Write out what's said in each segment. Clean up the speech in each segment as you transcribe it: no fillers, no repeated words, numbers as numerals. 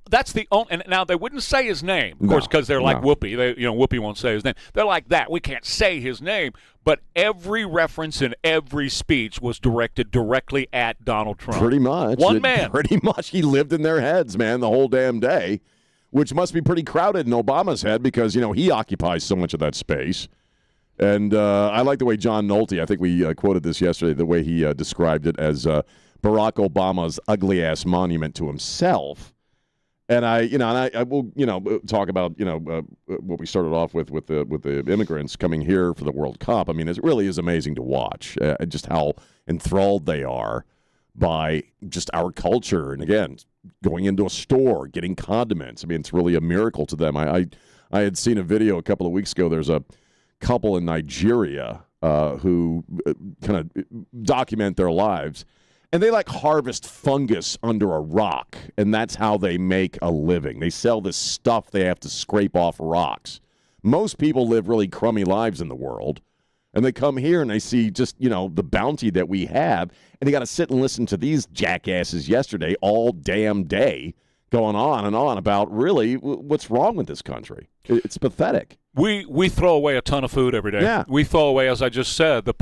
That's the only. And now they wouldn't say his name, of course, because they're like Whoopi. Whoopi won't say his name. They're like that. We can't say his name. But every reference in every speech was directed directly at Donald Trump. Pretty much. One man. Pretty much. He lived in their heads, man, the whole damn day, which must be pretty crowded in Obama's head because, he occupies so much of that space. And I like the way John Nolte, I think we quoted this yesterday, the way he described it as Barack Obama's ugly-ass monument to himself. And I will, talk about, what we started off with the immigrants coming here for the World Cup. I mean, it really is amazing to watch just how enthralled they are by just our culture. And again, going into a store, getting condiments. I mean, it's really a miracle to them. I had seen a video a couple of weeks ago. There's a couple in Nigeria who kind of document their lives. And they harvest fungus under a rock, and that's how they make a living. They sell this stuff they have to scrape off rocks. Most people live really crummy lives in the world, and they come here and they see just, the bounty that we have, and they got to sit and listen to these jackasses yesterday all damn day going on and on about really what's wrong with this country. It's pathetic. We throw away a ton of food every day. Yeah. We throw away, as I just said, the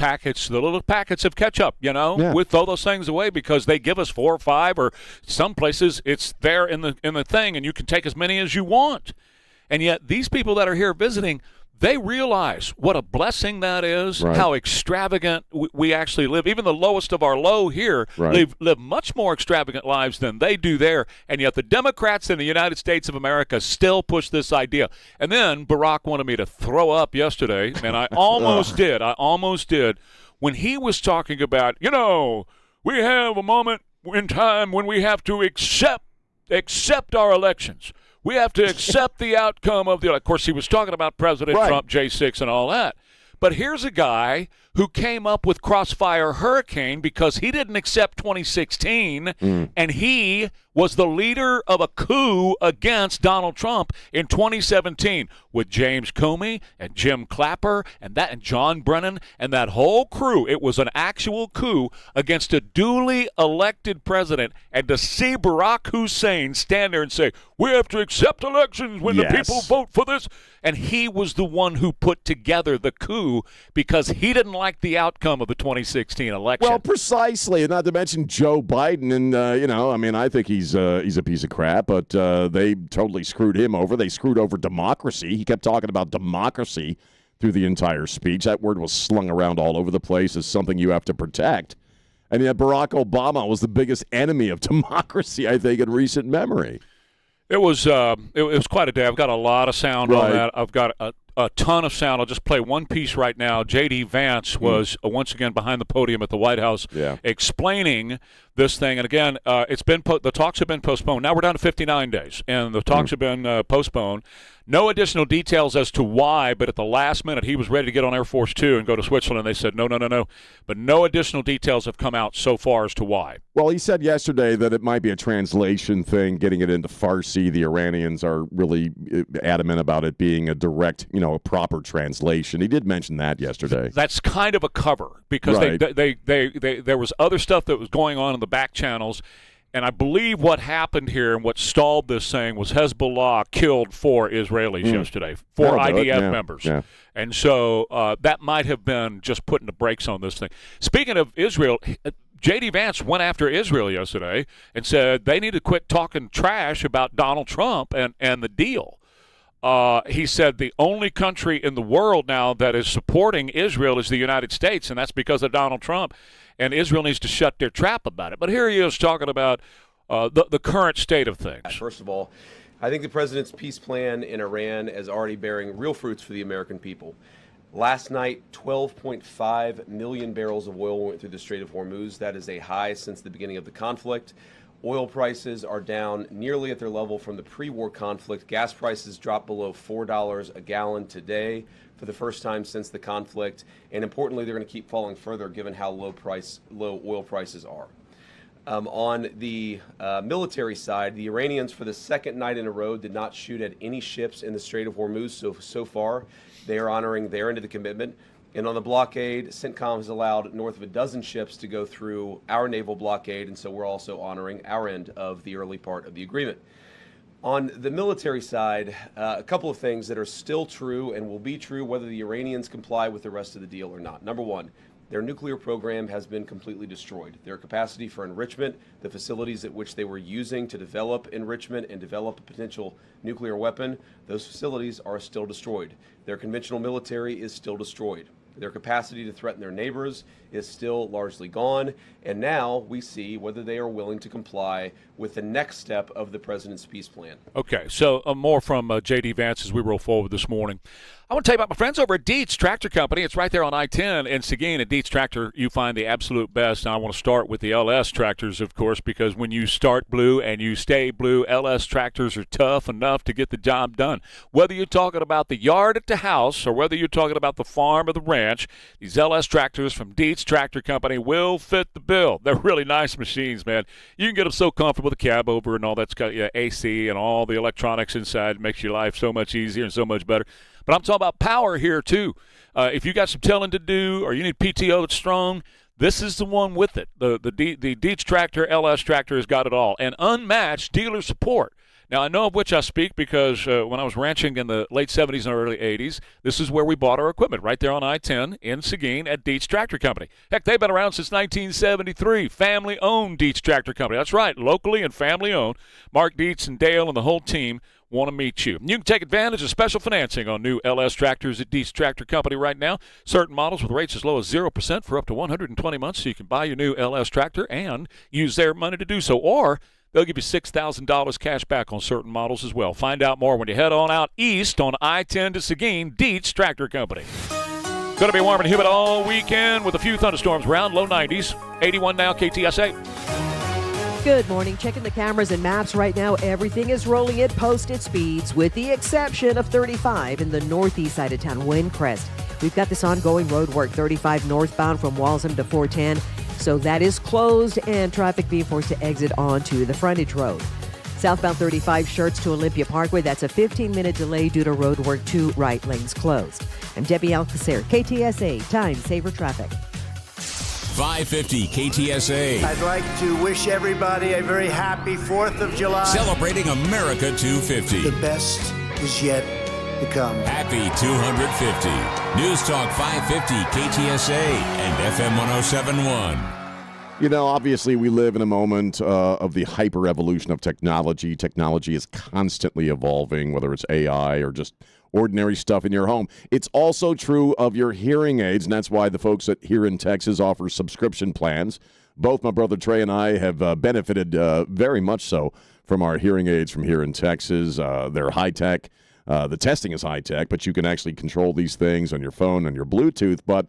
little packets of ketchup, Yeah. We throw those things away because they give us 4 or 5, or some places it's there in the thing, and you can take as many as you want. And yet these people that are here visiting, they realize what a blessing that is, right. How extravagant we actually live. Even the lowest of our low here live much more extravagant lives than they do there. And yet the Democrats in the United States of America still push this idea. And then Barack wanted me to throw up yesterday, and I almost did. I almost did when he was talking about, we have a moment in time when we have to accept our elections. We have to accept the outcome of of course, he was talking about President Trump, J6, and all that. But here's a guy who came up with Crossfire Hurricane because he didn't accept 2016, and he was the leader of a coup against Donald Trump in 2017 with James Comey and Jim Clapper and John Brennan and that whole crew. It was an actual coup against a duly elected president. And to see Barack Hussein stand there and say, we have to accept elections when the people vote for this. And he was the one who put together the coup because he didn't like the outcome of the 2016 election. Well, precisely, and not to mention Joe Biden. And, I think he's a piece of crap, but they totally screwed him over. They screwed over democracy. He kept talking about democracy through the entire speech. That word was slung around all over the place as something you have to protect. And yet Barack Obama was the biggest enemy of democracy, I think, in recent memory. It was quite a day. I've got a lot of sound on that. I've got a ton of sound. I'll just play one piece right now. J.D. Vance was once again behind the podium at the White House explaining this thing. And again, the talks have been postponed. Now we're down to 59 days, and the talks have been postponed. No additional details as to why, but at the last minute, he was ready to get on Air Force Two and go to Switzerland. They said, no. But no additional details have come out so far as to why. Well, he said yesterday that it might be a translation thing, getting it into Farsi. The Iranians are really adamant about it being a direct, a proper translation. He did mention that yesterday. That's kind of a cover because there was other stuff that was going on in the back channels. And I believe what happened here and what stalled this thing was Hezbollah killed 4 Israelis yesterday, 4 IDF members. Yeah. And so that might have been just putting the brakes on this thing. Speaking of Israel, J.D. Vance went after Israel yesterday and said they need to quit talking trash about Donald Trump and the deal. He said the only country in the world now that is supporting Israel is the United States, and that's because of Donald Trump. And Israel needs to shut their trap about it. But here he is talking about the current state of things. First of all, I think the president's peace plan in Iran is already bearing real fruits for the American people. Last night, 12.5 million barrels of oil went through the Strait of Hormuz. That is a high since the beginning of the conflict. Oil prices are down nearly at their level from the pre-war conflict. Gas prices dropped below $4 a gallon today for the first time since the conflict. And importantly, they're going to keep falling further given how low oil prices are. On the military side, the Iranians, for the second night in a row, did not shoot at any ships in the Strait of Hormuz. So far, they are honoring their end of the commitment. And on the blockade, CENTCOM has allowed north of a dozen ships to go through our naval blockade, and so we're also honoring our end of the early part of the agreement. On the military side, a couple of things that are still true and will be true whether the Iranians comply with the rest of the deal or not. Number one, their nuclear program has been completely destroyed. Their capacity for enrichment, the facilities at which they were using to develop enrichment and develop a potential nuclear weapon, those facilities are still destroyed. Their conventional military is still destroyed. Their capacity to threaten their neighbors is still largely gone. And now we see whether they are willing to comply with the next step of the president's peace plan. Okay, so more from J.D. Vance as we roll forward this morning. I want to tell you about my friends over at Dietz Tractor Company. It's right there on I-10 in Seguin. At Dietz Tractor, you find the absolute best. Now, I want to start with the LS tractors, of course, because when you start blue and you stay blue, LS tractors are tough enough to get the job done. Whether you're talking about the yard at the house or whether you're talking about the farm or the ranch, these LS tractors from Dietz Tractor Company will fit the bill. They're really nice machines, man. You can get them so comfortable with the cab over and all that's got AC and all the electronics inside. It makes your life so much easier and so much better. But I'm talking about power here, too. If you got some tilling to do or you need PTO that's strong, this is the one with it. The Dietz Tractor, LS Tractor has got it all. And unmatched dealer support. Now, I know of which I speak because when I was ranching in the late 70s and early 80s, this is where we bought our equipment, right there on I-10 in Seguin at Dietz Tractor Company. Heck, they've been around since 1973. Family-owned Dietz Tractor Company. That's right, locally and family-owned. Mark Dietz and Dale and the whole team want to meet you. You can take advantage of special financing on new LS tractors at Dietz Tractor Company right now. Certain models with rates as low as 0% for up to 120 months, so you can buy your new LS tractor and use their money to do so. Or they'll give you $6,000 cash back on certain models as well. Find out more when you head on out east on I-10 to Seguin, Dietz Tractor Company. Going to be warm and humid all weekend with a few thunderstorms around, low 90s. 81 now, KTSA. Good morning. Checking the cameras and maps right now. Everything is rolling at posted speeds with the exception of 35 in the northeast side of town, Windcrest. We've got this ongoing road work, 35 northbound from Walsham to 410. So that is closed and traffic being forced to exit onto the frontage road. Southbound 35 Shirts to Olympia Parkway. That's a 15-minute delay due to road work, 2 right lanes closed. I'm Debbie Alcacer, KTSA, Time Saver Traffic. 550 KTSA. I'd like to wish everybody a very happy 4th of July. Celebrating America 250. The best is yet to come. Happy 250. News Talk 550 KTSA and FM 1071. You know, obviously we live in a moment of the hyper-evolution of technology. Technology is constantly evolving, whether it's AI or just ordinary stuff in your home. It's also true of your hearing aids, and that's why the folks at Here in Texas offer subscription plans. Both my brother Trey and I have benefited very much so from our hearing aids from Here in Texas. They're high-tech. The testing is high-tech, but you can actually control these things on your phone and your Bluetooth. But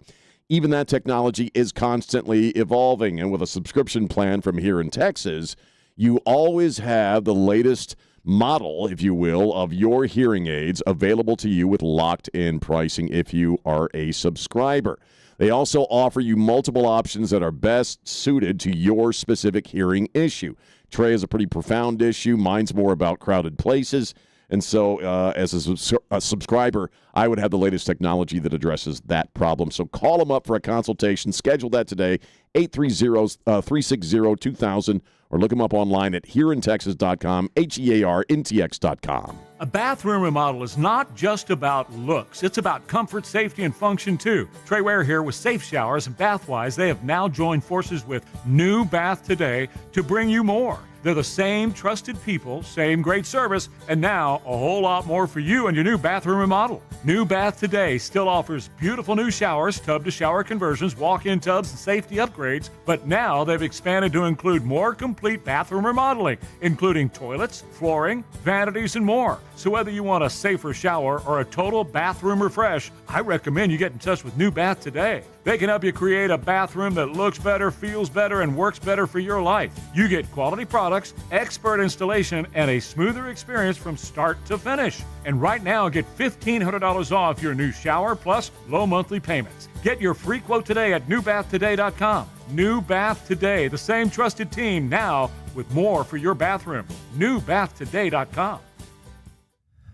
even that technology is constantly evolving, and with a subscription plan from Here in Texas, you always have the latest model, if you will, of your hearing aids available to you with locked-in pricing if you are a subscriber. They also offer you multiple options that are best suited to your specific hearing issue. Trey has a pretty profound issue. Mine's more about crowded places. And so as a subscriber, I would have the latest technology that addresses that problem. So call them up for a consultation. Schedule that today, 830-360-2000, or look them up online at hereintexas.com, HEARNTX.com. A bathroom remodel is not just about looks. It's about comfort, safety, and function, too. Trey Ware here with Safe Showers and Bathwise. They have now joined forces with New Bath Today to bring you more. They're the same trusted people, same great service, and now a whole lot more for you and your new bathroom remodel. New Bath Today still offers beautiful new showers, tub-to-shower conversions, walk-in tubs, and safety upgrades, but now they've expanded to include more complete bathroom remodeling, including toilets, flooring, vanities, and more. So whether you want a safer shower or a total bathroom refresh, I recommend you get in touch with New Bath Today. They can help you create a bathroom that looks better, feels better, and works better for your life. You get quality products, expert installation, and a smoother experience from start to finish. And right now, get $1,500 off your new shower plus low monthly payments. Get your free quote today at newbathtoday.com. New Bath Today, the same trusted team now with more for your bathroom. newbathtoday.com.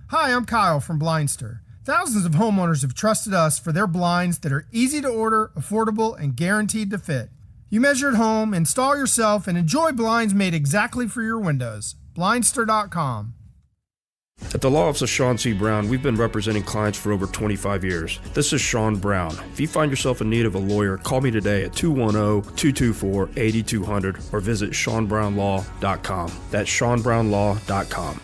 Hi, I'm Kyle from Blindster. Thousands of homeowners have trusted us for their blinds that are easy to order, affordable, and guaranteed to fit. You measure at home, install yourself, and enjoy blinds made exactly for your windows. Blindster.com. At the Law Office of Sean C. Brown, we've been representing clients for over 25 years. This is Sean Brown. If you find yourself in need of a lawyer, call me today at 210-224-8200 or visit SeanBrownLaw.com. That's SeanBrownLaw.com.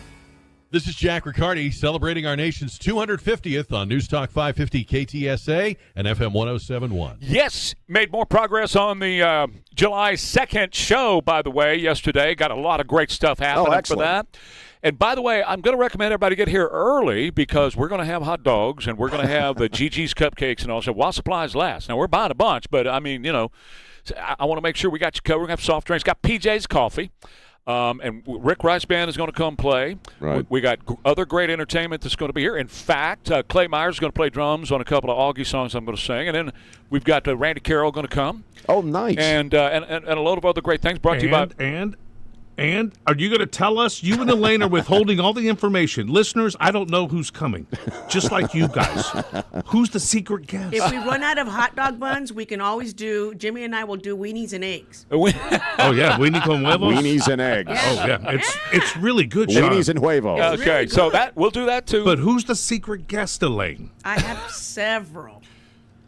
This is Jack Riccardi celebrating our nation's 250th on News Talk 550 KTSA and FM 107.1. Yes, made more progress on the July 2nd show, by the way, yesterday. Got a lot of great stuff happening for that. And by the way, I'm going to recommend everybody get here early because we're going to have hot dogs and we're going to have the Gigi's cupcakes and all that while supplies last. Now, we're buying a bunch, but, I mean, I want to make sure we got you covered. We're going to have soft drinks. Got PJ's Coffee. And Rick Rice Band is going to come play. Right. We got other great entertainment that's going to be here. In fact, Clay Myers is going to play drums on a couple of Augie songs I'm going to sing. And then we've got Randy Carroll going to come. Oh, nice. And a load of other great things brought to you by... And are you going to tell us? You and Elaine are withholding all the information. Listeners, I don't know who's coming, just like you guys. Who's the secret guest? If we run out of hot dog buns, we can always do, Jimmy and I will do weenies and eggs. Oh, yeah, weenie con huevos? Weenies and eggs. Oh, yeah. It's really good, Sean. Weenies and huevos. Okay, really so we'll do that, too. But who's the secret guest, Elaine? I have several.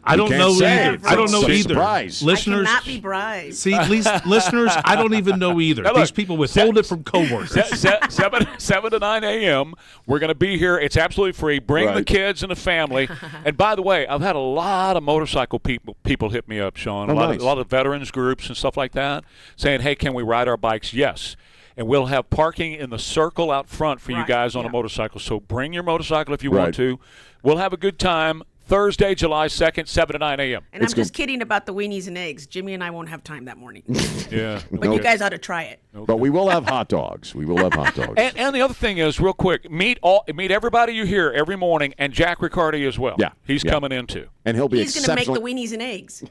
I don't know either. I don't know either. Surprise. Listeners, I cannot be bribed. See, listeners, I don't even know either. Now, these people withhold it from coworkers. 7 to 9 a.m. We're going to be here. It's absolutely free. Bring the kids and the family. And by the way, I've had a lot of motorcycle people hit me up, Sean. A lot of veterans groups and stuff like that saying, hey, can we ride our bikes? Yes. And we'll have parking in the circle out front for you guys on a motorcycle. So bring your motorcycle if you want to. We'll have a good time. Thursday, July 2nd, 7 to 9 a.m. And I'm just kidding about the weenies and eggs. Jimmy and I won't have time that morning. Yeah. But you guys ought to try it. But we will have hot dogs. We will have hot dogs. And the other thing is, real quick, meet everybody you hear every morning, and Jack Riccardi as well. Yeah. He's coming in, too. And he'll be He's going to make the weenies and eggs.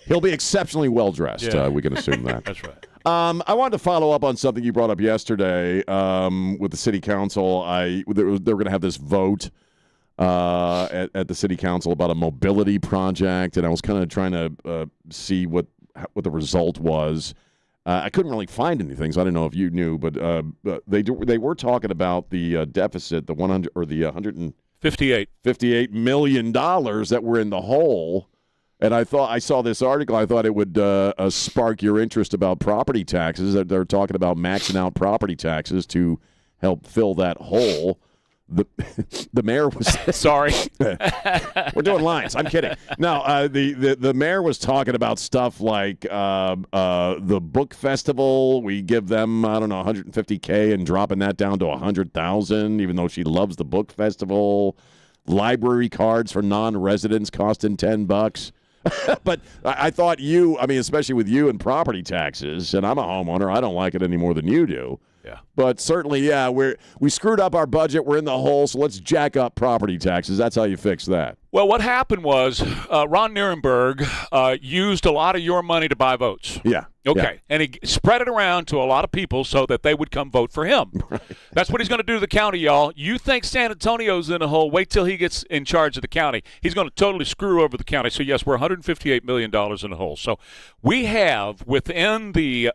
He'll be exceptionally well-dressed. Yeah. We can assume that. That's right. I wanted to follow up on something you brought up yesterday with the city council. They were going to have this vote at the city council about a mobility project, and I was kind of trying to see what the result was. I couldn't really find anything, so I didn't know if you knew, but they were talking about the deficit, the 158 million dollars that were in the hole. And I saw this article. I thought it would spark your interest about property taxes. They're talking about maxing out property taxes to help fill that hole. The mayor was sorry. We're doing lines. I'm kidding. No, the mayor was talking about stuff like the book festival. We give them $150K and dropping that down to $100,000, even though she loves the book festival. Library cards for non-residents costing $10. But I thought especially with you and property taxes, and I'm a homeowner, I don't like it any more than you do. Yeah. But certainly, we screwed up our budget. We're in the hole, so let's jack up property taxes. That's how you fix that. Well, what happened was Ron Nirenberg used a lot of your money to buy votes. Yeah. Okay. Yeah. And he spread it around to a lot of people so that they would come vote for him. Right. That's what he's going to do to the county, y'all. You think San Antonio's in a hole, wait till he gets in charge of the county. He's going to totally screw over the county. So, yes, we're $158 million in the hole. So we have within the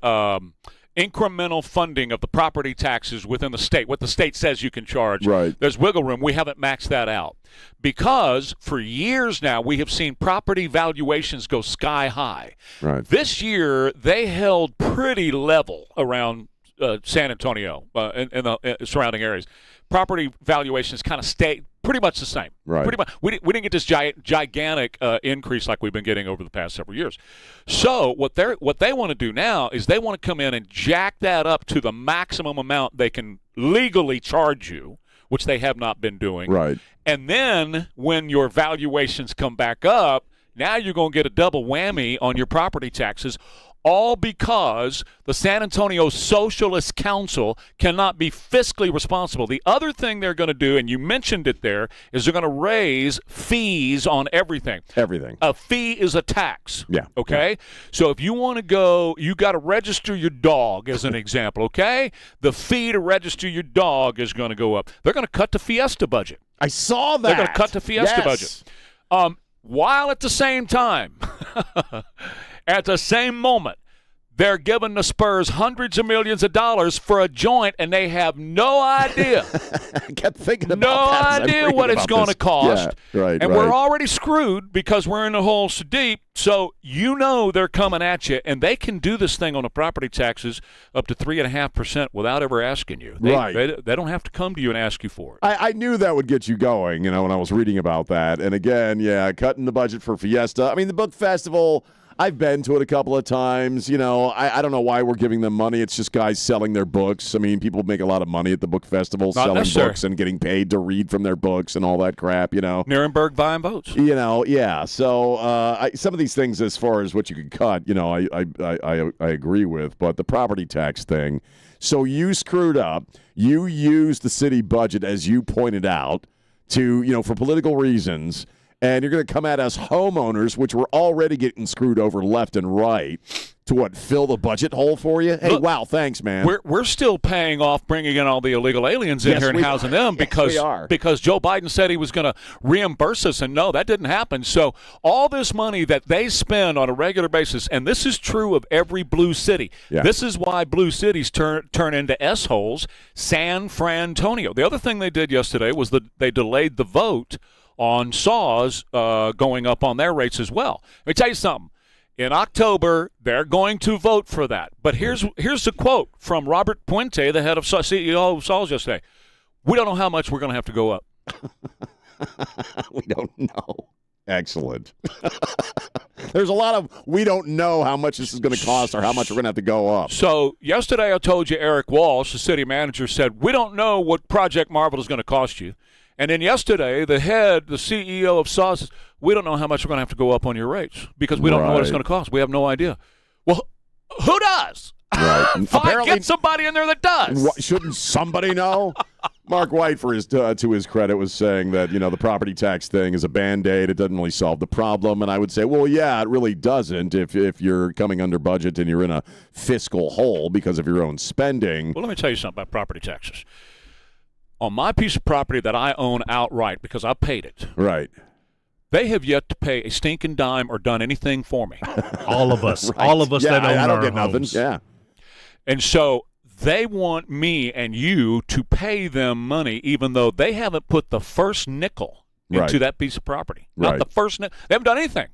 incremental funding of the property taxes within the state, what the state says you can charge. Right. There's wiggle room. We haven't maxed that out because for years now we have seen property valuations go sky high. Right. This year they held pretty level around San Antonio and the surrounding areas. Property valuations kind of stayed pretty much the same. Right. Pretty much. We didn't get this gigantic increase like we've been getting over the past several years. So what they want to do now is they want to come in and jack that up to the maximum amount they can legally charge you, which they have not been doing. Right. And then when your valuations come back up, now you're going to get a double whammy on your property taxes, all because the San Antonio Socialist Council cannot be fiscally responsible. The other thing they're going to do, and you mentioned it there, is they're going to raise fees on everything. Everything. A fee is a tax. Yeah. Okay? Yeah. So if you want to go, you got to register your dog as an example, okay? The fee to register your dog is going to go up. They're going to cut the Fiesta budget. I saw that. They're going to cut the Fiesta budget. While at the same time, at the same moment, they're giving the Spurs hundreds of millions of dollars for a joint, and they have no idea. I kept thinking about that. No idea what it's going to cost. Yeah, right, and right. we're already screwed because we're in the hole so deep. So they're coming at you, and they can do this thing on the property taxes up to 3.5% without ever asking you. They don't have to come to you and ask you for it. I knew that would get you going, when I was reading about that. And again, cutting the budget for Fiesta. I mean, the book festival, I've been to it a couple of times. I don't know why we're giving them money. It's just guys selling their books. I mean, people make a lot of money at the book festival selling books and getting paid to read from their books and all that crap, Nuremberg buying votes. Yeah. So some of these things as far as what you can cut, I agree with. But the property tax thing, so you screwed up. You used the city budget, as you pointed out, to, for political reasons. And you're going to come at us homeowners, which we're already getting screwed over left and right, to fill the budget hole for you? Hey, wow, thanks, man. We're still paying off bringing in all the illegal aliens in here and housing them because Joe Biden said he was going to reimburse us, and no, that didn't happen. So all this money that they spend on a regular basis, and this is true of every blue city. Yeah. This is why blue cities turn into S-holes. San Francisco. The other thing they did yesterday was they delayed the vote on SAWS going up on their rates as well. Let me tell you something. In October, they're going to vote for that. But here's a quote from Robert Puente, the head of CEO of SAWS yesterday. We don't know how much we're going to have to go up. We don't know. Excellent. There's a lot of we don't know how much this is going to cost or how much we're going to have to go up. So yesterday I told you Eric Walsh, the city manager, said, we don't know what Project Marvel is going to cost you. And then yesterday, the CEO of SAWS says, we don't know how much we're going to have to go up on your rates because we don't know what it's going to cost. We have no idea. Well, who does? Right. Get somebody in there that does. Shouldn't somebody know? Mark White, to his credit, was saying that, the property tax thing is a Band-Aid. It doesn't really solve the problem. And I would say, well, yeah, it really doesn't if you're coming under budget and you're in a fiscal hole because of your own spending. Well, let me tell you something about property taxes. On my piece of property that I own outright because I paid it. Right. They have yet to pay a stinking dime or done anything for me. All of us. Right. All of us that own I don't our get homes. Nothing. Yeah. And so they want me and you to pay them money even though they haven't put the first nickel into that piece of property. Not the first nickel. They haven't done anything.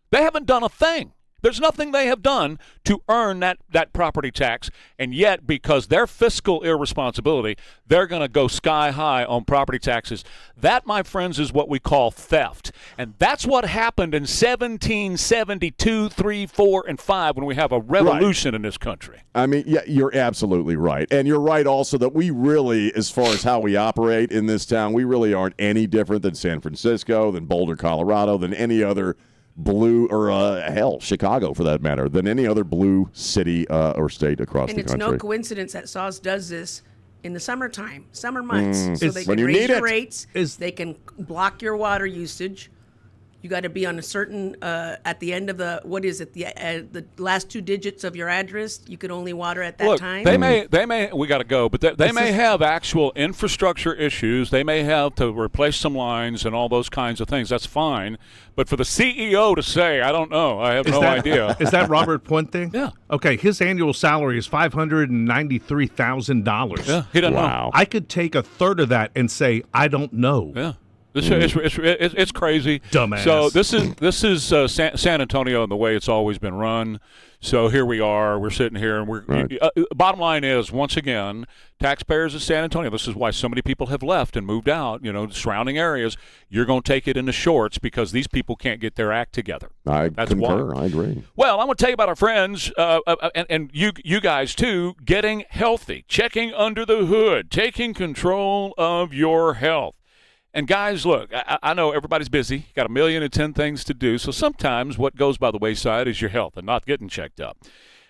They haven't done a thing. There's nothing they have done to earn that property tax, and yet because their fiscal irresponsibility, they're going to go sky high on property taxes. That, my friends, is what we call theft, and that's what happened in 1772, 3, 4, and 5 when we have a revolution in this country. I mean, yeah, you're absolutely right, and you're right also that we really, as far as how we operate in this town, we really aren't any different than San Francisco, than Boulder, Colorado, than any other blue, or Chicago for that matter, than any other blue city or state across the country. And it's no coincidence that SAWS does this in the summer months. So they can raise your rates, they can block your water usage. You got to be on a certain, at the end of the last 2 digits of your address, you could only water at that time. They may, we got to go, but they may have actual infrastructure issues. They may have to replace some lines and all those kinds of things. That's fine. But for the CEO to say, I don't know, I have no idea. Is that Robert Puente? Yeah. Okay, his annual salary is $593,000. Yeah, he doesn't know. I could take a third of that and say, I don't know. Yeah. It's crazy. Dumbass. So this is San Antonio and the way it's always been run. So here we are. We're sitting here, and bottom line is, once again, taxpayers of San Antonio. This is why so many people have left and moved out. Surrounding areas. You're going to take it in the shorts because these people can't get their act together. That's concur. Why. I agree. Well, I'm going to tell you about our friends and you guys too. Getting healthy, checking under the hood, taking control of your health. And guys, look, I know everybody's busy, got 1,010,000 things to do, so sometimes what goes by the wayside is your health and not getting checked up.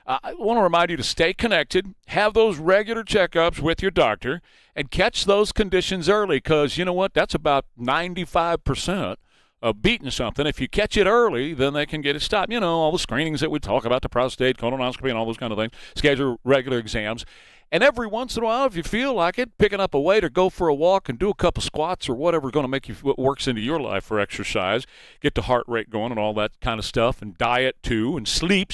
I want to remind you to stay connected, have those regular checkups with your doctor, and catch those conditions early because, you know what, that's about 95% of beating something. If you catch it early, then they can get it stopped. All the screenings that we talk about, the prostate, colonoscopy, and all those kind of things, schedule regular exams. And every once in a while, if you feel like it, picking up a weight or go for a walk and do a couple squats or whatever's going to make you what works into your life for exercise, get the heart rate going and all that kind of stuff, and diet too, and sleep,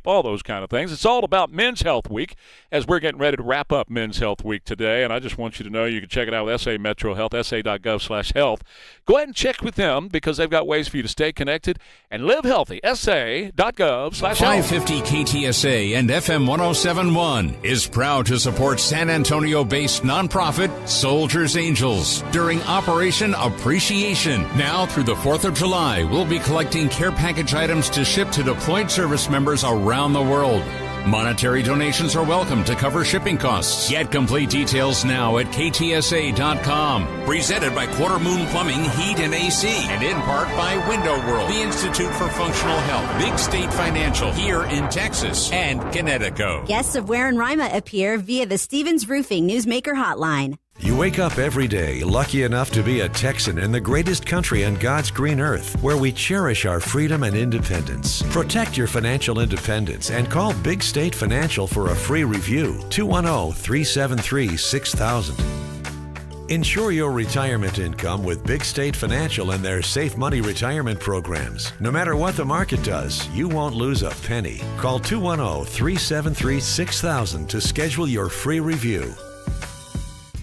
all those kind of things. It's all about Men's Health Week as we're getting ready to wrap up Men's Health Week today. And I just want you to know you can check it out with SA Metro Health, sa.gov/health. Go ahead and check with them because they've got ways for you to stay connected and live healthy. sa.gov/health. 550 KTSA and FM 1071 is proud to support San Antonio-based nonprofit Soldiers Angels during Operation Appreciation. Now through the 4th of July, we'll be collecting care package items to ship to deployed service members around the world. Monetary donations are welcome to cover shipping costs. Get complete details now at KTSA.com. Presented by Quarter Moon Plumbing, Heat, and AC. And in part by Window World, the Institute for Functional Health, Big State Financial here in Texas, and Connecticut. Guests of Ware and Rima appear via the Stevens Roofing Newsmaker Hotline. You wake up every day lucky enough to be a Texan in the greatest country on God's green earth, where we cherish our freedom and independence. Protect your financial independence and call Big State Financial for a free review. 210-373-6000. Ensure your retirement income with Big State Financial and their Safe Money retirement programs. No matter what the market does, you won't lose a penny. Call 210-373-6000 to schedule your free review.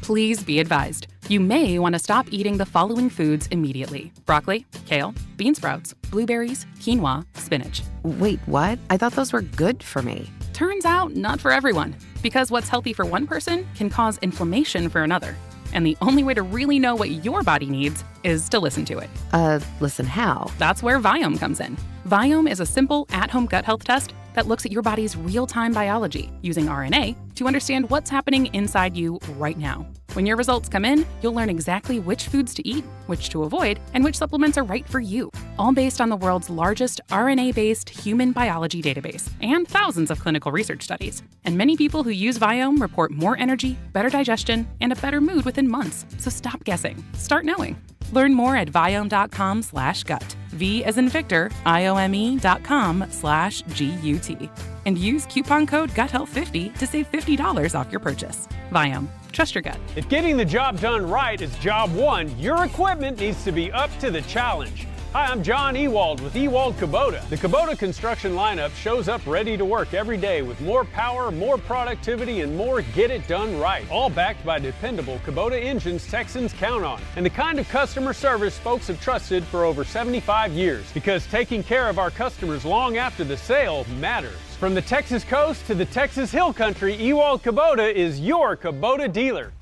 Please be advised, you may want to stop eating the following foods immediately: broccoli, kale, bean sprouts, blueberries, quinoa, spinach. Wait, what? I thought those were good for me. Turns out, not for everyone, because what's healthy for one person can cause inflammation for another. And the only way to really know what your body needs is to listen to it. Listen how? That's where Viome comes in. Viome is a simple, at-home gut health test that looks at your body's real-time biology using RNA to understand what's happening inside you right now. When your results come in, you'll learn exactly which foods to eat, which to avoid, and which supplements are right for you, all based on the world's largest RNA-based human biology database and thousands of clinical research studies. And many people who use Viome report more energy, better digestion, and a better mood within months. So stop guessing. Start knowing. Learn more at Viome.com/gut. V as in Victor, IOME.com/GUT. And use coupon code GUTHEALTH50 to save $50 off your purchase. Viome. Trust your gut. If getting the job done right is job one, your equipment needs to be up to the challenge. Hi, I'm John Ewald with Ewald Kubota. The Kubota construction lineup shows up ready to work every day with more power, more productivity, and more get it done right. All backed by dependable Kubota engines Texans count on. And the kind of customer service folks have trusted for over 75 years. Because taking care of our customers long after the sale matters. From the Texas coast to the Texas Hill Country, Ewald Kubota is your Kubota dealer.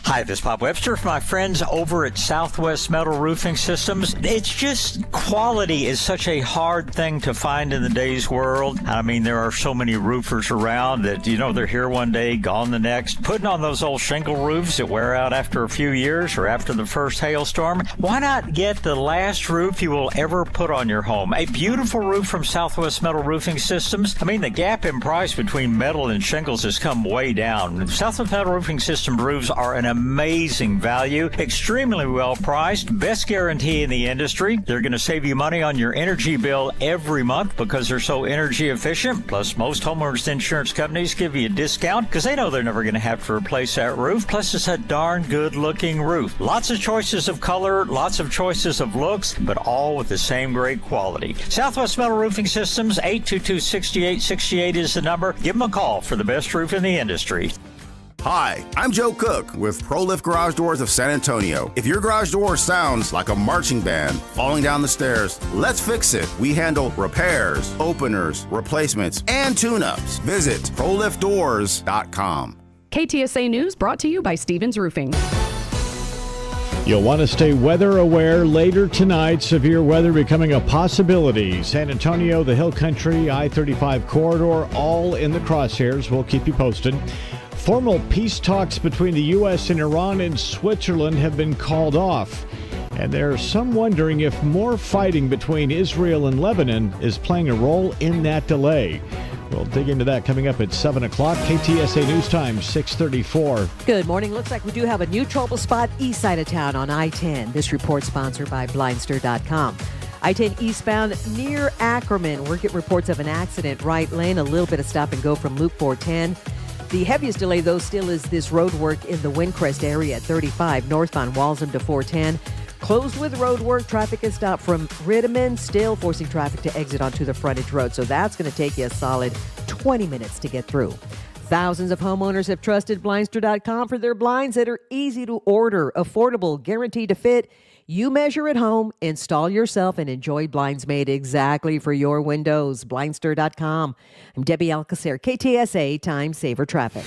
Hi, this is Bob Webster from my friends over at Southwest Metal Roofing Systems. It's just quality is such a hard thing to find in the day's world. I mean, there are so many roofers around that, they're here one day, gone the next. Putting on those old shingle roofs that wear out after a few years or after the first hailstorm. Why not get the last roof you will ever put on your home? A beautiful roof from Southwest Metal Roofing Systems. I mean, the gap in price between metal and shingles has come way down. Southwest Metal Roofing System roofs are an amazing value, extremely well priced, best guarantee in the industry. They're going to save you money on your energy bill every month because they're so energy efficient. Plus, most homeowners insurance companies give you a discount because they know they're never going to have to replace that roof. Plus, it's a darn good looking roof. Lots of choices of color, lots of choices of looks, but all with the same great quality. Southwest Metal Roofing Systems, 822-6868 is the number. Give them a call for the best roof in the industry. Hi, I'm Joe Cook with ProLift Garage Doors of San Antonio. If your garage door sounds like a marching band falling down the stairs, let's fix it. We handle repairs, openers, replacements, and tune-ups. Visit ProLiftDoors.com. KTSA News brought to you by Stevens Roofing. You'll want to stay weather aware later tonight. Severe weather becoming a possibility. San Antonio, the Hill Country, I-35 corridor, all in the crosshairs. We'll keep you posted. Formal peace talks between the U.S. and Iran and Switzerland have been called off. And there's some wondering if more fighting between Israel and Lebanon is playing a role in that delay. We'll dig into that coming up at 7 o'clock. KTSA News Time, 6:34. Good morning. Looks like we do have a new trouble spot east side of town on I-10. This report sponsored by Blindster.com. I-10 eastbound near Ackerman. We're getting reports of an accident right lane. A little bit of stop and go from Loop 410. The heaviest delay, though, still is this road work in the Windcrest area at 35 northbound Walsham to 410. Closed with road work. Traffic is stopped from Rittiman, still forcing traffic to exit onto the frontage road. So that's going to take you a solid 20 minutes to get through. Thousands of homeowners have trusted Blindster.com for their blinds that are easy to order, affordable, guaranteed to fit. You measure at home, install yourself, and enjoy blinds made exactly for your windows. Blindster.com. I'm Debbie Alcacer, KTSA Time Saver Traffic.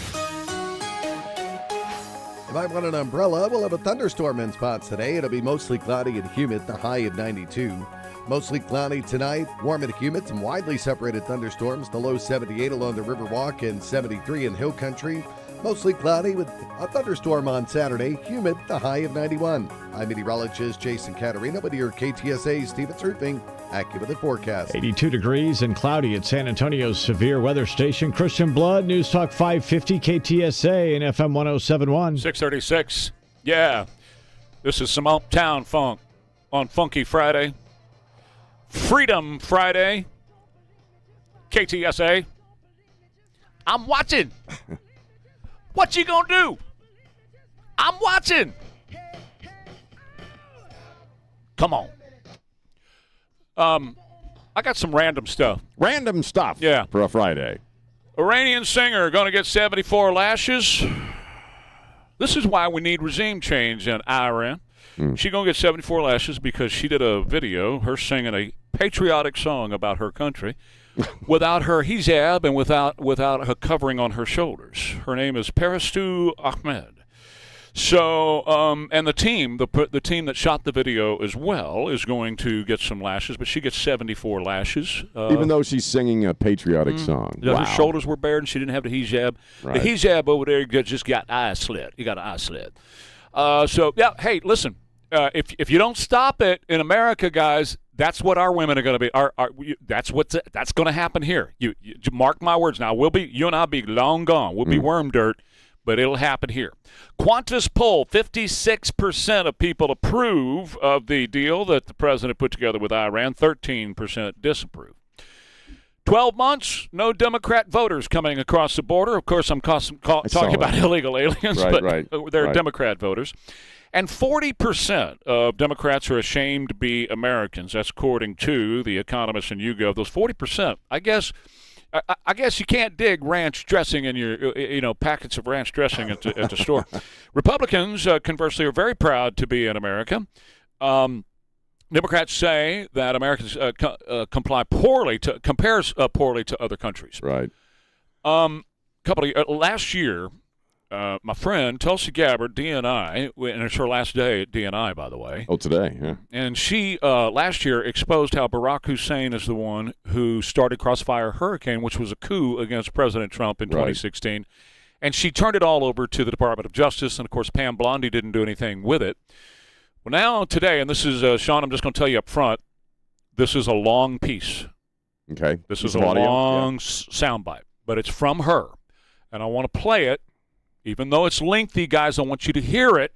You might want an umbrella. We'll have a thunderstorm in spots today. It'll be mostly cloudy and humid, the high of 92. Mostly cloudy tonight, warm and humid, some widely separated thunderstorms, the low 78 along the Riverwalk and 73 in Hill Country. Mostly cloudy with a thunderstorm on Saturday, humid, the high of 91. I'm meteorologist Jason Caterina with your KTSA Stevens Roofing AccuWeather forecast. 82 degrees and cloudy at San Antonio's severe weather station. Christian Blood, News Talk 550 KTSA and FM 1071. 636. Yeah. This is some Uptown Funk on Funky Friday. Freedom Friday. KTSA. I'm watching. What you gonna do? I'm watching. Come on. I got some random stuff. Random stuff. Yeah. For a Friday. Iranian singer going to get 74 lashes. This is why we need regime change in Iran. She's going to get 74 lashes because she did a video, her singing a patriotic song about her country without her hijab and without her covering on her shoulders. Her name is Parastu Ahmed. So, and the team that shot the video as well is going to get some lashes, but she gets 74 lashes. Even though she's singing a patriotic song. Wow. Her shoulders were bared and she didn't have the hijab. Right. The hijab over there just got eye slit. You got an eye slit. So, yeah, hey, listen, if you don't stop it in America, guys, that's what our women are going to be. That's going to happen here. You mark my words. Now, you and I will be long gone. We'll be worm dirt. But it'll happen here. Qantas poll, 56% of people approve of the deal that the president put together with Iran, 13% disapprove. 12 months, no Democrat voters coming across the border. Of course, I'm talking about illegal aliens, but they're Democrat voters. And 40% of Democrats are ashamed to be Americans. That's according to The Economist and YouGov. Those 40%, I guess you can't dig ranch dressing in your, packets of ranch dressing at the store. Republicans, conversely, are very proud to be in America. Democrats say that Americans compares poorly to other countries. Right. Last year, my friend Tulsi Gabbard, DNI, and it's her last day at DNI, by the way. Oh, today, yeah. And she, last year, exposed how Barack Hussein is the one who started Crossfire Hurricane, which was a coup against President Trump in 2016. And she turned it all over to the Department of Justice, and, of course, Pam Bondi didn't do anything with it. Well, now, today, and this is, Sean, I'm just going to tell you up front, this is a long piece. Okay. This is a long soundbite, but it's from her. And I want to play it. Even though it's lengthy, guys, I want you to hear it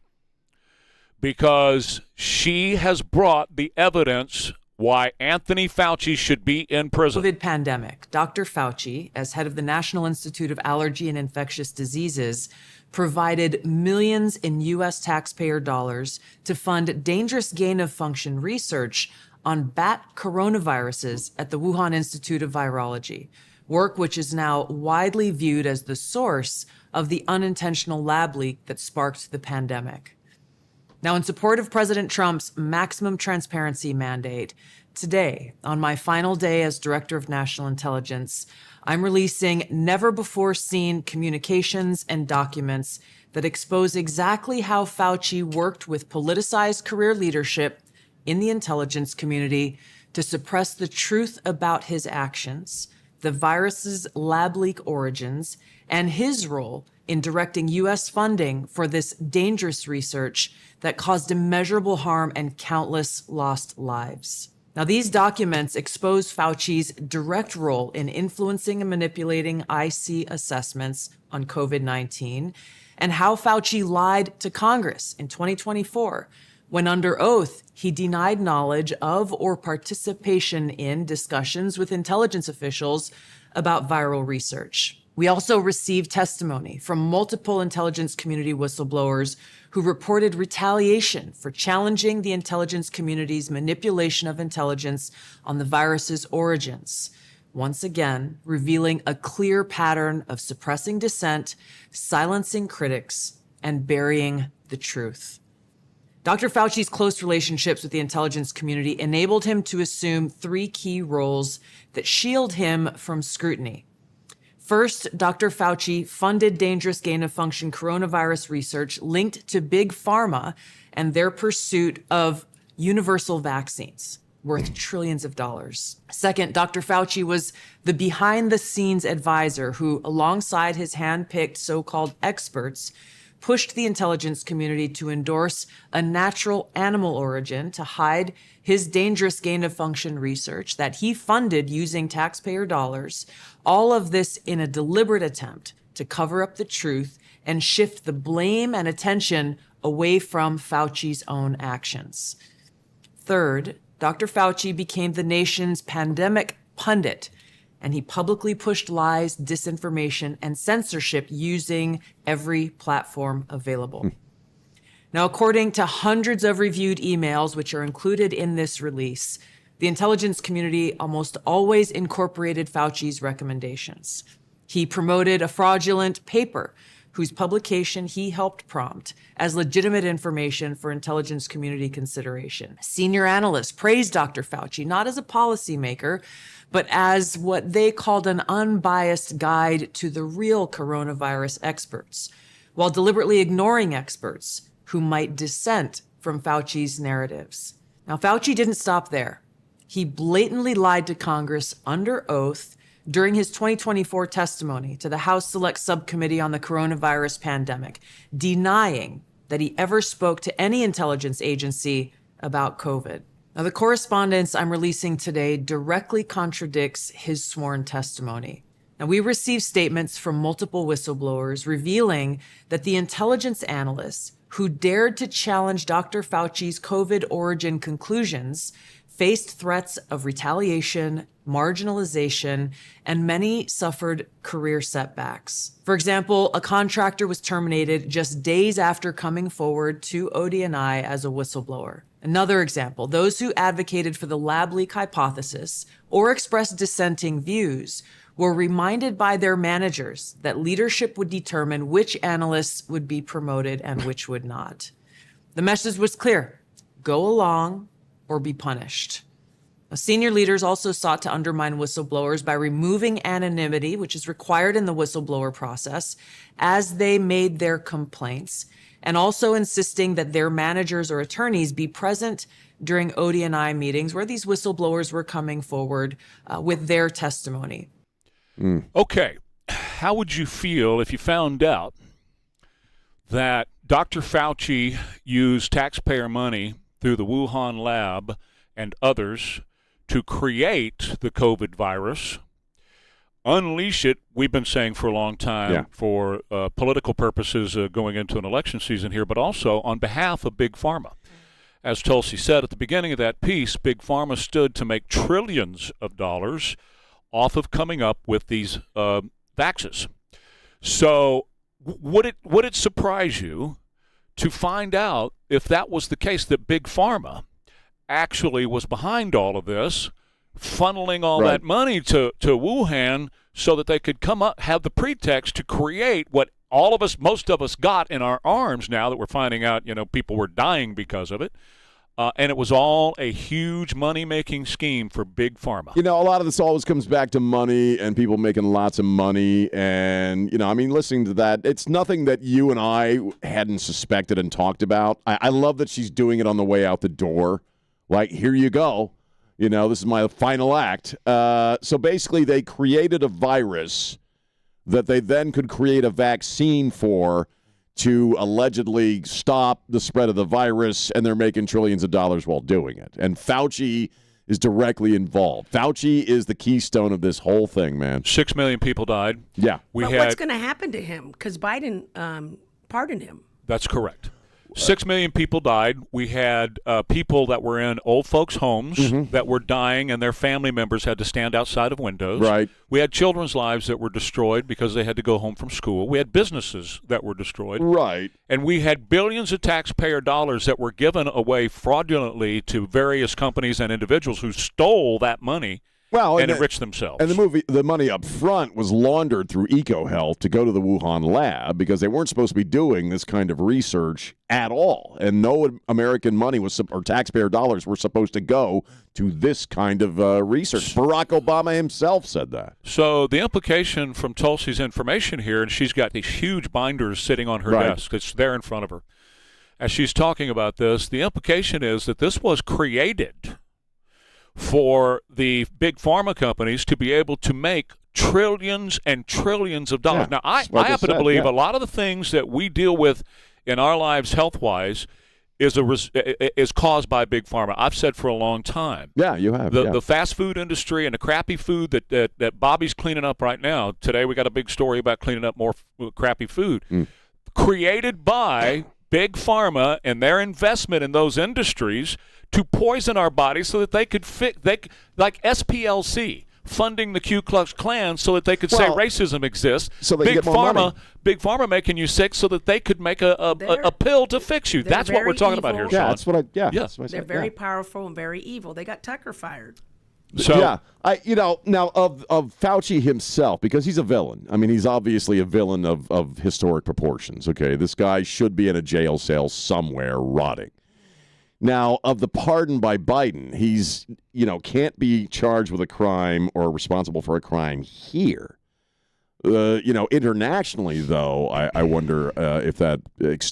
because she has brought the evidence why Anthony Fauci should be in prison. COVID pandemic. Dr. Fauci, as head of the National Institute of Allergy and Infectious Diseases, provided millions in U.S. taxpayer dollars to fund dangerous gain-of-function research on bat coronaviruses at the Wuhan Institute of Virology, work which is now widely viewed as the source of the unintentional lab leak that sparked the pandemic. Now, in support of President Trump's maximum transparency mandate, today, on my final day as Director of National Intelligence, I'm releasing never-before-seen communications and documents that expose exactly how Fauci worked with politicized career leadership in the intelligence community to suppress the truth about his actions, the virus's lab leak origins, and his role in directing U.S. funding for this dangerous research that caused immeasurable harm and countless lost lives. Now, these documents expose Fauci's direct role in influencing and manipulating IC assessments on COVID-19 and how Fauci lied to Congress in 2024 When under oath, he denied knowledge of or participation in discussions with intelligence officials about viral research. We also received testimony from multiple intelligence community whistleblowers who reported retaliation for challenging the intelligence community's manipulation of intelligence on the virus's origins, once again revealing a clear pattern of suppressing dissent, silencing critics, and burying the truth. Dr. Fauci's close relationships with the intelligence community enabled him to assume 3 key roles that shield him from scrutiny. First, Dr. Fauci funded dangerous gain-of-function coronavirus research linked to Big Pharma and their pursuit of universal vaccines worth trillions of dollars. Second, Dr. Fauci was the behind-the-scenes advisor who, alongside his hand-picked so-called experts, pushed the intelligence community to endorse a natural animal origin to hide his dangerous gain-of-function research that he funded using taxpayer dollars, all of this in a deliberate attempt to cover up the truth and shift the blame and attention away from Fauci's own actions. Third, Dr. Fauci became the nation's pandemic pundit, and he publicly pushed lies, disinformation, and censorship using every platform available. Now, according to hundreds of reviewed emails, which are included in this release, the intelligence community almost always incorporated Fauci's recommendations. He promoted a fraudulent paper whose publication he helped prompt as legitimate information for intelligence community consideration. Senior analysts praised Dr. Fauci not as a policymaker, but as what they called an unbiased guide to the real coronavirus experts, while deliberately ignoring experts who might dissent from Fauci's narratives. Now, Fauci didn't stop there. He blatantly lied to Congress under oath during his 2024 testimony to the House Select Subcommittee on the Coronavirus Pandemic, denying that he ever spoke to any intelligence agency about COVID. Now, the correspondence I'm releasing today directly contradicts his sworn testimony. Now, we received statements from multiple whistleblowers revealing that the intelligence analysts who dared to challenge Dr. Fauci's COVID origin conclusions faced threats of retaliation, marginalization, and many suffered career setbacks. For example, a contractor was terminated just days after coming forward to ODNI as a whistleblower. Another example, those who advocated for the lab leak hypothesis or expressed dissenting views were reminded by their managers that leadership would determine which analysts would be promoted and which would not. The message was clear: go along or be punished. Senior leaders also sought to undermine whistleblowers by removing anonymity, which is required in the whistleblower process, as they made their complaints, and also insisting that their managers or attorneys be present during ODNI meetings where these whistleblowers were coming forward with their testimony. Okay, how would you feel if you found out that Dr. Fauci used taxpayer money through the Wuhan lab and others to create the COVID virus, unleash it, we've been saying for a long time, for political purposes going into an election season here, but also on behalf of Big Pharma. As Tulsi said at the beginning of that piece, Big Pharma stood to make trillions of dollars off of coming up with these vaxes. So would it surprise you to find out if that was the case, that Big Pharma actually was behind all of this, funneling all that money to Wuhan so that they could come up, have the pretext to create what all of us, most of us, got in our arms now that we're finding out, people were dying because of it. And it was all a huge money-making scheme for Big Pharma. A lot of this always comes back to money and people making lots of money. And, listening to that, it's nothing that you and I hadn't suspected and talked about. I love that she's doing it on the way out the door. Like, here you go. This is my final act. So basically, they created a virus that they then could create a vaccine for to allegedly stop the spread of the virus, and they're making trillions of dollars while doing it. And Fauci is directly involved. Fauci is the keystone of this whole thing, man. 6 million people died. Yeah. But what's going to happen to him? Because Biden pardoned him. That's correct. 6 million people died. We had people that were in old folks' homes that were dying, and their family members had to stand outside of windows. Right. We had children's lives that were destroyed because they had to go home from school. We had businesses that were destroyed. Right. And we had billions of taxpayer dollars that were given away fraudulently to various companies and individuals who stole that money. And enrich themselves. And the money up front was laundered through EcoHealth to go to the Wuhan lab because they weren't supposed to be doing this kind of research at all. And no American money or taxpayer dollars were supposed to go to this kind of research. Barack Obama himself said that. So the implication from Tulsi's information here, and she's got these huge binders sitting on her desk. It's there in front of her. As she's talking about this, the implication is that this was created for the big pharma companies to be able to make trillions and trillions of dollars. Now, I happen to believe a lot of the things that we deal with in our lives health-wise is caused by big pharma. I've said for a long time. Yeah, you have. The fast food industry and the crappy food that Bobby's cleaning up right now. Today we got a big story about cleaning up more crappy food. Created by big pharma and their investment in those industries to poison our bodies so that they could like SPLC funding the Ku Klux Klan so that they could say racism exists. So they get more money. Big pharma making you sick so that they could make a pill to fix you. That's what we're talking about here, Sean. That's what I Yes. They're very powerful and very evil. They got Tucker fired. So now of Fauci himself, because he's a villain. I mean, he's obviously a villain of historic proportions. Okay, this guy should be in a jail cell somewhere rotting. Now, of the pardon by Biden, he's can't be charged with a crime or responsible for a crime here. Internationally, though, I wonder if that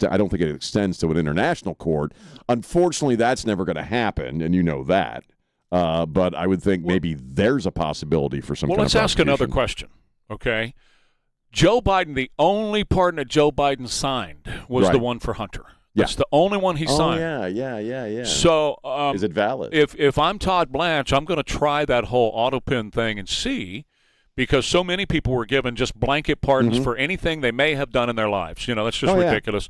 I don't think it extends to an international court. Unfortunately, that's never going to happen, and you know that. But I would think maybe there's a possibility for some kind of let's ask another question, okay? Joe Biden, the only pardon that Joe Biden signed was the one for Hunter. That's the only one he signed. Yeah. So is it valid? If I'm Todd Blanche, I'm going to try that whole autopin thing and see, because so many people were given just blanket pardons for anything they may have done in their lives. That's just ridiculous.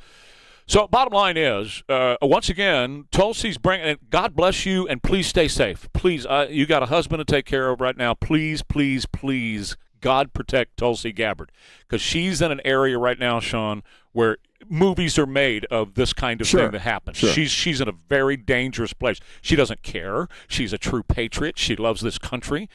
So bottom line is, once again, Tulsi's bringing it. God bless you, and please stay safe. Please, you got a husband to take care of right now. Please, please, please, God protect Tulsi Gabbard, because she's in an area right now, Sean, where movies are made of this kind of thing that happens. She's in a very dangerous place. She doesn't care. She's a true patriot. She loves this country.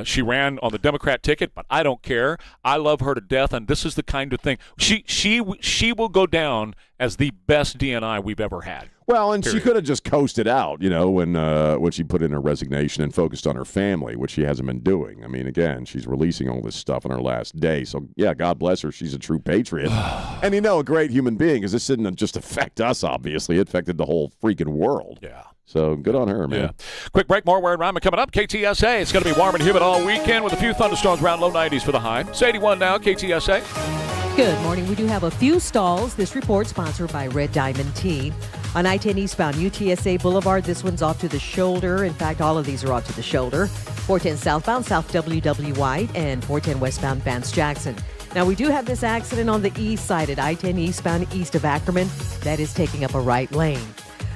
She ran on the Democrat ticket, but I don't care. I love her to death, and this is the kind of thing. She will go down as the best DNI we've ever had. Well, and she could have just coasted out, when she put in her resignation and focused on her family, which she hasn't been doing. I mean, again, she's releasing all this stuff on her last day. So, yeah, God bless her. She's a true patriot. And, a great human being, because this didn't just affect us, obviously. It affected the whole freaking world. Yeah. So good on her, man. Yeah. Quick break, more Ware and Rima coming up. KTSA, it's going to be warm and humid all weekend with a few thunderstorms around low 90s for the high. It's 81 now, KTSA. Good morning. We do have a few stalls. This report sponsored by Red Diamond Tea. On I-10 eastbound UTSA Boulevard, this one's off to the shoulder. In fact, all of these are off to the shoulder. 410 southbound, South WW White, and 410 westbound Vance Jackson. Now, we do have this accident on the east side at I-10 eastbound east of Ackerman. That is taking up a right lane.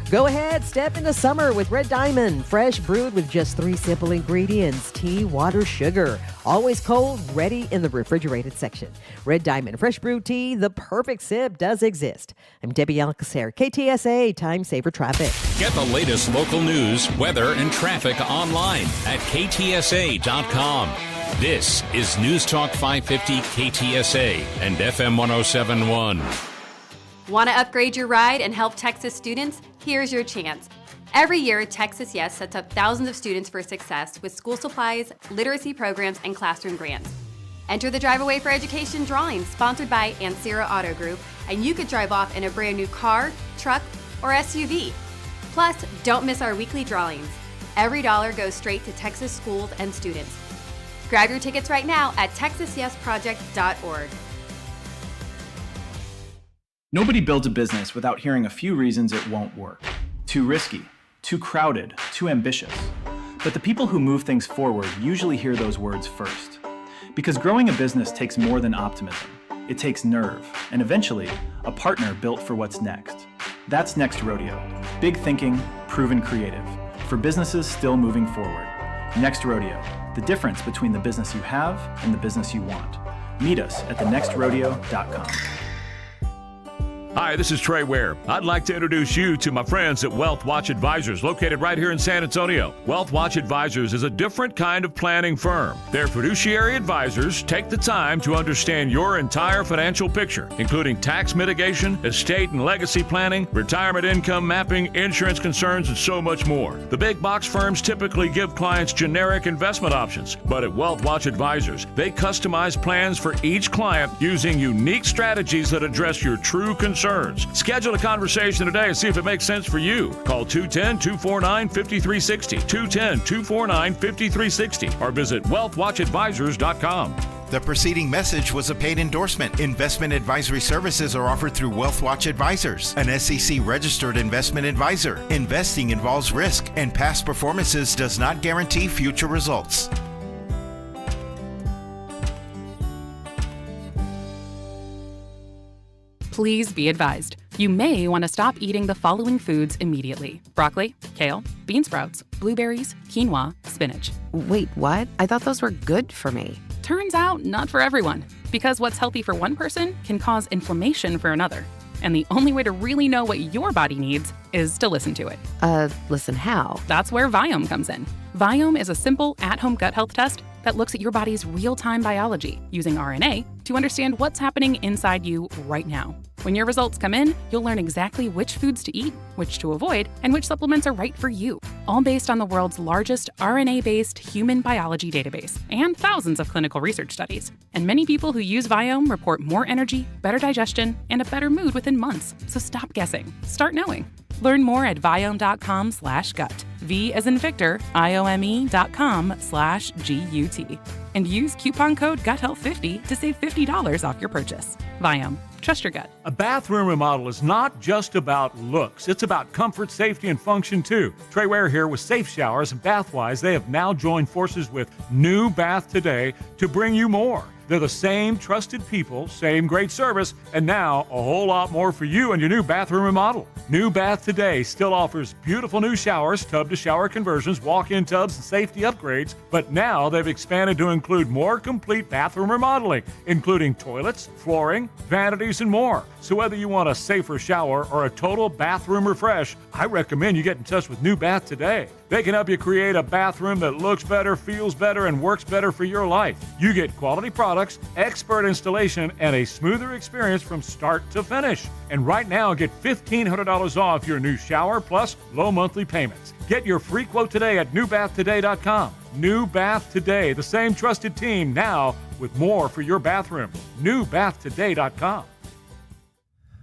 Go ahead, step into summer with Red Diamond. Fresh brewed with just 3 simple ingredients: tea, water, sugar. Always cold, ready in the refrigerated section. Red Diamond Fresh Brewed Tea, the perfect sip, does exist. I'm Debbie Alcacer, KTSA, Time Saver Traffic. Get the latest local news, weather, and traffic online at ktsa.com. This is News Talk 550 KTSA and FM 1071. Want to upgrade your ride and help Texas students? Here's your chance. Every year, Texas Yes sets up thousands of students for success with school supplies, literacy programs, and classroom grants. Enter the Drive Away for Education drawing sponsored by Ansera Auto Group, and you could drive off in a brand new car, truck, or SUV. Plus, don't miss our weekly drawings. Every dollar goes straight to Texas schools and students. Grab your tickets right now at texasyesproject.org. Nobody builds a business without hearing a few reasons it won't work. Too risky, too crowded, too ambitious. But the people who move things forward usually hear those words first. Because growing a business takes more than optimism. It takes nerve, and eventually, a partner built for what's next. That's Next Rodeo. Big thinking, proven creative. For businesses still moving forward. Next Rodeo. The difference between the business you have and the business you want. Meet us at thenextrodeo.com. Hi, this is Trey Ware. I'd like to introduce you to my friends at Wealth Watch Advisors, located right here in San Antonio. Wealth Watch Advisors is a different kind of planning firm. Their fiduciary advisors take the time to understand your entire financial picture, including tax mitigation, estate and legacy planning, retirement income mapping, insurance concerns, and so much more. The big box firms typically give clients generic investment options, but at Wealth Watch Advisors, they customize plans for each client using unique strategies that address your true concerns. Schedule a conversation today and see if it makes sense for you. Call 210-249-5360, 210-249-5360, or visit wealthwatchadvisors.com. The preceding message was a paid endorsement. Investment advisory services are offered through Wealth Watch Advisors, an SEC-registered investment advisor. Investing involves risk, and past performances does not guarantee future results. Please be advised. You may want to stop eating the following foods immediately: broccoli, kale, bean sprouts, blueberries, quinoa, spinach. Wait, what? I thought those were good for me. Turns out, not for everyone. Because what's healthy for one person can cause inflammation for another. And the only way to really know what your body needs is to listen to it. Listen how? That's where Viome comes in. Viome is a simple, at-home gut health test that looks at your body's real-time biology using RNA to understand what's happening inside you right now. When your results come in, you'll learn exactly which foods to eat, which to avoid, and which supplements are right for you, all based on the world's largest RNA-based human biology database and thousands of clinical research studies. And many people who use Viome report more energy, better digestion, and a better mood within months. So stop guessing. Start knowing. Learn more at viome.com/gut. V as in Victor, IOME.com/GUT. And use coupon code GUTHEALTH50 to save $50 off your purchase. Viome. Trust your gut. A bathroom remodel is not just about looks. It's about comfort, safety, and function, too. Trey Ware here with Safe Showers and Bathwise. They have now joined forces with New Bath Today to bring you more. They're the same trusted people, same great service, and now a whole lot more for you and your new bathroom remodel. New Bath Today still offers beautiful new showers, tub-to-shower conversions, walk-in tubs, and safety upgrades, but now they've expanded to include more complete bathroom remodeling, including toilets, flooring, vanities, and more. So whether you want a safer shower or a total bathroom refresh, I recommend you get in touch with New Bath Today. They can help you create a bathroom that looks better, feels better, and works better for your life. You get quality products, expert installation, and a smoother experience from start to finish. And right now, get $1,500 off your new shower plus low monthly payments. Get your free quote today at newbathtoday.com. New Bath Today, the same trusted team now with more for your bathroom. newbathtoday.com.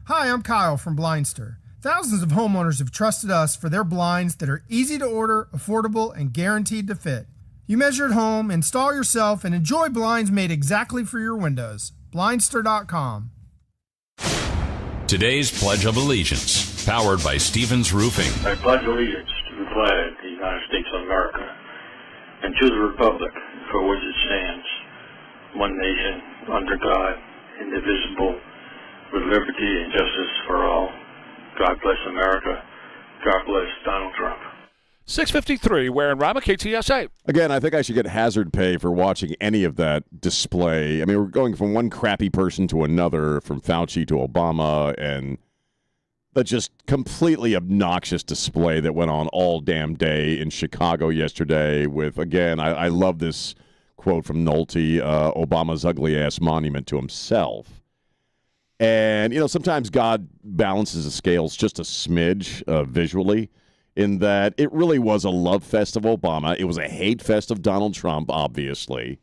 Hi, I'm Kyle from Blindster. Thousands of homeowners have trusted us for their blinds that are easy to order, affordable, and guaranteed to fit. You measure at home, install yourself, and enjoy blinds made exactly for your windows. Blindster.com. Today's Pledge of Allegiance, powered by Stevens Roofing. I pledge allegiance to the flag of the United States of America and to the republic for which it stands, one nation, under God, indivisible, with liberty and justice for all. God bless America. God bless Donald Trump. 6:53, Ware and Rima, KTSA. Again, I think I should get hazard pay for watching any of that display. I mean, we're going from one crappy person to another, from Fauci to Obama, and that just completely obnoxious display that went on all damn day in Chicago yesterday with, again, I love this quote from Nolte, Obama's ugly-ass monument to himself. And, you know, sometimes God balances the scales just a smidge visually, in that it really was a love fest of Obama. It was a hate fest of Donald Trump, obviously.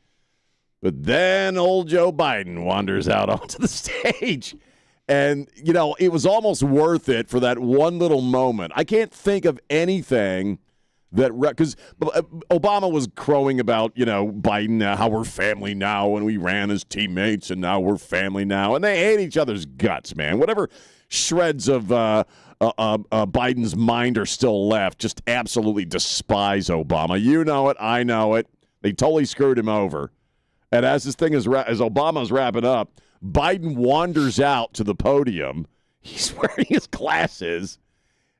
But then old Joe Biden wanders out onto the stage. And, you know, it was almost worth it for that one little moment. I can't think of anything that, because Obama was crowing about, you know, Biden, how we're family now, and we ran as teammates, and now we're family now. And they hate each other's guts, man. Whatever shreds of Biden's mind are still left, just absolutely despise Obama. You know it. I know it. They totally screwed him over. And as this thing is, as Obama's wrapping up, Biden wanders out to the podium. He's wearing his glasses.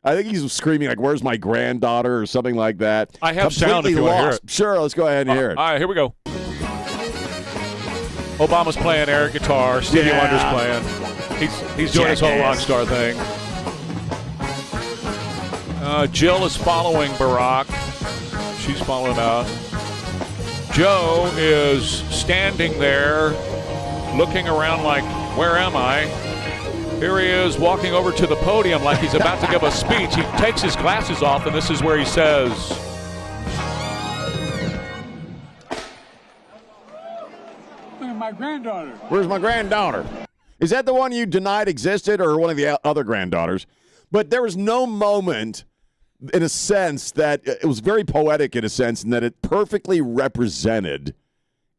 I think he's screaming like, "Where's my granddaughter?" or something like that. I have sound if you want to hear it. Sure, let's go ahead and hear it. All right, here we go. Obama's playing air guitar. Stevie Wonder's playing. He's doing his whole rock star thing. Jill is following Barack. She's following up. Joe is standing there looking around like, where am I? Here he is walking over to the podium like he's about to give a speech. He takes his glasses off, and this is where he says, "Where's my granddaughter?" Where's my granddaughter? Is that the one you denied existed or one of the other granddaughters? But there was no moment, in a sense, that it was very poetic in a sense, in that it perfectly represented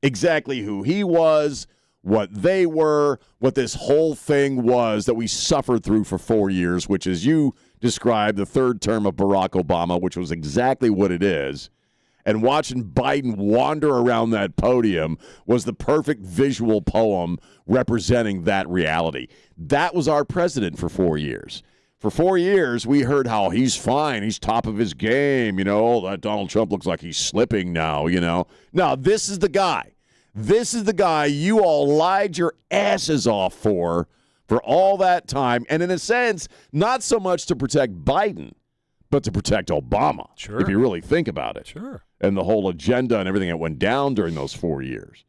exactly who he was, what they were, what this whole thing was that we suffered through for 4 years, which, as you described, the third term of Barack Obama, which was exactly what it is. And watching Biden wander around that podium was the perfect visual poem representing that reality. That was our president for 4 years. For 4 years, we heard how he's fine. He's top of his game. That Donald Trump looks like he's slipping now, No, this is the guy. This is the guy you all lied your asses off for all that time. And in a sense, not so much to protect Biden, but to protect Obama. Sure. If you really think about it. Sure. And the whole agenda and everything that went down during those 4 years.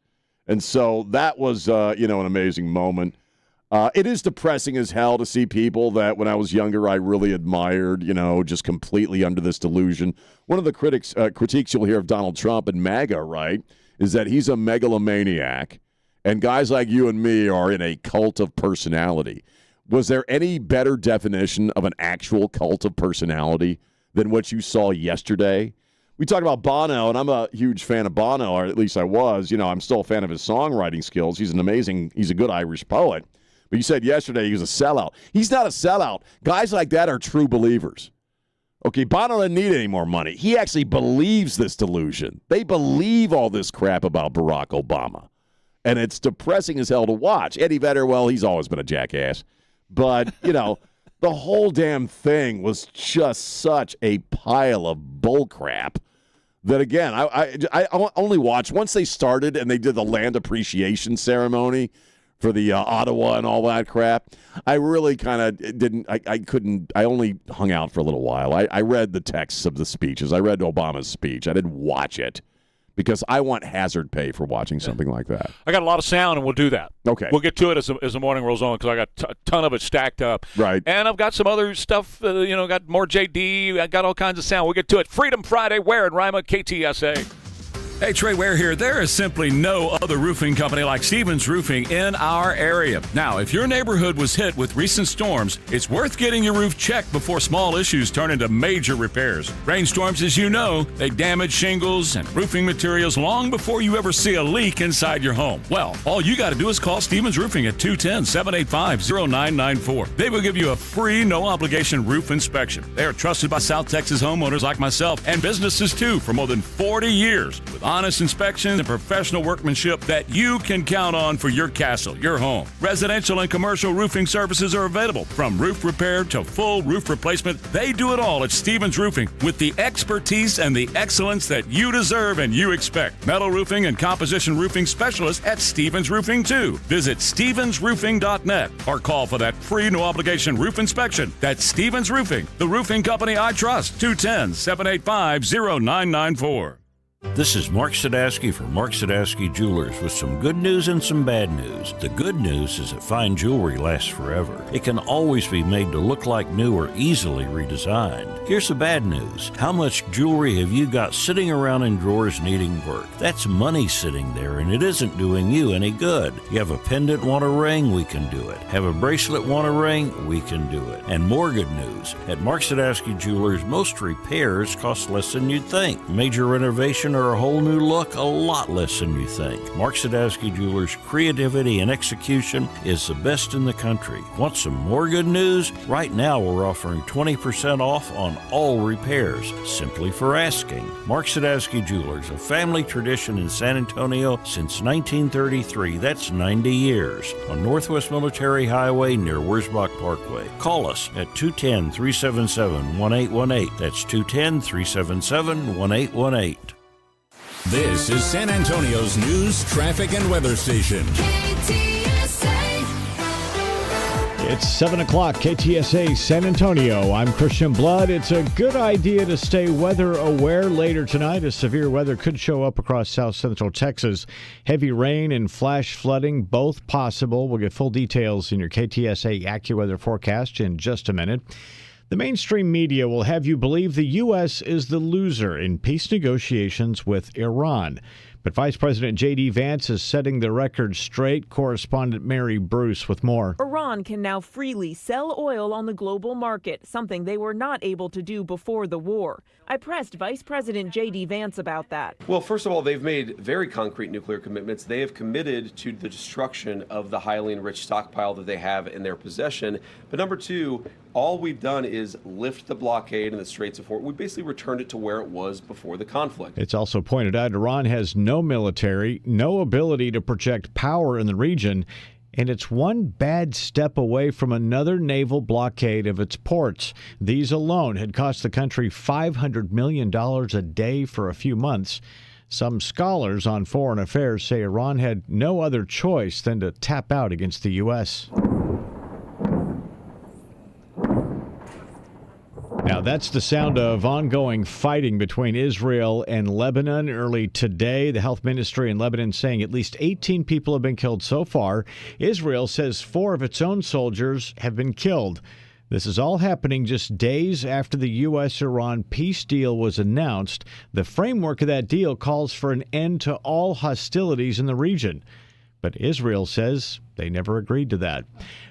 And so that was, an amazing moment. It is depressing as hell to see people that when I was younger I really admired, just completely under this delusion. One of the critiques you'll hear of Donald Trump and MAGA, right, is that he's a megalomaniac, and guys like you and me are in a cult of personality. Was there any better definition of an actual cult of personality than what you saw yesterday? We talked about Bono, and I'm a huge fan of Bono, or at least I was. I'm still a fan of his songwriting skills. He's a good Irish poet. But you said yesterday he was a sellout. He's not a sellout. Guys like that are true believers. Okay, Bono doesn't need any more money. He actually believes this delusion. They believe all this crap about Barack Obama. And it's depressing as hell to watch. Eddie Vedder, well, he's always been a jackass. But, the whole damn thing was just such a pile of bullcrap that, again, I only watched once they started and they did the land appreciation ceremony for the Ottawa and all that crap. I really kind of didn't, I only hung out for a little while. I read the texts of the speeches. I read Obama's speech. I didn't watch it because I want hazard pay for watching something like that. I got a lot of sound, and we'll do that. Okay. We'll get to it as the morning rolls on because I got a ton of it stacked up. Right. And I've got some other stuff, got more JD. I got all kinds of sound. We'll get to it. Freedom Friday, Ware and Rima, KTSA. Hey, Trey Ware here. There is simply no other roofing company like Stevens Roofing in our area. Now, if your neighborhood was hit with recent storms, it's worth getting your roof checked before small issues turn into major repairs. Rainstorms, as you know, they damage shingles and roofing materials long before you ever see a leak inside your home. Well, all you got to do is call Stevens Roofing at 210-785-0994. They will give you a free, no-obligation roof inspection. They are trusted by South Texas homeowners like myself and businesses, too, for more than 40 years. With honest inspections and professional workmanship that you can count on for your castle, your home. Residential and commercial roofing services are available, from roof repair to full roof replacement. They do it all at Stevens Roofing with the expertise and the excellence that you deserve and you expect. Metal roofing and composition roofing specialists at Stevens Roofing too. Visit stevensroofing.net or call for that free no-obligation roof inspection. That's Stevens Roofing, the roofing company I trust. 210-785-0994. This is Mark Sadowski from Mark Sadowski Jewelers with some good news and some bad news. The good news is that fine jewelry lasts forever. It can always be made to look like new or easily redesigned. Here's the bad news. How much jewelry have you got sitting around in drawers needing work? That's money sitting there, and it isn't doing you any good. You have a pendant, want a ring? We can do it. Have a bracelet, want a ring? We can do it. And more good news. At Mark Sadowski Jewelers, most repairs cost less than you'd think. Major renovation or a whole new look, a lot less than you think. Mark Sadowski Jewelers' creativity and execution is the best in the country. Want some more good news? Right now we're offering 20% off on all repairs, simply for asking. Mark Sadowski Jewelers, a family tradition in San Antonio since 1933. That's 90 years. On Northwest Military Highway near Wurzbach Parkway. Call us at 210-377-1818. That's 210-377-1818. This is San Antonio's news, traffic, and weather station. KTSA. It's 7 o'clock, KTSA San Antonio. I'm Christian Blood. It's a good idea to stay weather aware later tonight as severe weather could show up across south central Texas. Heavy rain and flash flooding, both possible. We'll get full details in your KTSA AccuWeather forecast in just a minute. The mainstream media will have you believe the U.S. is the loser in peace negotiations with Iran. But Vice President J.D. Vance is setting the record straight. Correspondent Mary Bruce with more. Iran can now freely sell oil on the global market, something they were not able to do before the war. I pressed Vice President J.D. Vance about that. Well, first of all, they've made very concrete nuclear commitments. They have committed to the destruction of the highly enriched stockpile that they have in their possession. But number two, all we've done is lift the blockade in the Straits of Hormuz. We basically returned it to where it was before the conflict. It's also pointed out Iran has no military, no ability to project power in the region, and it's one bad step away from another naval blockade of its ports. These alone had cost the country $500 million a day for a few months. Some scholars on foreign affairs say Iran had no other choice than to tap out against the U.S. Now, that's the sound of ongoing fighting between Israel and Lebanon. Early today, the health ministry in Lebanon saying at least 18 people have been killed so far. Israel says 4 of its own soldiers have been killed. This is all happening just days after the U.S.-Iran peace deal was announced. The framework of that deal calls for an end to all hostilities in the region. But Israel says they never agreed to that.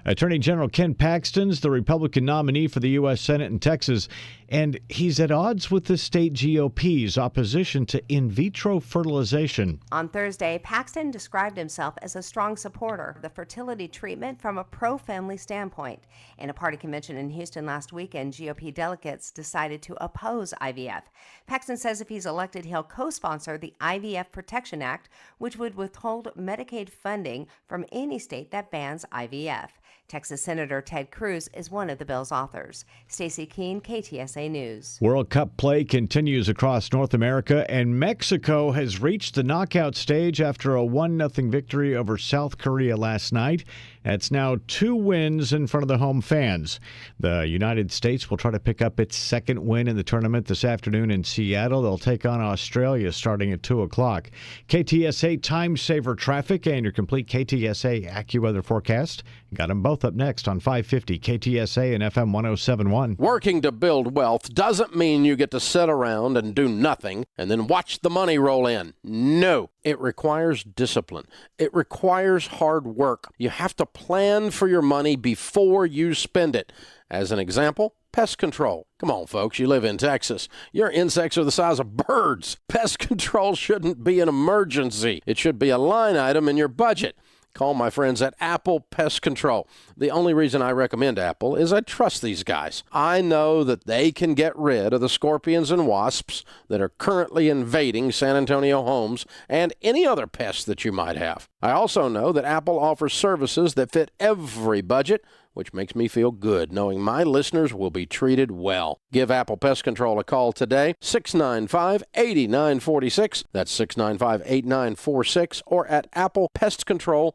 Attorney General Ken Paxton's the Republican nominee for the U.S. Senate in Texas, and he's at odds with the state GOP's opposition to in vitro fertilization. On Thursday, Paxton described himself as a strong supporter of the fertility treatment from a pro-family standpoint. In a party convention in Houston last weekend, GOP delegates decided to oppose IVF. Paxton says if he's elected, he'll co-sponsor the IVF Protection Act, which would withhold Medicaid funding from any state that bans IVF. Texas Senator Ted Cruz is one of the bill's authors. Stacey Keene, KTSA News. World Cup play continues across North America, and Mexico has reached the knockout stage after a 1-0 victory over South Korea last night. That's now 2 wins in front of the home fans. The United States will try to pick up its second win in the tournament this afternoon in Seattle. They'll take on Australia starting at 2 o'clock. KTSA Time Saver Traffic and your complete KTSA AccuWeather forecast. Got them both up next on 550 KTSA and FM 1071. Working to build wealth doesn't mean you get to sit around and do nothing and then watch the money roll in. No, it requires discipline. It requires hard work. You have to plan for your money before you spend it. As an example, pest control. Come on, folks, you live in Texas. Your insects are the size of birds. Pest control shouldn't be an emergency. It should be a line item in your budget. Call my friends at Apple Pest Control. The only reason I recommend Apple is I trust these guys. I know that they can get rid of the scorpions and wasps that are currently invading San Antonio homes and any other pests that you might have. I also know that Apple offers services that fit every budget, which makes me feel good knowing my listeners will be treated well. Give Apple Pest Control a call today, 695-8946. That's 695-8946, or at applepestcontrol.com.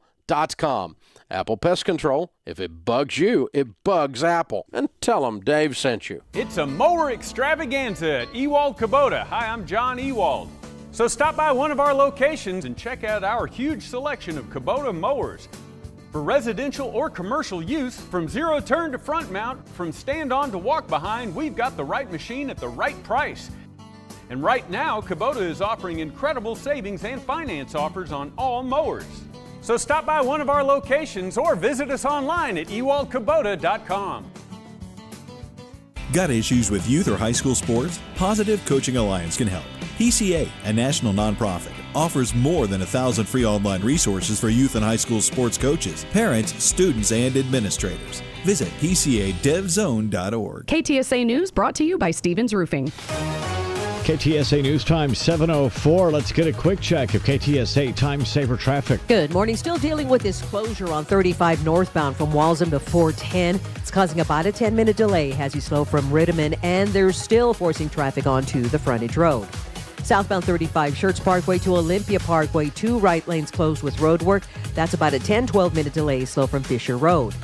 Apple Pest Control. If it bugs you, it bugs Apple. And tell them Dave sent you. It's a mower extravaganza at Ewald Kubota. Hi, I'm John Ewald. So stop by one of our locations and check out our huge selection of Kubota mowers. For residential or commercial use, from zero turn to front mount, from stand on to walk behind, we've got the right machine at the right price. And right now, Kubota is offering incredible savings and finance offers on all mowers. So stop by one of our locations or visit us online at ewaldkubota.com. Got issues with youth or high school sports? Positive Coaching Alliance can help. PCA, a national nonprofit, offers more than 1,000 free online resources for youth and high school sports coaches, parents, students, and administrators. Visit PCADevZone.org. KTSA News brought to you by Stevens Roofing. KTSA News Time 7:04. Let's get a quick check of KTSA Time Saver traffic. Good morning. Still dealing with this closure on 35 northbound from Walsham to 410. It's causing about a 10-minute delay as you slow from Rittiman, and they're still forcing traffic onto the frontage road. Southbound 35 Schertz Parkway to Olympia Parkway, 2 right lanes closed with road work. That's about a 10-12-minute delay slow from Fisher Road.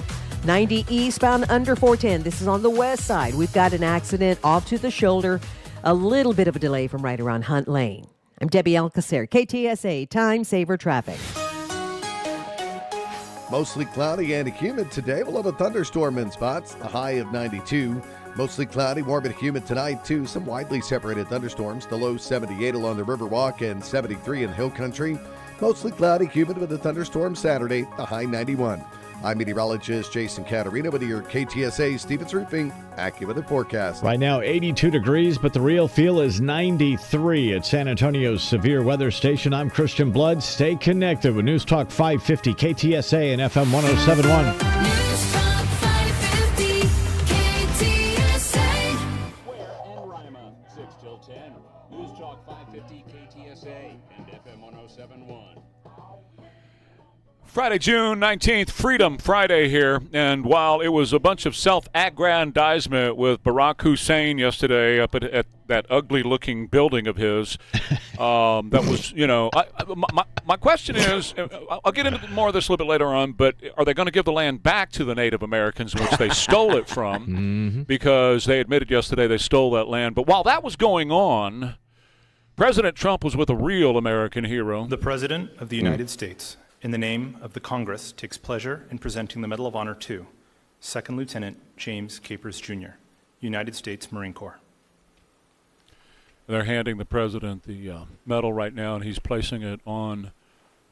90 eastbound under 410. This is on the west side. We've got an accident off to the shoulder. A little bit of a delay from right around Hunt Lane. I'm Debbie Alcacer, KTSA Time Saver Traffic. Mostly cloudy and humid today. We'll have a thunderstorm in spots, a high of 92. Mostly cloudy, warm and humid tonight, too. Some widely separated thunderstorms. The low 78 along the Riverwalk and 73 in Hill Country. Mostly cloudy, humid with a thunderstorm Saturday, the high 91. I'm meteorologist Jason Caterina with your KTSA Stevens Roofing AccuWeather forecast. Right now, 82 degrees, but the real feel is 93 at San Antonio's Severe Weather Station. I'm Christian Blood. Stay connected with News Talk 550, KTSA and FM 1071. News Talk 550, KTSA. Ware and Rima, 6 till 10. News Talk 550, KTSA and FM 1071. Friday, June 19th, Freedom Friday here, and while it was a bunch of self-aggrandizement with Barack Hussein yesterday up at that ugly-looking building of his, that was, my question is, I'll get into more of this a little bit later on, but are they going to give the land back to the Native Americans, which they stole it from, because they admitted yesterday they stole that land? But while that was going on, President Trump was with a real American hero. The President of the United States, in the name of the Congress, takes pleasure in presenting the Medal of Honor to Second Lieutenant James Capers, Jr., United States Marine Corps. They're handing the President the medal right now, and he's placing it on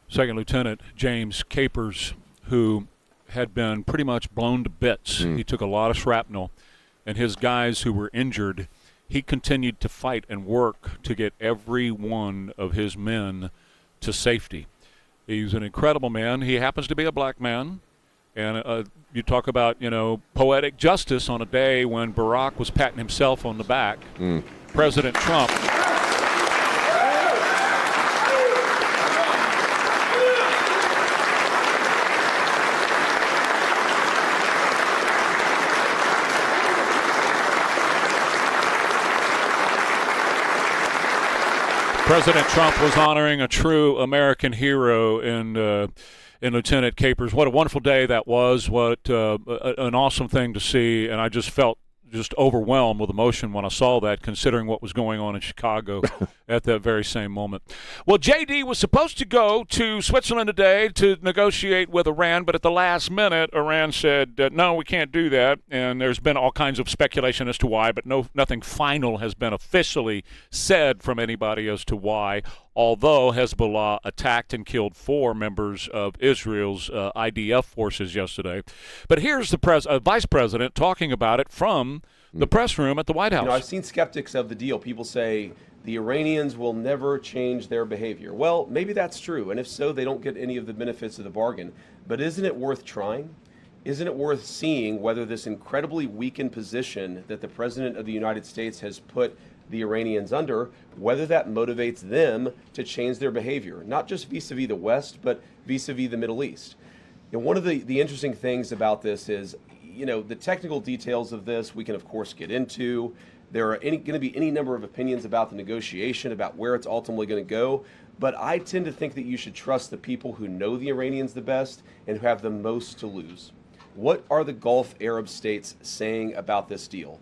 Second Lieutenant James Capers, who had been pretty much blown to bits. He took a lot of shrapnel, and his guys who were injured, he continued to fight and work to get every one of his men to safety. He's an incredible man. He happens to be a black man. And you talk about, poetic justice on a day when Barack was patting himself on the back. President Trump. President Trump was honoring a true American hero in Lieutenant Capers. What a wonderful day that was. What an awesome thing to see. And I just felt just overwhelmed with emotion when I saw that, considering what was going on in Chicago at that very same moment. Well, J.D. was supposed to go to Switzerland today to negotiate with Iran, but at the last minute, Iran said, no, we can't do that. And there's been all kinds of speculation as to why, but nothing final has been officially said from anybody as to why, although Hezbollah attacked and killed 4 members of Israel's IDF forces yesterday. But here's the vice president talking about it from the press room at the White House. I've seen skeptics of the deal. People say the Iranians will never change their behavior. Well, maybe that's true, and if so, they don't get any of the benefits of the bargain. But isn't it worth trying? Isn't it worth seeing whether this incredibly weakened position that the President of the United States has put the Iranians under, whether that motivates them to change their behavior, not just vis-a-vis the West, but vis-a-vis the Middle East? And one of the interesting things about this is, the technical details of this we can, of course, get into. There are going to be any number of opinions about the negotiation, about where it's ultimately going to go. But I tend to think that you should trust the people who know the Iranians the best and who have the most to lose. What are the Gulf Arab states saying about this deal?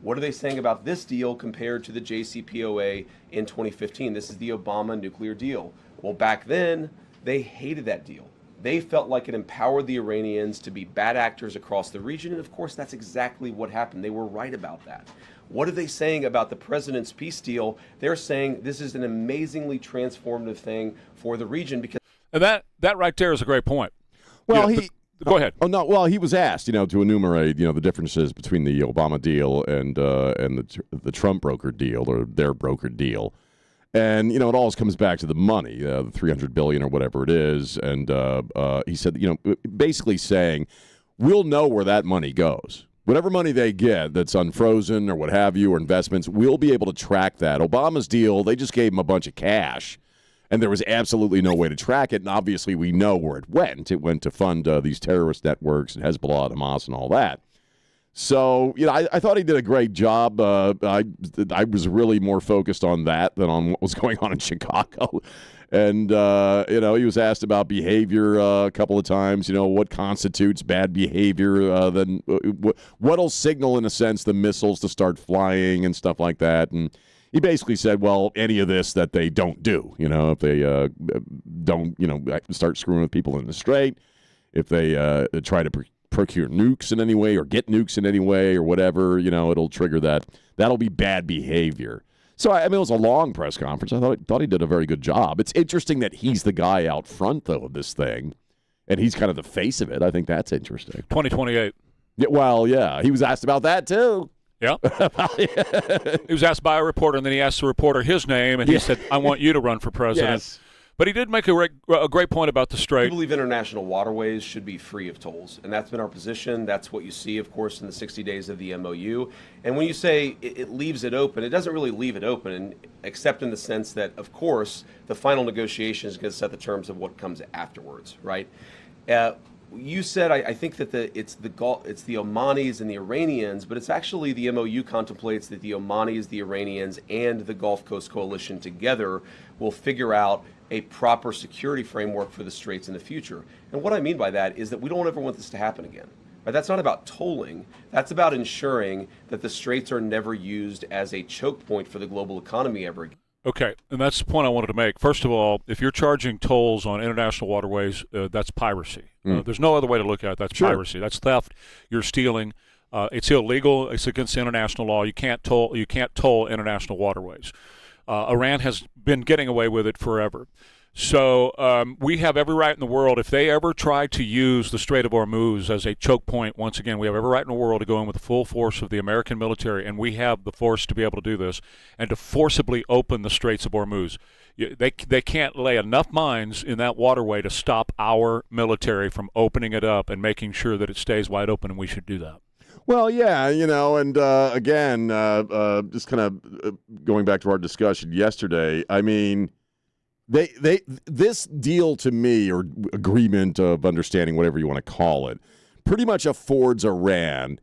What are they saying about this deal compared to the JCPOA in 2015? This is the Obama nuclear deal. Well, back then, they hated that deal. They felt like it empowered the Iranians to be bad actors across the region, and of course, that's exactly what happened. They were right about that. What are they saying about the president's peace deal? They're saying this is an amazingly transformative thing for the region because. And that right there is a great point. Well, Go ahead. Oh no. Well, he was asked, to enumerate, the differences between the Obama deal and the Trump brokered deal or their brokered deal, and it always comes back to the money, the $300 billion or whatever it is, and he said, basically saying, we'll know where that money goes. Whatever money they get that's unfrozen or what have you, or investments, we'll be able to track that. Obama's deal, they just gave him a bunch of cash, and there was absolutely no way to track it, and obviously we know where it went. It went to fund these terrorist networks and Hezbollah and Hamas and all that. So, I thought he did a great job. I was really more focused on that than on what was going on in Chicago. And, he was asked about behavior a couple of times, what constitutes bad behavior, then what'll signal, in a sense, the missiles to start flying and stuff like that. And he basically said, well, any of this that they don't do, if they don't, start screwing with people in the strait, if they try to procure nukes in any way or get nukes in any way or whatever, it'll trigger that. That'll be bad behavior. So, it was a long press conference. I thought he did a very good job. It's interesting that he's the guy out front, though, of this thing, and he's kind of the face of it. I think that's interesting. 2028. Yeah, well, yeah. He was asked about that, too. Yeah. He was asked by a reporter, and then he asked the reporter his name, and he said, I want you to run for president. Yes. But he did make a great point about the strait. We believe international waterways should be free of tolls, and that's been our position. That's what you see, of course, in the 60 days of the MOU. And when you say it leaves it open, it doesn't really leave it open, except in the sense that, of course, the final negotiation is going to set the terms of what comes afterwards, right? You said, I think that it's the Omanis and the Iranians, but it's actually the MOU contemplates that the Omanis, the Iranians, and the Gulf Coast Coalition together will figure out a proper security framework for the straits in the future. And what I mean by that is that we don't ever want this to happen again. Right? That's not about tolling. That's about ensuring that the straits are never used as a choke point for the global economy ever again. Okay, and that's the point I wanted to make. First of all, if you're charging tolls on international waterways, that's piracy. There's no other way to look at it. That's piracy. That's theft. You're stealing. It's illegal. It's against international law. You can't toll international waterways. Iran has been getting away with it forever. So we have every right in the world, if they ever try to use the Strait of Hormuz as a choke point, once again, we have every right in the world to go in with the full force of the American military, and we have the force to be able to do this, and to forcibly open the Straits of Hormuz. They can't lay enough mines in that waterway to stop our military from opening it up and making sure that it stays wide open, and we should do that. Well, yeah, and again, just kind of going back to our discussion yesterday, I mean, this deal to me, or agreement of understanding, whatever you want to call it, pretty much affords Iran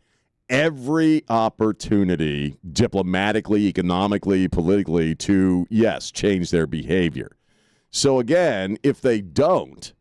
every opportunity diplomatically, economically, politically to, yes, change their behavior. So again, if they don't,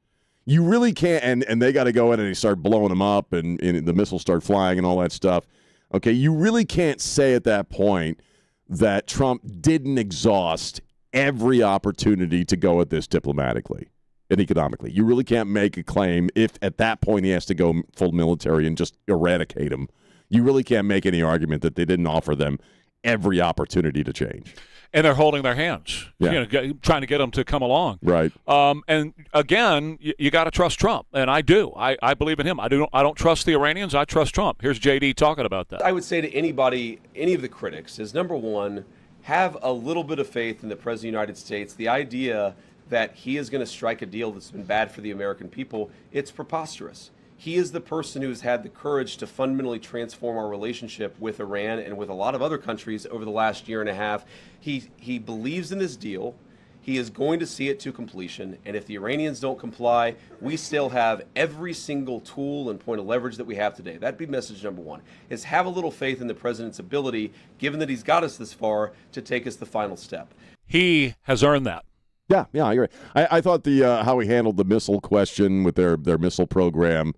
you really can't, and they got to go in and start blowing them up and the missiles start flying and all that stuff. Okay, you really can't say at that point that Trump didn't exhaust every opportunity to go at this diplomatically and economically. You really can't make a claim if at that point he has to go full military and just eradicate him. You really can't make any argument that they didn't offer them every opportunity to change. And they're holding their hands, trying to get them to come along. Right. And again, you got to trust Trump, and I do. I believe in him. I don't trust the Iranians. I trust Trump. Here's JD talking about that. I would say to anybody, any of the critics, is number one, have a little bit of faith in the President of the United States. The idea that he is going to strike a deal that's been bad for the American people, it's preposterous. He is the person who's had the courage to fundamentally transform our relationship with Iran and with a lot of other countries over the last year and a half. He believes in this deal. He is going to see it to completion. And if the Iranians don't comply, we still have every single tool and point of leverage that we have today. That'd be message number one, is have a little faith in the president's ability, given that he's got us this far, to take us the final step. He has earned that. Yeah, I agree. I thought the how he handled the missile question with their missile program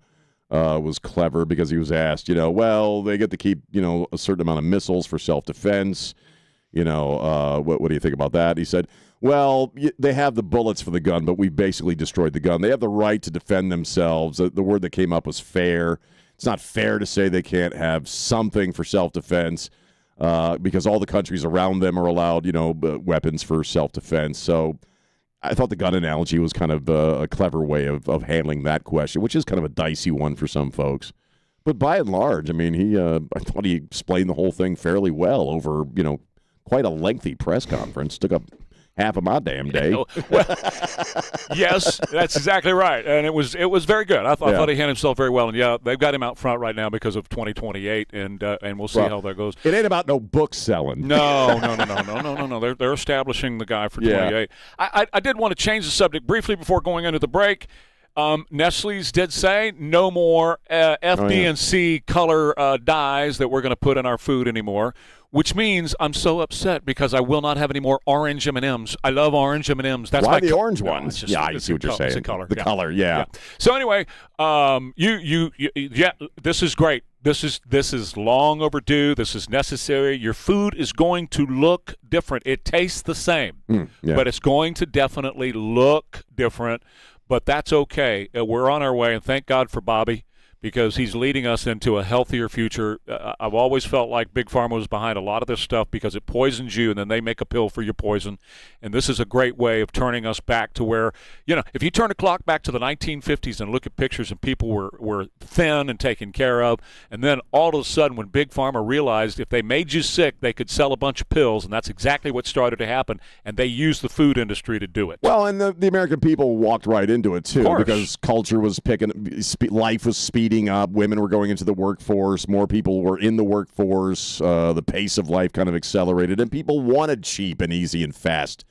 was clever, because he was asked, well, they get to keep, a certain amount of missiles for self-defense. What do you think about that? He said, well, they have the bullets for the gun, but we basically destroyed the gun. They have the right to defend themselves. The word that came up was fair. It's not fair to say they can't have something for self-defense because all the countries around them are allowed, weapons for self-defense. So I thought the gun analogy was kind of a clever way of handling that question, which is kind of a dicey one for some folks. But by and large, I mean, I thought he explained the whole thing fairly well over, quite a lengthy press conference. Took up half of my damn day. Well, yes, that's exactly right, and it was very good. I thought he handled himself very well, and they've got him out front right now because of 2028, and we'll see how that goes. It ain't about no book selling. No. They're establishing the guy for 28. I did want to change the subject briefly before going into the break. Nestle's did say no more FD&C color dyes that we're going to put in our food anymore, which means I'm so upset because I will not have any more orange M&Ms. I love orange M&Ms. That's why the orange ones? I see what you're saying. It's a color. The color, yeah. So anyway, this is great. This is long overdue. This is necessary. Your food is going to look different. It tastes the same, but it's going to definitely look different. But that's okay. We're on our way, and thank God for Bobby, because he's leading us into a healthier future. I've always felt like Big Pharma was behind a lot of this stuff because it poisons you, and then they make a pill for your poison. And this is a great way of turning us back to where, if you turn the clock back to the 1950s and look at pictures and people were thin and taken care of, and then all of a sudden when Big Pharma realized if they made you sick, they could sell a bunch of pills, and that's exactly what started to happen, and they used the food industry to do it. Well, and the American people walked right into it, too, because culture was life was speeding up. Women were going into the workforce. More people were in the workforce. The pace of life kind of accelerated, and people wanted cheap and easy and fast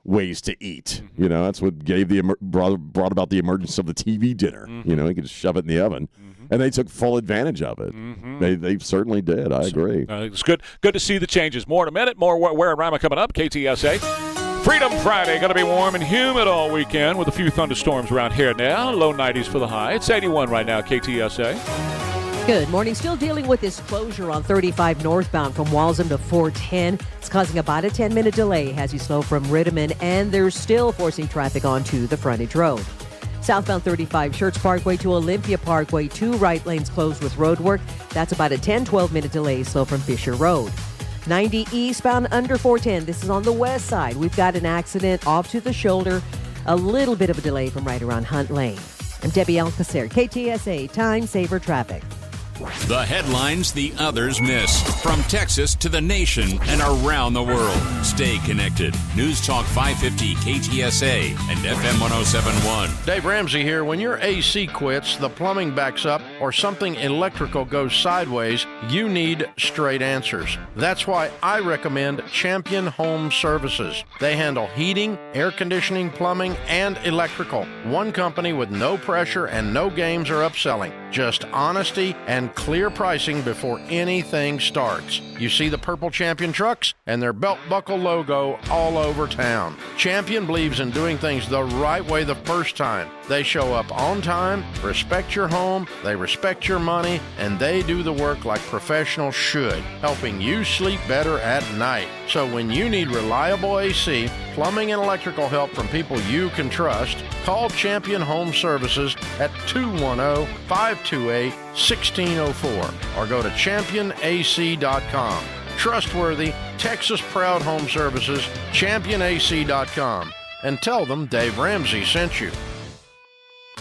ways to eat. That's what brought about the emergence of the TV dinner. You could just shove it in the oven, and they took full advantage of it. They certainly did. I agree. It's good to see the changes. More in a minute. More Ware and Rima coming up. KTSA. Freedom Friday, going to be warm and humid all weekend with a few thunderstorms around here now. Low 90s for the high. It's 81 right now, KTSA. Good morning. Still dealing with this closure on 35 northbound from Walsham to 410. It's causing about a 10-minute delay as you slow from Rittiman, and they're still forcing traffic onto the frontage road. Southbound 35 Church Parkway to Olympia Parkway, 2 right lanes closed with road work. That's about a 10-12-minute delay slow from Fisher Road. 90 eastbound under 410. This is on the west side. We've got an accident off to the shoulder. A little bit of a delay from right around Hunt Lane. I'm Debbie Alcacer, KTSA Time Saver Traffic. The headlines the others miss. From Texas to the nation and around the world. Stay connected. News Talk 550 KTSA and FM 1071. Dave Ramsey here. When your AC quits, the plumbing backs up, or something electrical goes sideways, you need straight answers. That's why I recommend Champion Home Services. They handle heating, air conditioning, plumbing, and electrical. One company with no pressure and no games or upselling. Just honesty and clear pricing before anything starts. You see the purple Champion trucks and their belt buckle logo all over town. Champion believes in doing things the right way the first time. They show up on time, respect your home, they respect your money, and they do the work like professionals should, helping you sleep better at night. So when you need reliable AC, plumbing and electrical help from people you can trust, call Champion Home Services at 210-528-1604 or go to championac.com. Trustworthy, Texas proud home services, championac.com. And tell them Dave Ramsey sent you.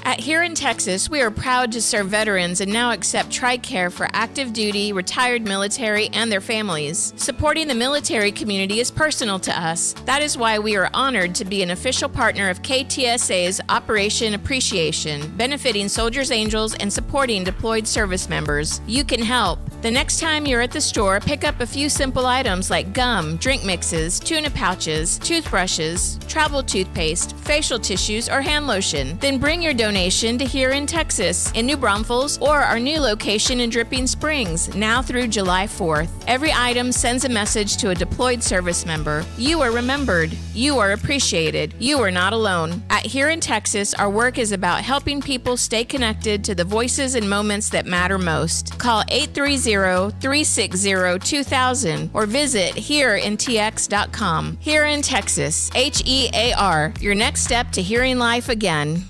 At Here in Texas, we are proud to serve veterans and now accept TRICARE for active duty, retired military, and their families. Supporting the military community is personal to us. That is why we are honored to be an official partner of KTSA's Operation Appreciation, benefiting Soldiers Angels and supporting deployed service members. You can help. The next time you're at the store, pick up a few simple items like gum, drink mixes, tuna pouches, toothbrushes, travel toothpaste, facial tissues, or hand lotion. Then bring your donation to Here in Texas, in New Braunfels, or our new location in Dripping Springs, now through July 4th. Every item sends a message to a deployed service member. You are remembered. You are appreciated. You are not alone. At Here in Texas, our work is about helping people stay connected to the voices and moments that matter most. Call 830-360-2000 or visit hereintx.com. Here in Texas, HEAR, your next step to hearing life again.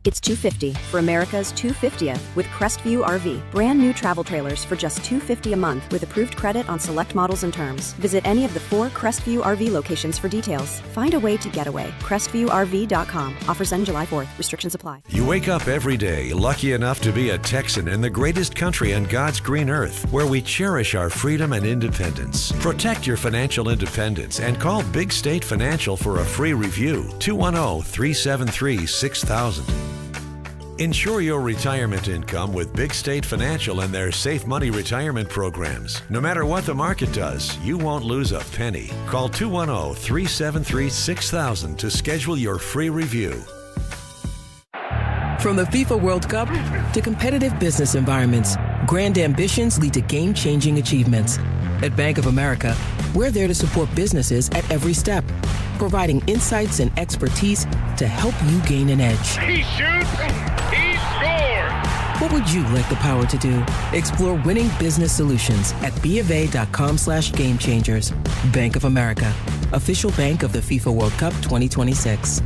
It's $250 for America's 250th with Crestview RV. Brand new travel trailers for just $250 a month with approved credit on select models and terms. Visit any of the 4 Crestview RV locations for details. Find a way to get away. CrestviewRV.com. Offers end July 4th. Restrictions apply. You wake up every day lucky enough to be a Texan in the greatest country on God's green earth, where we cherish our freedom and independence. Protect your financial independence and call Big State Financial for a free review. 210-373-6000. Ensure your retirement income with Big State Financial and their Safe Money retirement programs. No matter what the market does, you won't lose a penny. Call 210-373-6000 to schedule your free review. From the FIFA World Cup to competitive business environments, grand ambitions lead to game-changing achievements. At Bank of America, we're there to support businesses at every step, providing insights and expertise to help you gain an edge. He shoots, he scores! What would you like the power to do? Explore winning business solutions at BofA.com/gamechangers. Bank of America, official bank of the FIFA World Cup 2026.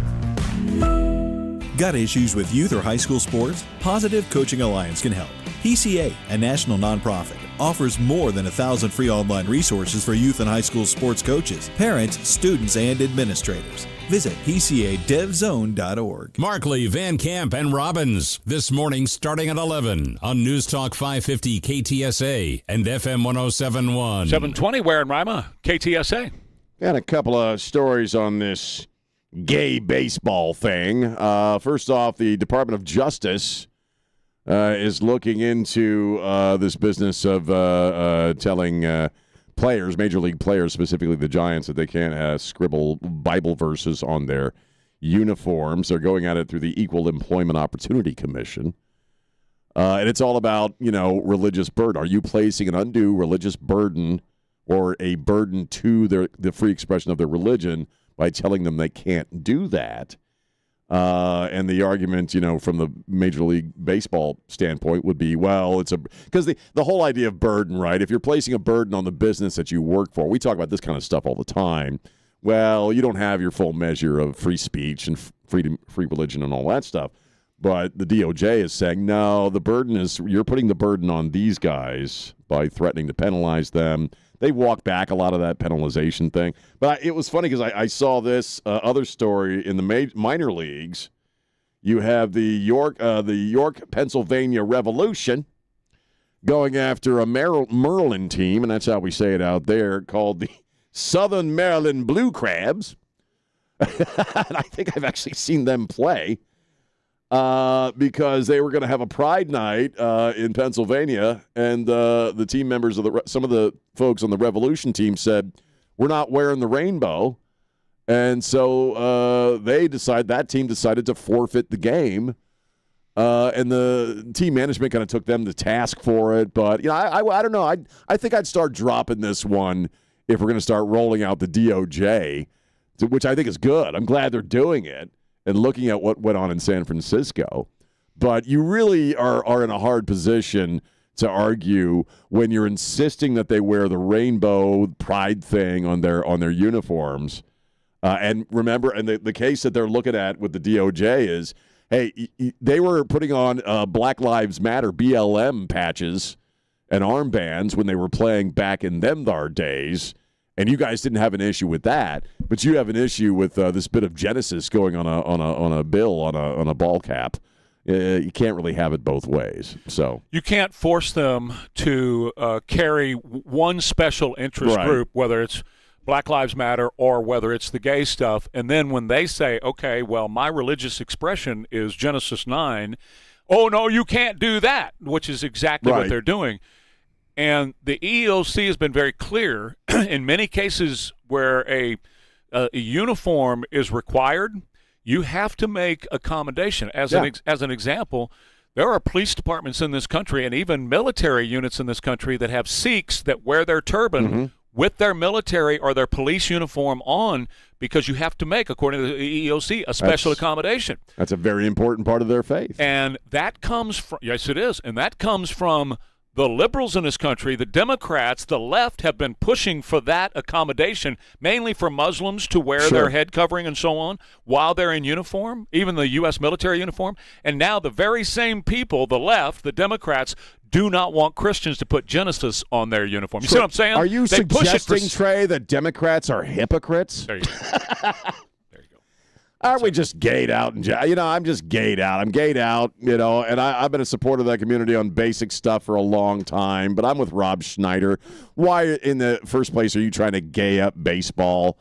Got issues with youth or high school sports? Positive Coaching Alliance can help. PCA, a national nonprofit, offers more than 1,000 free online resources for youth and high school sports coaches, parents, students, and administrators. Visit PCADevZone.org. Markley, Van Camp, and Robbins. This morning starting at 11 on News Talk 550 KTSA and FM 107.1. 720, Ware and Rima, KTSA. Got a couple of stories on this gay baseball thing. First off, the Department of Justice is looking into this business of telling players, Major League players, specifically the Giants, that they can't scribble Bible verses on their uniforms. They're going at it through the Equal Employment Opportunity Commission. And it's all about, religious burden. Are you placing an undue religious burden or a burden to the free expression of their religion by telling them they can't do that? And the argument, from the Major League Baseball standpoint would be, well, because the whole idea of burden, right? If you're placing a burden on the business that you work for, we talk about this kind of stuff all the time. Well, you don't have your full measure of free speech and free religion and all that stuff. But the DOJ is saying, no, the burden is, you're putting the burden on these guys by threatening to penalize them. They walked back a lot of that penalization thing. But it was funny because I saw this other story in the minor leagues. You have the York, Pennsylvania Revolution going after a Maryland team, and that's how we say it out there, called the Southern Maryland Blue Crabs. And I think I've actually seen them play because they were going to have a pride night in Pennsylvania, and the team members of some of the folks on the Revolution team said, we're not wearing the rainbow. And so that team decided to forfeit the game. And the team management kind of took them to task for it. But, I don't know. I think I'd start dropping this one if we're going to start rolling out the DOJ, which I think is good. I'm glad they're doing it and looking at what went on in San Francisco. But you really are in a hard position to argue when you're insisting that they wear the rainbow pride thing on their uniforms. And remember, and the case that they're looking at with the DOJ is, hey, they were putting on Black Lives Matter, BLM patches and armbands when they were playing back in them days, and you guys didn't have an issue with that, but you have an issue with this bit of Genesis going on a bill on a ball cap. You can't really have it both ways. So you can't force them to carry one special interest group, whether it's Black Lives Matter or whether it's the gay stuff, and then when they say, okay, well, my religious expression is Genesis 9, oh, no, you can't do that, which is exactly what they're doing. And the EEOC has been very clear in many cases where a uniform is required, you have to make accommodation. As an example, there are police departments in this country and even military units in this country that have Sikhs that wear their turban with their military or their police uniform on because you have to make, according to the EEOC, a special accommodation. That's a very important part of their faith. And that comes from, yes, it is, and that comes from the liberals in this country, the Democrats, the left have been pushing for that accommodation, mainly for Muslims to wear their head covering and so on while they're in uniform, even the U.S. military uniform. And now the very same people, the left, the Democrats, do not want Christians to put Genesis on their uniform. You see what I'm saying? Are you suggesting, Trey, that Democrats are hypocrites? There you go. Aren't we just gayed out? I'm just gayed out. I'm gayed out, and I've been a supporter of that community on basic stuff for a long time, but I'm with Rob Schneider. Why in the first place are you trying to gay up baseball?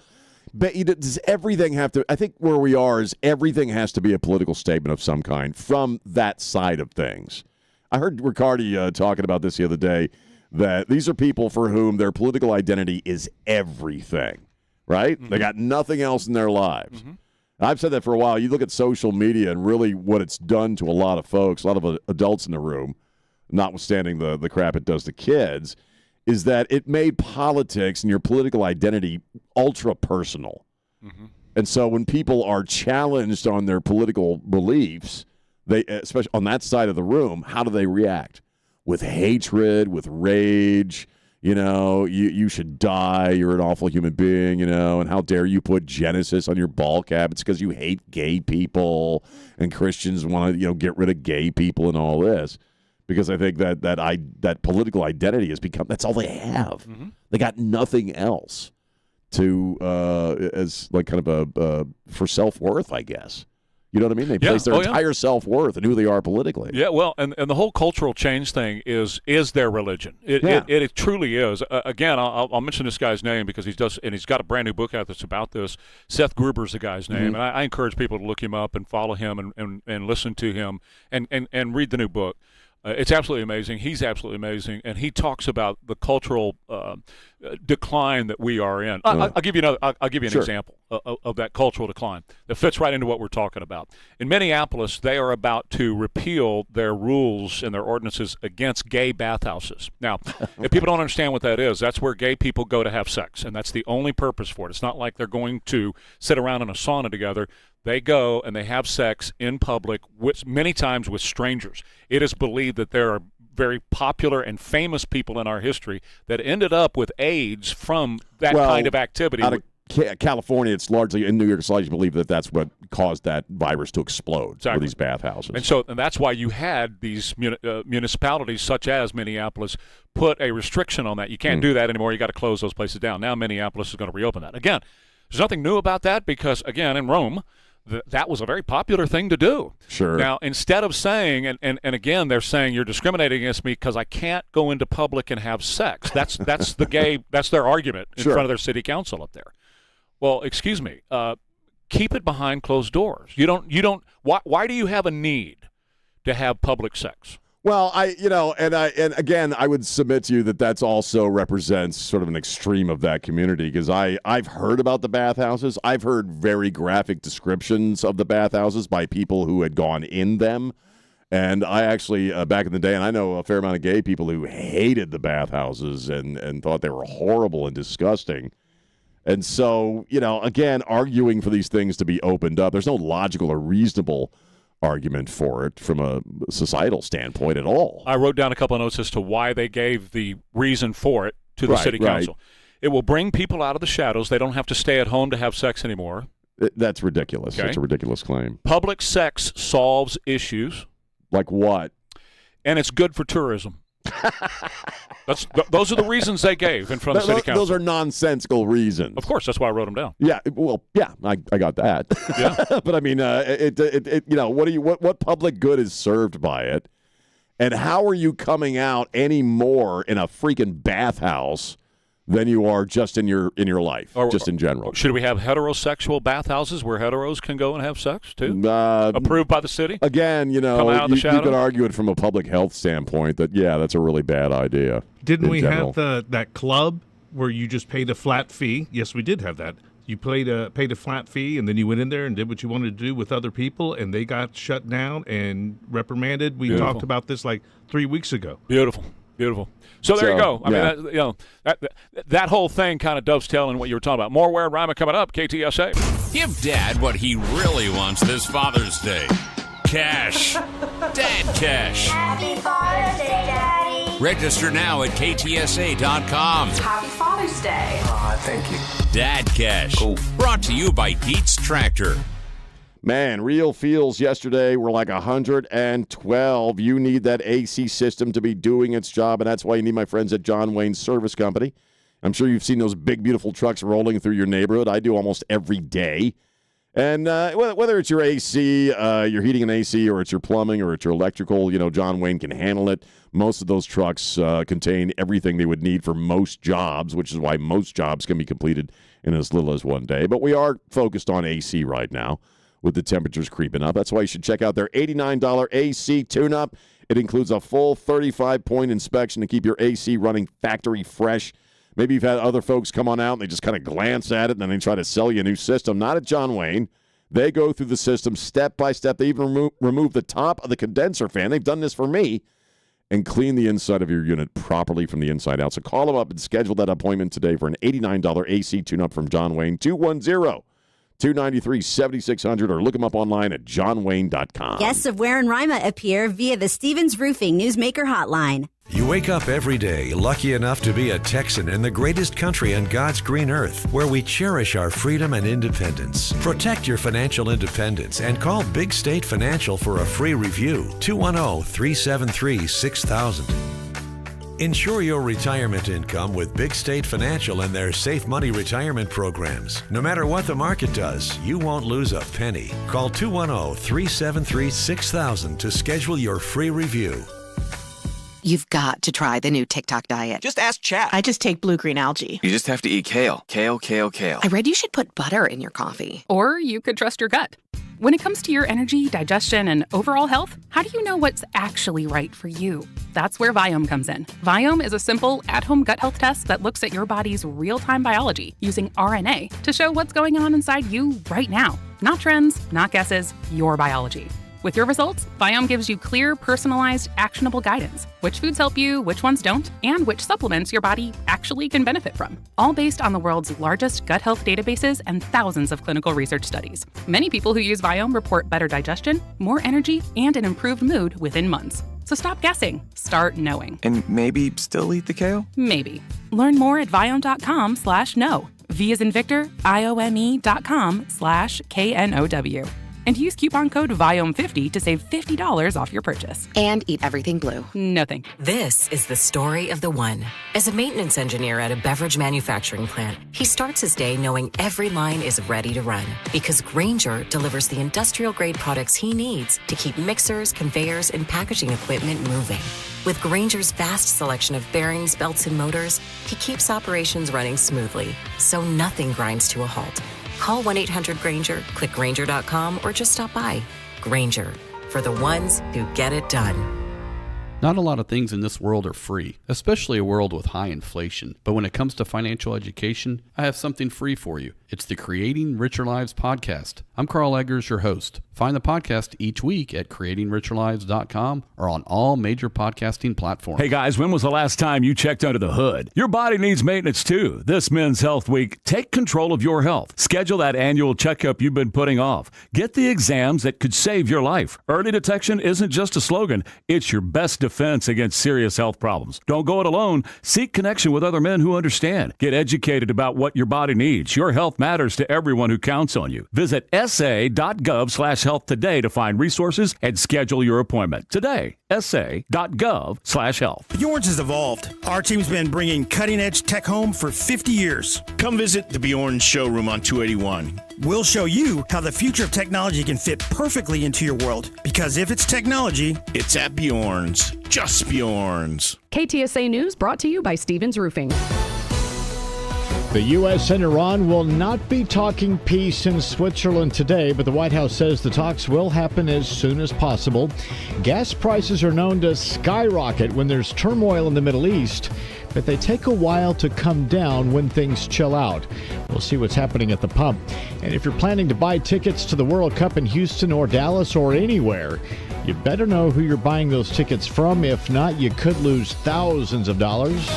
But does everything have to – I think where we are is everything has to be a political statement of some kind from that side of things. I heard Riccardi talking about this the other day, that these are people for whom their political identity is everything, right? Mm-hmm. They got nothing else in their lives. Mm-hmm. I've said that for a while. You look at social media and really what it's done to a lot of folks, a lot of adults in the room, notwithstanding the crap it does to kids, is that it made politics and your political identity ultra-personal. Mm-hmm. And so when people are challenged on their political beliefs, they, especially on that side of the room, how do they react? With hatred, with rage. You should die. You're an awful human being, and how dare you put Genesis on your ball cap? It's because you hate gay people, and Christians want to, get rid of gay people and all this. Because I think that political identity has become, that's all they have. Mm-hmm. They got nothing else to, as like kind of for self-worth, I guess. You know what I mean? They place their entire self-worth in who they are politically. Yeah, well, and the whole cultural change thing is their religion. It truly is. Again, I'll mention this guy's name because he's got a brand new book out that's about this. Seth Gruber's the guy's name, and I encourage people to look him up and follow him and listen to him and read the new book. It's absolutely amazing. He's absolutely amazing, and he talks about the cultural decline that we are in. I'll give you an example of that cultural decline that fits right into what we're talking about. In Minneapolis, they are about to repeal their rules and their ordinances against gay bathhouses. Now, if people don't understand what that is, that's where gay people go to have sex, and that's the only purpose for it. It's not like they're going to sit around in a sauna together. They go and they have sex in public, many times with strangers. It is believed that there are very popular and famous people in our history that ended up with AIDS from that kind of activity. Out of California, it's largely, in New York, it's largely believed that that's what caused that virus to explode for these bathhouses. And that's why you had these municipalities such as Minneapolis put a restriction on that. You can't do that anymore. You got to close those places down. Now Minneapolis is going to reopen that. Again, there's nothing new about that because, again, in Rome, that was a very popular thing to do. Sure. Now, instead of saying, and again, they're saying you're discriminating against me because I can't go into public and have sex. That's their argument in front of their city council up there. Well, excuse me. Keep it behind closed doors. You don't. Why do you have a need to have public sex? Well, and again, I would submit to you that also represents sort of an extreme of that community because I've heard about the bathhouses. I've heard very graphic descriptions of the bathhouses by people who had gone in them. And I actually, back in the day, and I know a fair amount of gay people who hated the bathhouses and thought they were horrible and disgusting. And so, again, arguing for these things to be opened up, there's no logical or reasonable argument for it from a societal standpoint at all. I wrote down a couple of notes as to why they gave the reason for it to the city council. It will bring people out of the shadows. They don't have to stay at home to have sex anymore. That's ridiculous. Okay. That's a ridiculous claim. Public sex solves issues. Like what? And it's good for tourism. Those are the reasons they gave in front of the city council. Those are nonsensical reasons. Of course, that's why I wrote them down. Yeah, I got that. Yeah, but I mean, what public good is served by it, and how are you coming out any more in a freaking bathhouse than you are just in your life, just in general? Should we have heterosexual bathhouses where heteros can go and have sex too? Approved by the city? Again, you could argue it from a public health standpoint that that's a really bad idea. Didn't we have that club where you just paid a flat fee? Yes, we did have that. You paid a flat fee, and then you went in there and did what you wanted to do with other people, and they got shut down and reprimanded. We talked about this like 3 weeks ago. Beautiful. So there you go. I mean, that whole thing kind of dovetailing what you were talking about. More Ware Rima coming up. KTSA. Give Dad what he really wants this Father's Day. Cash. Dad cash. Happy Father's Day, Daddy. Register now at KTSA.com. Happy Father's Day. Thank you. Dad Cash. Cool. Brought to you by Dietz Tractor. Man, real feels yesterday were like 112. You need that AC system to be doing its job, and that's why you need my friends at John Wayne Service Company. I'm sure you've seen those big, beautiful trucks rolling through your neighborhood. I do almost every day. And whether it's your AC, your heating and AC, or it's your plumbing, or it's your electrical, John Wayne can handle it. Most of those trucks contain everything they would need for most jobs, which is why most jobs can be completed in as little as one day. But we are focused on AC right now, with the temperatures creeping up. That's why you should check out their $89 AC tune-up. It includes a full 35-point inspection to keep your AC running factory fresh. Maybe you've had other folks come on out and they just kind of glance at it and then they try to sell you a new system. Not at John Wayne. They go through the system step by step. They even remove the top of the condenser fan. They've done this for me. And clean the inside of your unit properly from the inside out. So call them up and schedule that appointment today for an $89 AC tune-up from John Wayne. 210-293-7600, or look them up online at johnwayne.com. Guests of Ware and Rima appear via the Stevens Roofing Newsmaker Hotline. You wake up every day lucky enough to be a Texan in the greatest country on God's green earth, where we cherish our freedom and independence. Protect your financial independence and call Big State Financial for a free review. 210-373-6000. Ensure your retirement income with Big State Financial and their Safe Money retirement programs. No matter what the market does, you won't lose a penny. Call 210-373-6000 to schedule your free review. You've got to try the new TikTok diet. Just ask chat. I just take blue-green algae. You just have to eat kale. Kale, kale, kale. I read you should put butter in your coffee. Or you could trust your gut. When it comes to your energy, digestion, and overall health, how do you know what's actually right for you? That's where Viome comes in. Viome is a simple, at-home gut health test that looks at your body's real-time biology using RNA to show what's going on inside you right now. Not trends, not guesses, your biology. With your results, Viome gives you clear, personalized, actionable guidance. Which foods help you, which ones don't, and which supplements your body actually can benefit from. All based on the world's largest gut health databases and thousands of clinical research studies. Many people who use Viome report better digestion, more energy, and an improved mood within months. So stop guessing. Start knowing. And maybe still eat the kale? Maybe. Learn more at Viome.com/know. V as in Victor, IOME.com/KNOW. And use coupon code VIOME50 to save $50 off your purchase. And eat everything blue. No thank you. This is the story of the one. As a maintenance engineer at a beverage manufacturing plant, he starts his day knowing every line is ready to run. Because Grainger delivers the industrial-grade products he needs to keep mixers, conveyors, and packaging equipment moving. With Grainger's vast selection of bearings, belts, and motors, he keeps operations running smoothly, so nothing grinds to a halt. Call 1-800-GRAINGER, click Grainger.com, or just stop by. Grainger, for the ones who get it done. Not a lot of things in this world are free, especially a world with high inflation. But when it comes to financial education, I have something free for you. It's the Creating Richer Lives podcast. I'm Carl Eggers, your host. Find the podcast each week at creatingricherlives.com or on all major podcasting platforms. Hey guys, when was the last time you checked under the hood? Your body needs maintenance too. This Men's Health Week, take control of your health. Schedule that annual checkup you've been putting off. Get the exams that could save your life. Early detection isn't just a slogan. It's your best defense against serious health problems. Don't go it alone. Seek connection with other men who understand. Get educated about what your body needs. Your health matters to everyone who counts on you. Visit sa.gov/health today to find resources and schedule your appointment. Today, sa.gov/health. Bjorn's has evolved. Our team's been bringing cutting-edge tech home for 50 years. Come visit the Bjorn showroom on 281. We'll show you how the future of technology can fit perfectly into your world. Because if it's technology, it's at Bjorn's. Just Bjorn's. KTSA News brought to you by Stevens Roofing. The U.S. and Iran will not be talking peace in Switzerland today, but the White House says the talks will happen as soon as possible. Gas prices are known to skyrocket when there's turmoil in the Middle East, but they take a while to come down when things chill out. We'll see what's happening at the pump. And if you're planning to buy tickets to the World Cup in Houston or Dallas or anywhere, you better know who you're buying those tickets from. If not, you could lose thousands of dollars.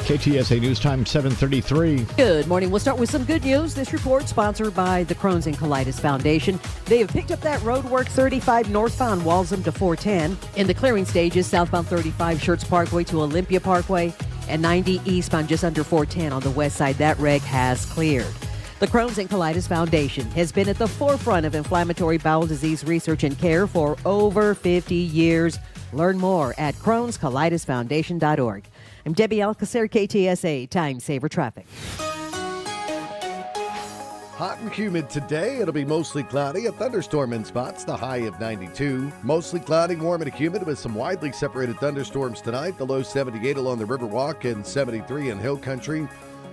KTSA News Time 7:33. Good morning. We'll start with some good news. This report sponsored by the Crohn's and Colitis Foundation. They have picked up that roadwork 35 northbound Walsham to 410. In the clearing stages, southbound 35 Schertz Parkway to Olympia Parkway and 90 eastbound just under 410 on the west side. That wreck has cleared. The Crohn's and Colitis Foundation has been at the forefront of inflammatory bowel disease research and care for over 50 years. Learn more at Crohn'sColitisFoundation.org. I'm Debbie Alcacer, KTSA Time Saver Traffic. Hot and humid today. It'll be mostly cloudy, a thunderstorm in spots, the high of 92. Mostly cloudy, warm and humid with some widely separated thunderstorms tonight. The low 78 along the Riverwalk and 73 in Hill Country.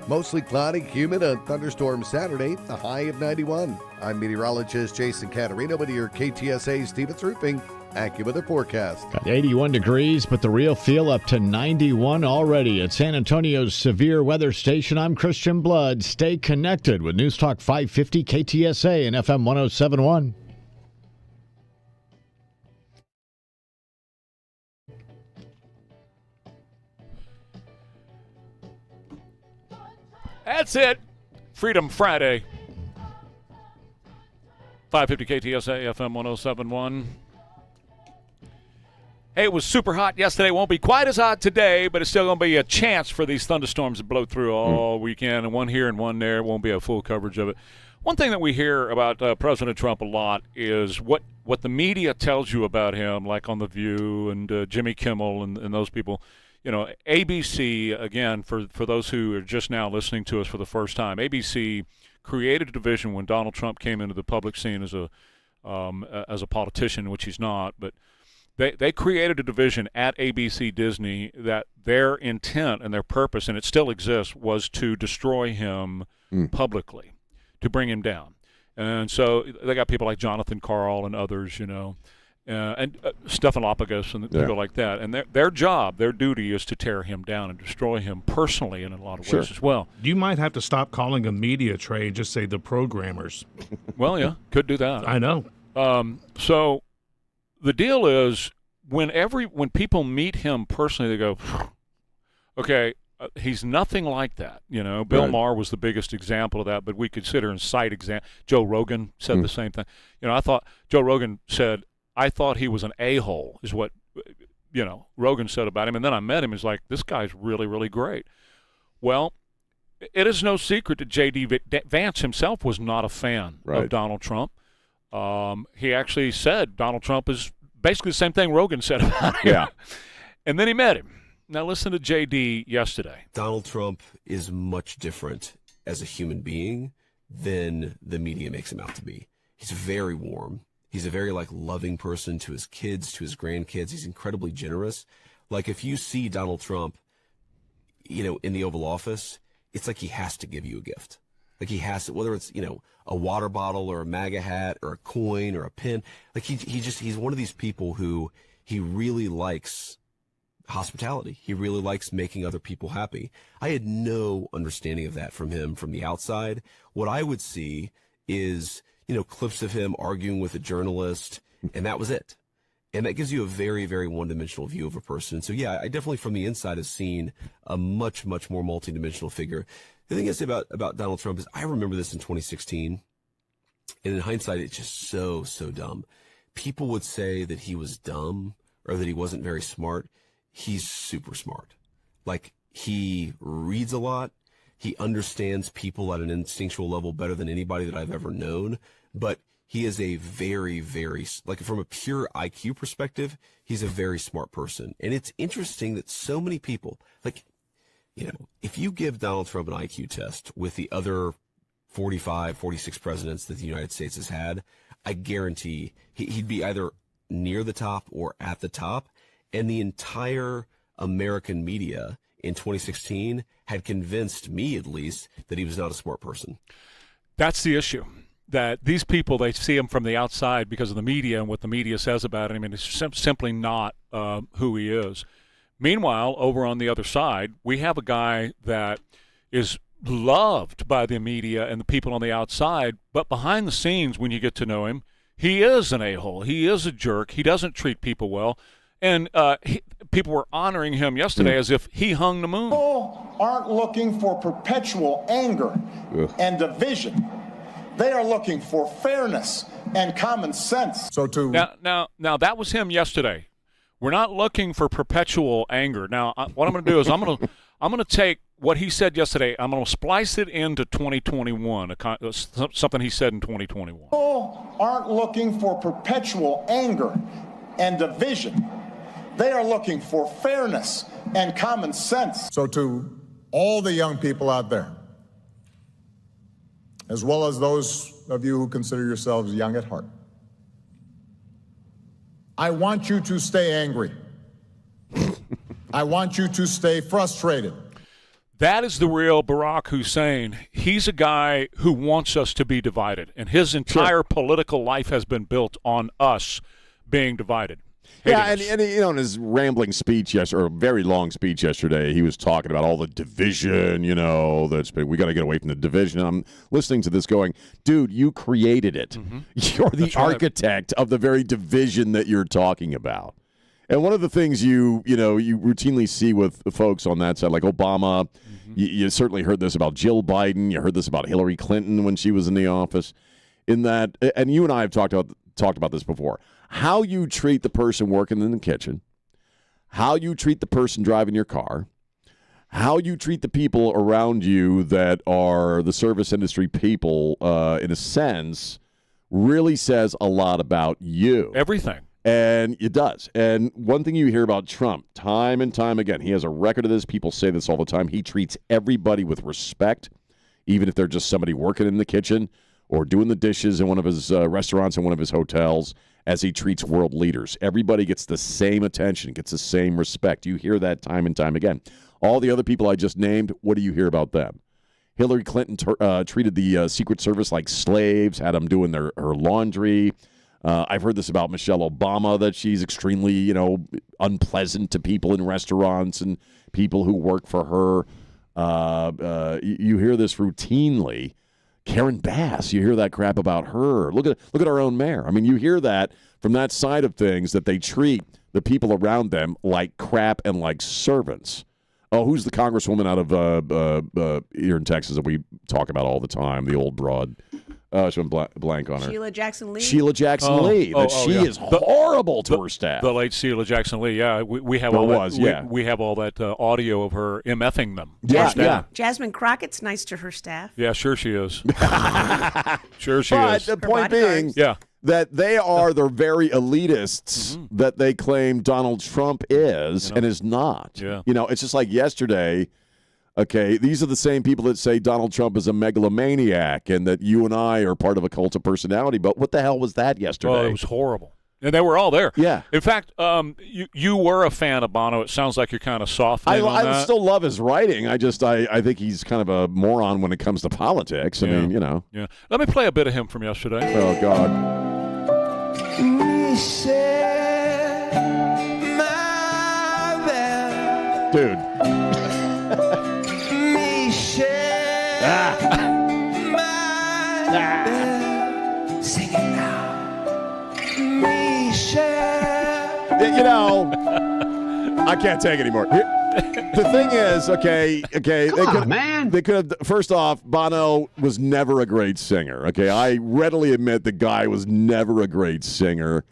Mostly cloudy, humid, a thunderstorm Saturday, the high of 91. I'm meteorologist Jason Caterino with your KTSA Stevens Roofing AccuWeather forecast. Got 81 degrees, but the real feel up to 91 already at San Antonio's severe weather station. I'm Christian Blood. Stay connected with News Talk 550 KTSA and FM 107.1. That's it. Freedom Friday. 550 KTSA, FM 107.1. Hey, it was super hot yesterday. Won't be quite as hot today, but it's still going to be a chance for these thunderstorms to blow through all weekend, and one here and one there. Won't be a full coverage of it. One thing that we hear about President Trump a lot is what the media tells you about him, like on The View and Jimmy Kimmel and those people. You know, ABC, again, for those who are just now listening to us for the first time, ABC created a division when Donald Trump came into the public scene as a politician, which he's not, but they created a division at ABC Disney that their intent and their purpose, and it still exists, was to destroy him publicly, to bring him down. And so they got people like Jonathan Karl and others, you know, and Stephanopoulos and people like that. And their job, their duty is to tear him down and destroy him personally in a lot of ways as well. You might have to stop calling them media, Trey, and just say the programmers. Well, yeah, could do that. I know. So the deal is when people meet him personally, they go, okay, he's nothing like that. You know, Bill Maher was the biggest example of that, but we could sit here and cite example. Joe Rogan said the same thing. You know, I thought Joe Rogan said, I thought he was an a-hole, is what, you know, Rogan said about him. And then I met him. He's like, this guy's really, really great. Well, it is no secret that J.D. Vance himself was not a fan of Donald Trump. He actually said Donald Trump is basically the same thing Rogan said about him. Yeah. And then he met him. Now listen to J.D. yesterday. Donald Trump is much different as a human being than the media makes him out to be. He's very warm. He's a very loving person to his kids, to his grandkids. He's incredibly generous. Like if you see Donald Trump, you know, in the Oval Office, it's like he has to give you a gift. Like he has to, whether it's, you know, a water bottle or a MAGA hat or a coin or a pin. Like he's one of these people who he really likes hospitality. He really likes making other people happy. I had no understanding of that from him from the outside. What I would see is, you know, clips of him arguing with a journalist, and that was it. And that gives you a very, very one-dimensional view of a person. So, yeah, I definitely from the inside have seen a much, much more multidimensional figure. The thing I say about Donald Trump is I remember this in 2016, and in hindsight, it's just so dumb. People would say that he was dumb or that he wasn't very smart. He's super smart. Like, he reads a lot. He understands people at an instinctual level better than anybody that I've ever known. But he is a very, very, from a pure IQ perspective, he's a very smart person. And it's interesting that so many people, you know, if you give Donald Trump an IQ test with the other 45, 46 presidents that the United States has had, I guarantee he'd be either near the top or at the top. And the entire American media in 2016 had convinced me, at least, that he was not a smart person. That's the issue. That these people, they see him from the outside because of the media and what the media says about him, and it's simply not who he is. Meanwhile, over on the other side, we have a guy that is loved by the media and the people on the outside, but behind the scenes, when you get to know him, he is an a-hole. He is a jerk. He doesn't treat people well. And people were honoring him yesterday as if he hung the moon. People aren't looking for perpetual anger and division. They are looking for fairness and common sense. So now that was him yesterday. We're not looking for perpetual anger. Now, what I'm going to do is I'm going to take what he said yesterday. I'm going to splice it into 2021, something he said in 2021. People aren't looking for perpetual anger and division. They are looking for fairness and common sense. So to all the young people out there, as well as those of you who consider yourselves young at heart, I want you to stay angry. I want you to stay frustrated. That is the real Barack Hussein. He's a guy who wants us to be divided, and his entire political life has been built on us being divided. Yeah, and in his rambling speech yesterday, or a very long speech yesterday, he was talking about all the division, we got to get away from the division. And I'm listening to this going, dude, you created it. Mm-hmm. You're the architect of the very division that you're talking about. And one of the things you routinely see with folks on that side, like Obama, you certainly heard this about Jill Biden, you heard this about Hillary Clinton when she was in the office, in that, and you and I have talked about this before, how you treat the person working in the kitchen, how you treat the person driving your car, how you treat the people around you that are the service industry people, in a sense, really says a lot about you. Everything. And it does. And one thing you hear about Trump time and time again, he has a record of this. People say this all the time. He treats everybody with respect, even if they're just somebody working in the kitchen or doing the dishes in one of his restaurants in one of his hotels, as he treats world leaders. Everybody gets the same attention, gets the same respect. You hear that time and time again. All the other people I just named, what do you hear about them? Hillary Clinton treated the Secret Service like slaves, had them doing her laundry. I've heard this about Michelle Obama, that she's extremely, unpleasant to people in restaurants and people who work for her. You hear this routinely. Karen Bass, you hear that crap about her. Look at our own mayor. I mean, you hear that from that side of things, that they treat the people around them like crap and like servants. Oh, who's the congresswoman out of here in Texas that we talk about all the time? The old broad. She went blank on her. Sheila Jackson Lee. Sheila Jackson Lee. She is horrible to her staff. The late Sheila Jackson Lee. Yeah, we have we have all that audio of her MFing them. Yeah. Jasmine Crockett's nice to her staff. Yeah, sure she is. Sure she but is. The point being, that they are the very elitists that they claim Donald Trump is and is not. Yeah. It's just like yesterday. Okay, these are the same people that say Donald Trump is a megalomaniac and that you and I are part of a cult of personality. But what the hell was that yesterday? Oh, it was horrible. And they were all there. Yeah. In fact, you were a fan of Bono. It sounds like you're kind of softening on that. I still love his writing. I think he's kind of a moron when it comes to politics. I mean, Yeah. Let me play a bit of him from yesterday. Oh, God. Dude. Sing it now. I can't take it anymore. The thing is, they could have. First off, Bono was never a great singer. Okay, I readily admit the guy was never a great singer.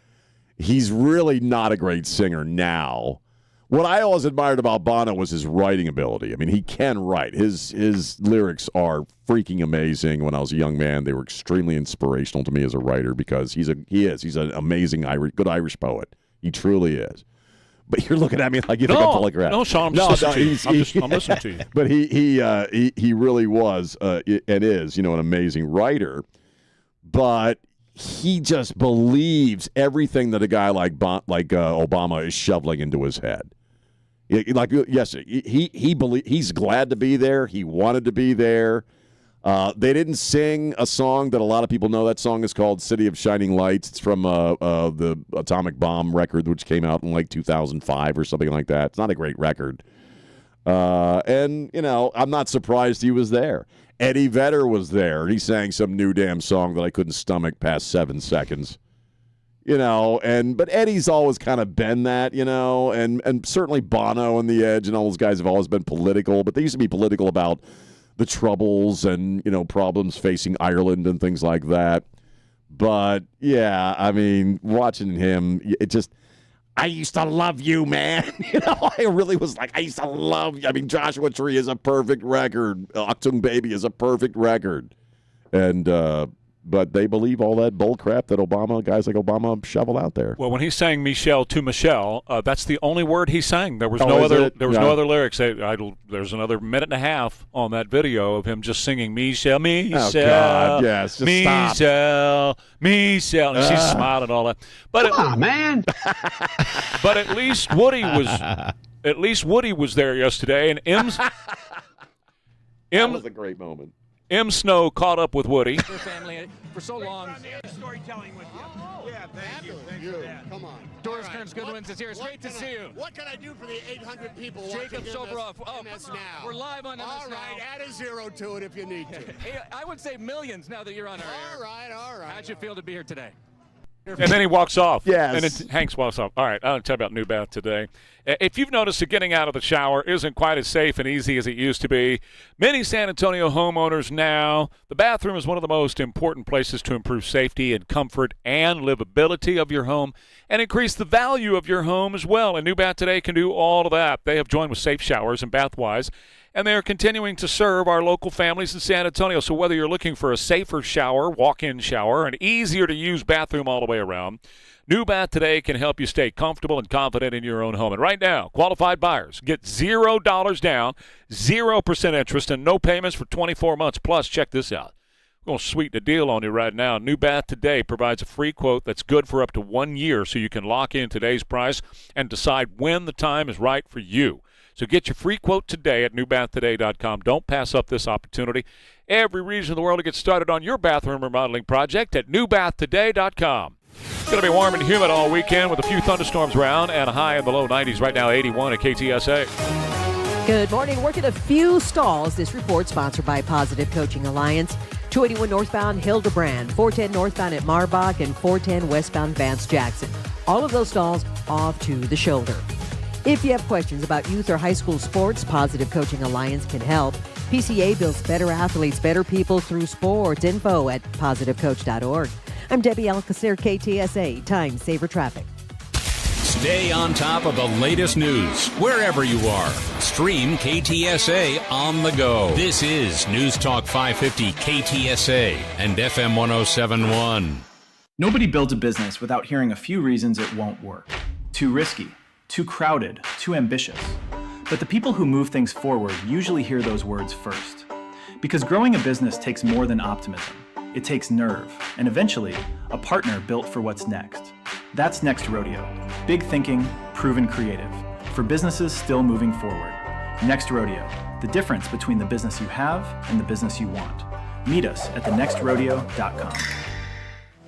He's really not a great singer now. What I always admired about Bono was his writing ability. I mean, he can write. His lyrics are freaking amazing. When I was a young man, they were extremely inspirational to me as a writer because he's an amazing good Irish poet. He truly is. But you're looking at me like you think I'm full of crap. No, Sean, I'm listening to you. But he really was and is, an amazing writer. But he just believes everything that a guy like Obama is shoveling into his head. He's glad to be there. He wanted to be there. They didn't sing a song that a lot of people know. That song is called City of Shining Lights. It's from the Atomic Bomb record, which came out in 2005 or something like that. It's not a great record. And I'm not surprised he was there. Eddie Vedder was there. He sang some new damn song that I couldn't stomach past 7 seconds. But Eddie's always kind of been that, and certainly Bono and The Edge and all those guys have always been political, but they used to be political about the troubles and, problems facing Ireland and things like that. But, yeah, I mean, watching him, it just, I used to love you, man. I really was like, I used to love you. I mean, Joshua Tree is a perfect record. Achtung Baby is a perfect record. And, but they believe all that bull crap that guys like Obama shovel out there. Well, when he sang Michelle to Michelle, that's the only word he sang. There was no other lyrics. There's another minute and a half on that video of him just singing Michelle, Oh, God, yes. Just Michelle, stop. Michelle. And she's smiling and all that. But Come on, man. But at least Woody was there yesterday, and that was a great moment. M. Snow caught up with Woody. Their family for so long. Storytelling with you. Yeah, thank you. Thanks for that. Come on. Doris Kearns Goodwins is here. It's great to see you. What can I do for the 800 people Jacob watching Soboroff. MS Now? We're live on MS Now. All right, add a zero to it if you need to. Hey, I would say millions now that you're on our air. All right. How'd you feel to be here today? And then he walks off. Yes. And Hanks walks off. All right, I'll tell you about New Bath today. If you've noticed that getting out of the shower isn't quite as safe and easy as it used to be, many San Antonio homeowners now, the bathroom is one of the most important places to improve safety and comfort and livability of your home and increase the value of your home as well. And New Bath today can do all of that. They have joined with Safe Showers and Bathwise, and they are continuing to serve our local families in San Antonio. So whether you're looking for a safer shower, walk-in shower, an easier-to-use bathroom all the way around, New Bath today can help you stay comfortable and confident in your own home. And right now, qualified buyers get $0 down, 0% interest, and no payments for 24 months. Plus, check this out. We're going to sweeten the deal on you right now. New Bath today provides a free quote that's good for up to 1 year, so you can lock in today's price and decide when the time is right for you. So get your free quote today at newbathtoday.com. Don't pass up this opportunity. Every reason in the world to get started on your bathroom remodeling project at newbathtoday.com. It's going to be warm and humid all weekend with a few thunderstorms around and a high in the low 90s. Right now, 81 at KTSA. Good morning. Working a few stalls. This report sponsored by Positive Coaching Alliance. 281 northbound Hildebrand, 410 northbound at Marbach, and 410 westbound Vance Jackson. All of those stalls off to the shoulder. If you have questions about youth or high school sports, Positive Coaching Alliance can help. PCA builds better athletes, better people through sports. Info at positivecoach.org. I'm Debbie Alcacer, KTSA, Time Saver Traffic. Stay on top of the latest news wherever you are. Stream KTSA on the go. This is News Talk 550 KTSA and FM 1071. Nobody builds a business without hearing a few reasons it won't work. Too risky, too crowded, too ambitious. But the people who move things forward usually hear those words first. Because growing a business takes more than optimism. It takes nerve, and eventually, a partner built for what's next. That's Next Rodeo. Big thinking, proven creative. For businesses still moving forward. Next Rodeo. The difference between the business you have and the business you want. Meet us at thenextrodeo.com.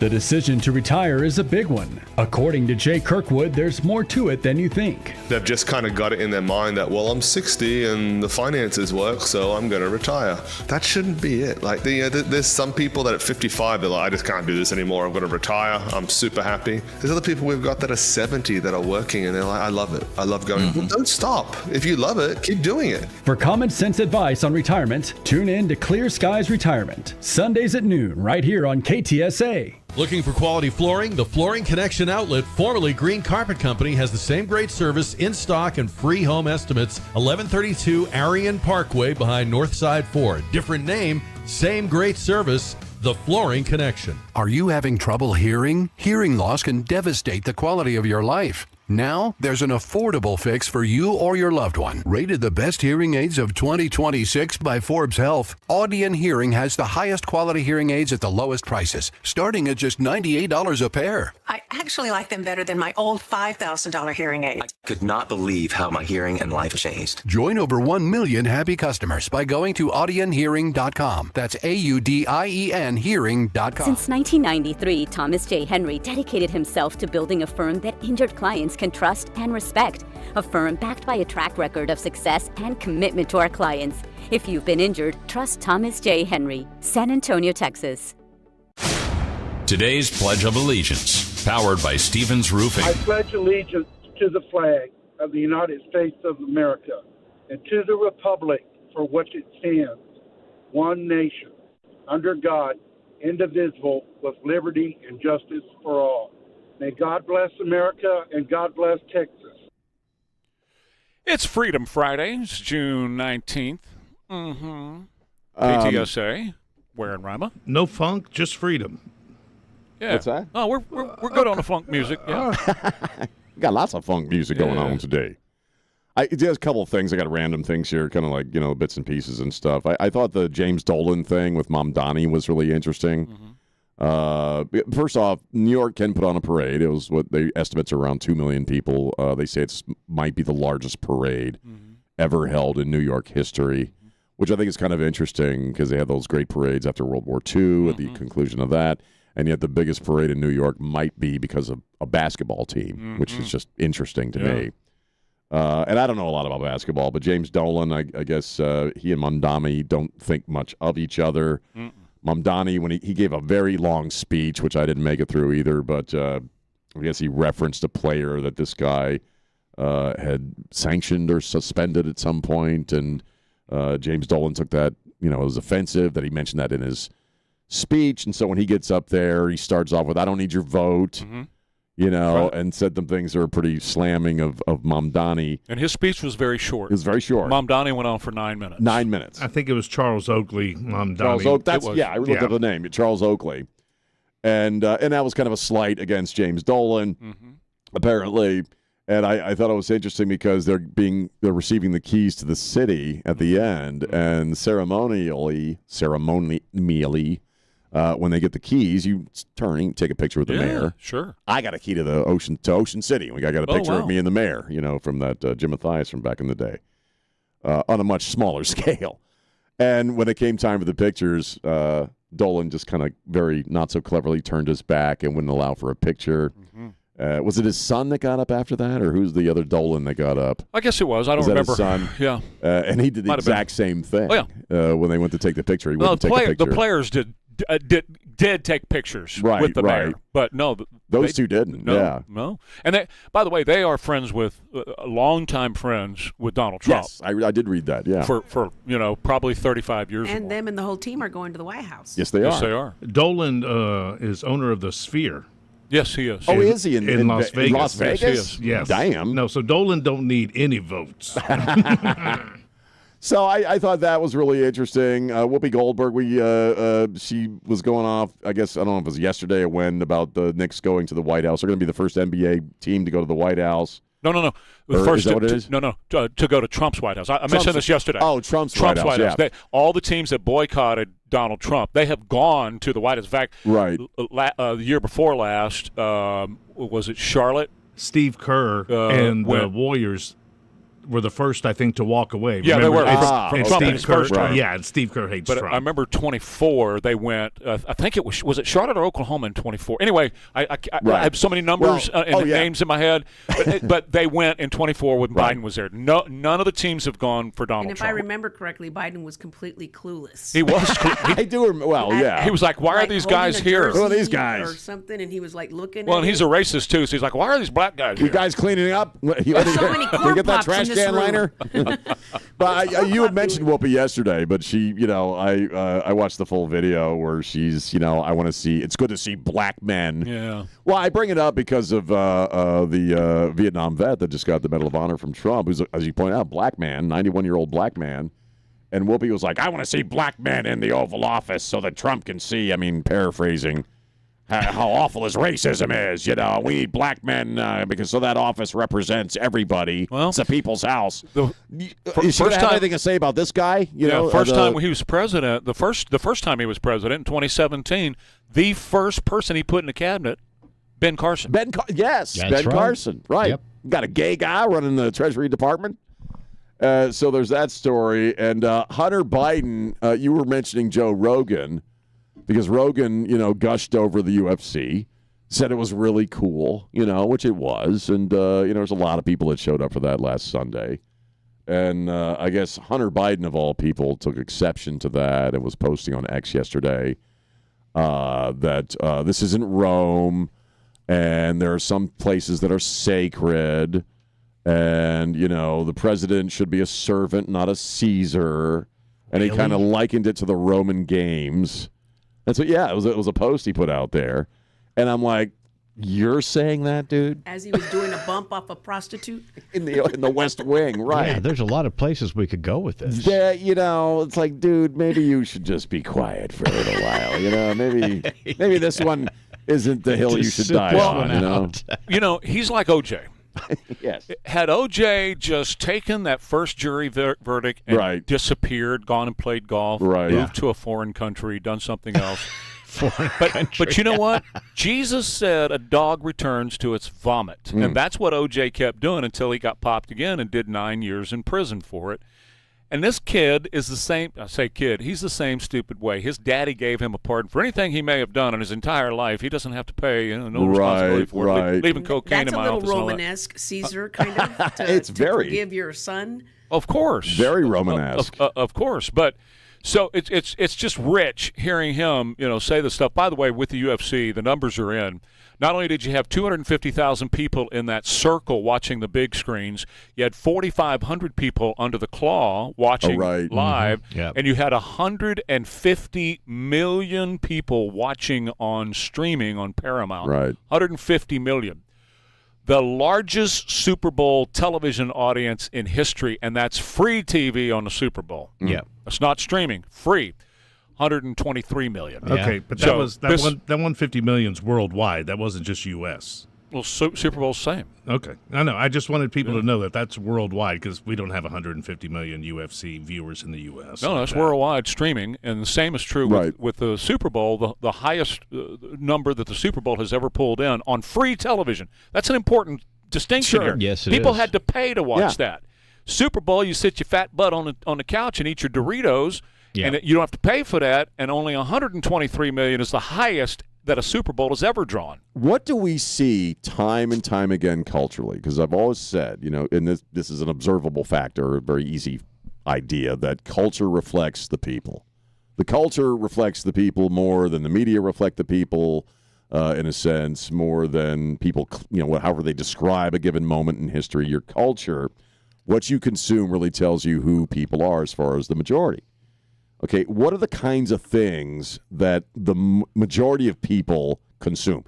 The decision to retire is a big one. According to Jay Kirkwood, there's more to it than you think. They've just kind of got it in their mind that, well, I'm 60 and the finances work, so I'm going to retire. That shouldn't be it. Like, there's some people that at 55, they're like, I just can't do this anymore. I'm going to retire. I'm super happy. There's other people we've got that are 70 that are working and they're like, I love it. I love going. Well, don't stop. If you love it, keep doing it. For common sense advice on retirement, tune in to Clear Skies Retirement. Sundays at noon, right here on KTSA. Looking for quality flooring? The Flooring Connection Outlet, formerly Green Carpet Company, has the same great service, in stock, and free home estimates. 1132 Arion Parkway behind Northside Ford. Different name, same great service. The Flooring Connection. Are you having trouble hearing? Hearing loss can devastate the quality of your life. Now, there's an affordable fix for you or your loved one. Rated the best hearing aids of 2026 by Forbes Health, Audion Hearing has the highest quality hearing aids at the lowest prices, starting at just $98 a pair. I actually like them better than my old $5,000 hearing aid. I could not believe how my hearing and life changed. Join over 1 million happy customers by going to audionhearing.com. That's AUDIEN hearing.com. Since 1993, Thomas J. Henry dedicated himself to building a firm that injured clients can trust and respect. A firm backed by a track record of success and commitment to our clients. If you've been injured, trust Thomas J. Henry. San Antonio, Texas. Today's Pledge of Allegiance. Powered by Stevens Roofing. I pledge allegiance to the flag of the United States of America and to the republic for which it stands, one nation, under God, indivisible, with liberty and justice for all. May God bless America and God bless Texas. It's Freedom Friday. It's June 19th. KTSA. Ware and Rima. No funk, just freedom. Yeah. What's that? Oh, we're good on the funk music. Yeah. Got lots of funk music going on today. There's a couple of things. I got random things here, kind of like, bits and pieces and stuff. I thought the James Dolan thing with Mamdani was really interesting. First off, New York can put on a parade. It was what the estimates are around 2 million people. They say it might be the largest parade ever held in New York history, which I think is kind of interesting because they had those great parades after World War II at the conclusion of that. And yet the biggest parade in New York might be because of a basketball team, which is just interesting to me. And I don't know a lot about basketball, but James Dolan, I guess he and Mamdani don't think much of each other. Mamdani, when he gave a very long speech, which I didn't make it through either, but I guess he referenced a player that this guy had sanctioned or suspended at some point, and James Dolan took that, as offensive that he mentioned that in his speech. And so when he gets up there, he starts off with, "I don't need your vote." And said some things that are pretty slamming of Mamdani. And his speech was very short. It was very short. Mamdani went on for 9 minutes. 9 minutes. I think it was Charles Oakley, Mamdani. Charles Oakley. I looked up the name. Charles Oakley. And that was kind of a slight against James Dolan, apparently. And I thought it was interesting because they're receiving the keys to the city at the end, and ceremonially, when they get the keys, you take a picture with the mayor. Sure. I got a key to Ocean City. I got a picture of me and the mayor, from that Jim Mathias from back in the day, on a much smaller scale. And when it came time for the pictures, Dolan just kind of very not so cleverly turned his back and wouldn't allow for a picture. Was it his son that got up after that, or who's the other Dolan that got up? I guess it was. I don't remember. His son? Yeah. And he did the exact same thing. When they went to take the picture, he wouldn't take a picture. The players did take pictures with the mayor, but no, those two didn't. No. And they, by the way, they are friends with longtime friends with Donald Trump. Yes, I did read that. Yeah, for probably 35 years. And them and the whole team are going to the White House. Yes, they are. Yes, they are. Dolan is owner of the Sphere. Yes, he is. Oh, is he in Las Vegas? In Las Vegas? Yes, he is. Yes. Damn. No, so Dolan don't need any votes. So I thought that was really interesting. Whoopi Goldberg, she was going off, I guess, I don't know if it was yesterday or when, about the Knicks going to the White House. They're going to be the first NBA team to go to the White House. No. Is that what it is? To go to Trump's White House. I mentioned this yesterday. Oh, Trump's White House. Yeah. All the teams that boycotted Donald Trump, they have gone to the White House. In fact, the year before last, was it Charlotte? Steve Kerr and the Warriors were the first, I think, to walk away. Yeah, they were. And Steve Kerr, and Steve Kerr hates Trump. I remember 24. They went. I think it was it Charlotte or Oklahoma in 24. Anyway, I have so many numbers and names in my head, but they went in 24 when Biden was there. None of the teams have gone for Donald Trump. And if I remember correctly, Biden was completely clueless. He was. I do. He was like, "Why are these guys here? Who are these guys?" Or something, and he was like looking. Well, and he's a racist too, so he's like, "Why are these black guys here? You guys cleaning up? There's so many corn get that pops trash in this can room. liner?" But you had mentioned Whoopi yesterday, but she, I watched the full video where she's, I want to see. It's good to see black men. Yeah. Well, I bring it up because of the Vietnam vet that just got the Medal of Honor from Trump, who's, as you point out, black man, 91-year-old black man. And Whoopi was like, "I want to see black men in the Oval Office so that Trump can see." I mean, paraphrasing. How awful his racism is, we need black men because so that office represents everybody. Well, it's the people's house. Is she have anything to say about this guy? Time when he was president, the first time he was president in 2017, the first person he put in the cabinet, Ben Carson. Ben Carson, right? Yep. Got a gay guy running the Treasury Department. So there's that story, and Hunter Biden. You were mentioning Joe Rogan. Because Rogan, gushed over the UFC, said it was really cool, which it was. And, there's a lot of people that showed up for that last Sunday. And I guess Hunter Biden, of all people, took exception to that and was posting on X yesterday that this isn't Rome. and there are some places that are sacred, and, the president should be a servant, not a Caesar. And he kind of likened it to the Roman games. That's what, it was a post he put out there. And I'm like, you're saying that, dude? As he was doing a bump off a prostitute? In the West Wing, right. Yeah, there's a lot of places we could go with this. Yeah, it's like, dude, maybe you should just be quiet for a little while. Maybe this one isn't the hill you should die on, He's like OJ. Yes. Had OJ just taken that first jury verdict and disappeared, gone and played golf, moved to a foreign country, done something else. But you know what? Jesus said a dog returns to its vomit. And that's what OJ kept doing until he got popped again and did 9 years in prison for it. And this kid is the same. I say kid. He's the same stupid way. His daddy gave him a pardon for anything he may have done in his entire life. He doesn't have to pay no responsibility for it. Leaving cocaine in my office. That's a little Romanesque, Caesar, kind of. It's very. To forgive your son. Of course. Very Romanesque. Of course. But so it's just rich hearing him, say this stuff. By the way, with the UFC, the numbers are in. Not only did you have 250,000 people in that circle watching the big screens, you had 4,500 people under the claw watching live, and you had 150 million people watching on streaming on Paramount. Right. 150 million. The largest Super Bowl television audience in history, and that's free TV on the Super Bowl. Yeah. It's not streaming, free. 123 million. Okay, but that 150 million's worldwide. That wasn't just U.S. Well, Super Bowl's same. Okay, I know. I just wanted people to know that that's worldwide because we don't have 150 million UFC viewers in the U.S. No, that's worldwide streaming, and the same is true with the Super Bowl. The highest number that the Super Bowl has ever pulled in on free television. That's an important distinction here. Yes, People had to pay to watch that. Super Bowl, you sit your fat butt on the couch and eat your Doritos. Yeah. And you don't have to pay for that, and only 123 million is the highest that a Super Bowl has ever drawn. What do we see time and time again culturally? Because I've always said, and this is an observable factor, a very easy idea, that culture reflects the people. The culture reflects the people more than the media reflect the people, in a sense, more than people, however they describe a given moment in history. Your culture, what you consume really tells you who people are as far as the majority. Okay, what are the kinds of things that the majority of people consume?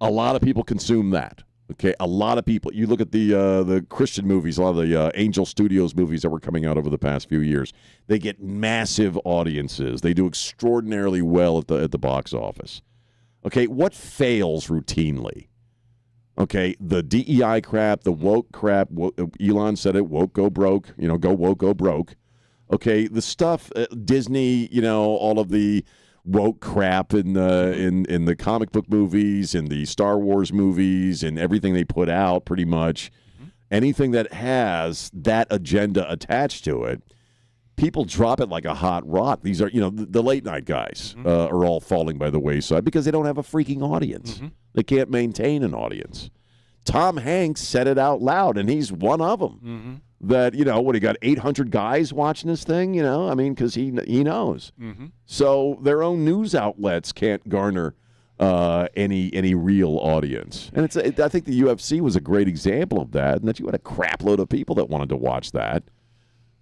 A lot of people consume that. Okay, a lot of people. You look at the Christian movies, a lot of the Angel Studios movies that were coming out over the past few years. They get massive audiences. They do extraordinarily well at the box office. Okay, what fails routinely? Okay, the DEI crap, the woke crap. Elon said it. Woke go broke. Go woke go broke. Okay, the stuff, Disney, all of the woke crap in the comic book movies, in the Star Wars movies, and everything they put out, pretty much. Mm-hmm. Anything that has that agenda attached to it, people drop it like a hot rock. These are, the late night guys are all falling by the wayside because they don't have a freaking audience. Mm-hmm. They can't maintain an audience. Tom Hanks said it out loud, and he's one of them. Mm-hmm. That, he got 800 guys watching this thing, because he knows. Mm-hmm. So their own news outlets can't garner any real audience. And I think the UFC was a great example of that, and that you had a crap load of people that wanted to watch that,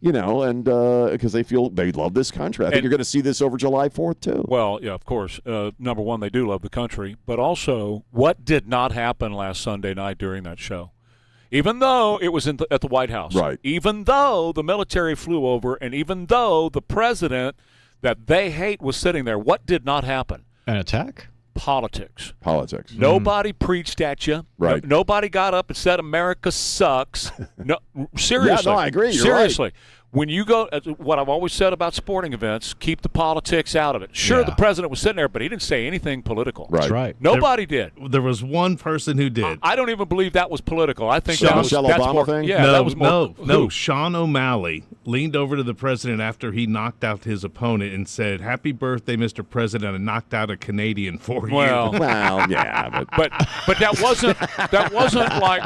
and because they love this country. I think you're going to see this over July 4th, too. Well, yeah, of course. Number one, they do love the country. But also, what did not happen last Sunday night during that show? Even though it was at the White House, right? Even though the military flew over, and even though the president that they hate was sitting there, what did not happen? An attack? Politics. Nobody preached at you. Right. Nobody got up and said America sucks. No, seriously. Yeah, no, I agree. You're seriously. Right. When you go, what I've always said about sporting events, keep the politics out of it. Sure, the president was sitting there, but he didn't say anything political. Right. That's right. Nobody did. There was one person who did. I don't even believe that was political. I think that was Obama more, thing? Yeah, that was more. No. Sean O'Malley leaned over to the president after he knocked out his opponent and said, "Happy birthday, Mr. President," and knocked out a Canadian for you. Well, yeah, but that wasn't like.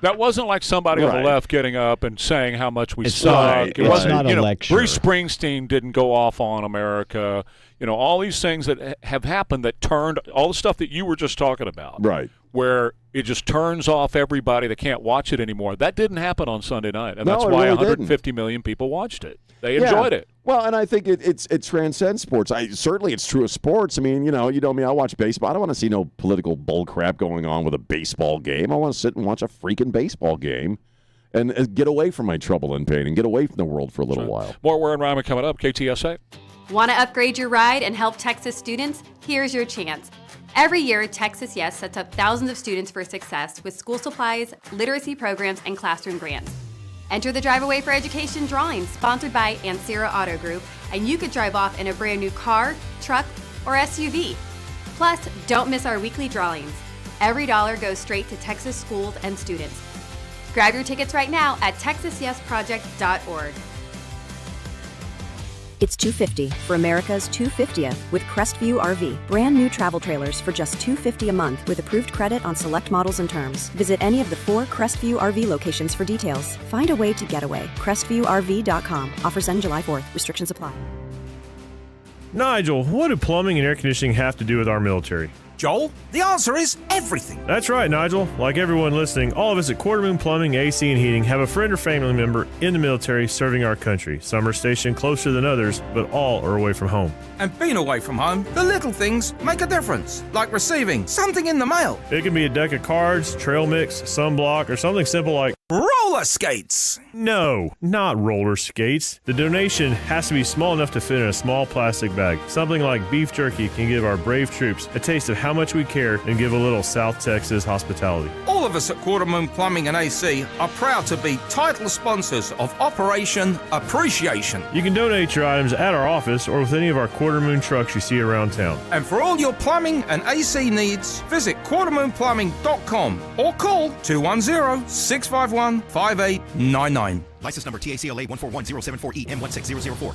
That wasn't like somebody on the left getting up and saying how much we suck. Right. It wasn't, not a lecture. Bruce Springsteen didn't go off on America. All these things that have happened that turned all the stuff that you were just talking about. Right. Where it just turns off everybody that can't watch it anymore. That didn't happen on Sunday night, and No, that's it why really 150 million people watched it. They enjoyed it. Well, and I think it transcends sports. Certainly it's true of sports. I mean, you know me, I watch baseball. I don't want to see no political bull crap going on with a baseball game. I want to sit and watch a freaking baseball game and get away from my trouble and pain and get away from the world for a little while. More Ware and Rima coming up. KTSA. Want to upgrade your ride and help Texas students? Here's your chance. Every year, Texas Yes sets up thousands of students for success with school supplies, literacy programs, and classroom grants. Enter the Drive Away for Education drawing sponsored by Ansira Auto Group, and you could drive off in a brand new car, truck, or SUV. Plus, don't miss our weekly drawings. Every dollar goes straight to Texas schools and students. Grab your tickets right now at texasyesproject.org. It's $250 for America's 250th with Crestview RV. Brand new travel trailers for just $250 a month with approved credit on select models and terms. Visit any of the 4 Crestview RV locations for details. Find a way to get away. CrestviewRV.com. Offers end July 4th. Restrictions apply. Nigel, what do plumbing and air conditioning have to do with our military? Joel, the answer is everything. That's right, Nigel. Like everyone listening, all of us at Quarter Moon Plumbing, AC, and Heating have a friend or family member in the military serving our country. Some are stationed closer than others, but all are away from home. And being away from home, the little things make a difference, like receiving something in the mail. It can be a deck of cards, trail mix, sunblock, or something simple like roller skates. No, not roller skates. The donation has to be small enough to fit in a small plastic bag. Something like beef jerky can give our brave troops a taste of how much we care and give a little South Texas hospitality. All of us at Quarter Moon Plumbing and AC are proud to be title sponsors of Operation Appreciation. You can donate your items at our office or with any of our Quarter Moon trucks you see around town. And for all your plumbing and AC needs, visit quartermoonplumbing.com or call 210-651-5899. License number TACLA 141-074-EM16004.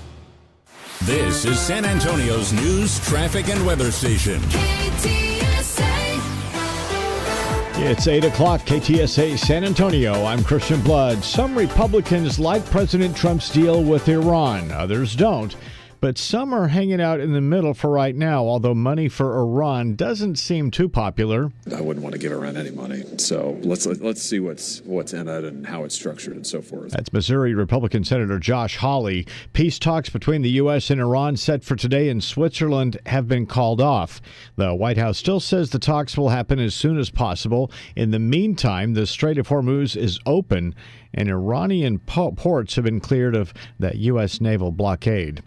This is San Antonio's news, traffic, and weather station. It's 8 o'clock, KTSA San Antonio. I'm Christian Blood. Some Republicans like President Trump's deal with Iran. Others don't. But some are hanging out in the middle for right now, although money for Iran doesn't seem too popular. I wouldn't want to give Iran any money. So let's see what's in it and how it's structured and so forth. That's Missouri Republican Senator Josh Hawley. Peace talks between the U.S. and Iran set for today in Switzerland have been called off. The White House still says the talks will happen as soon as possible. In the meantime, the Strait of Hormuz is open, and Iranian ports have been cleared of that U.S. naval blockade.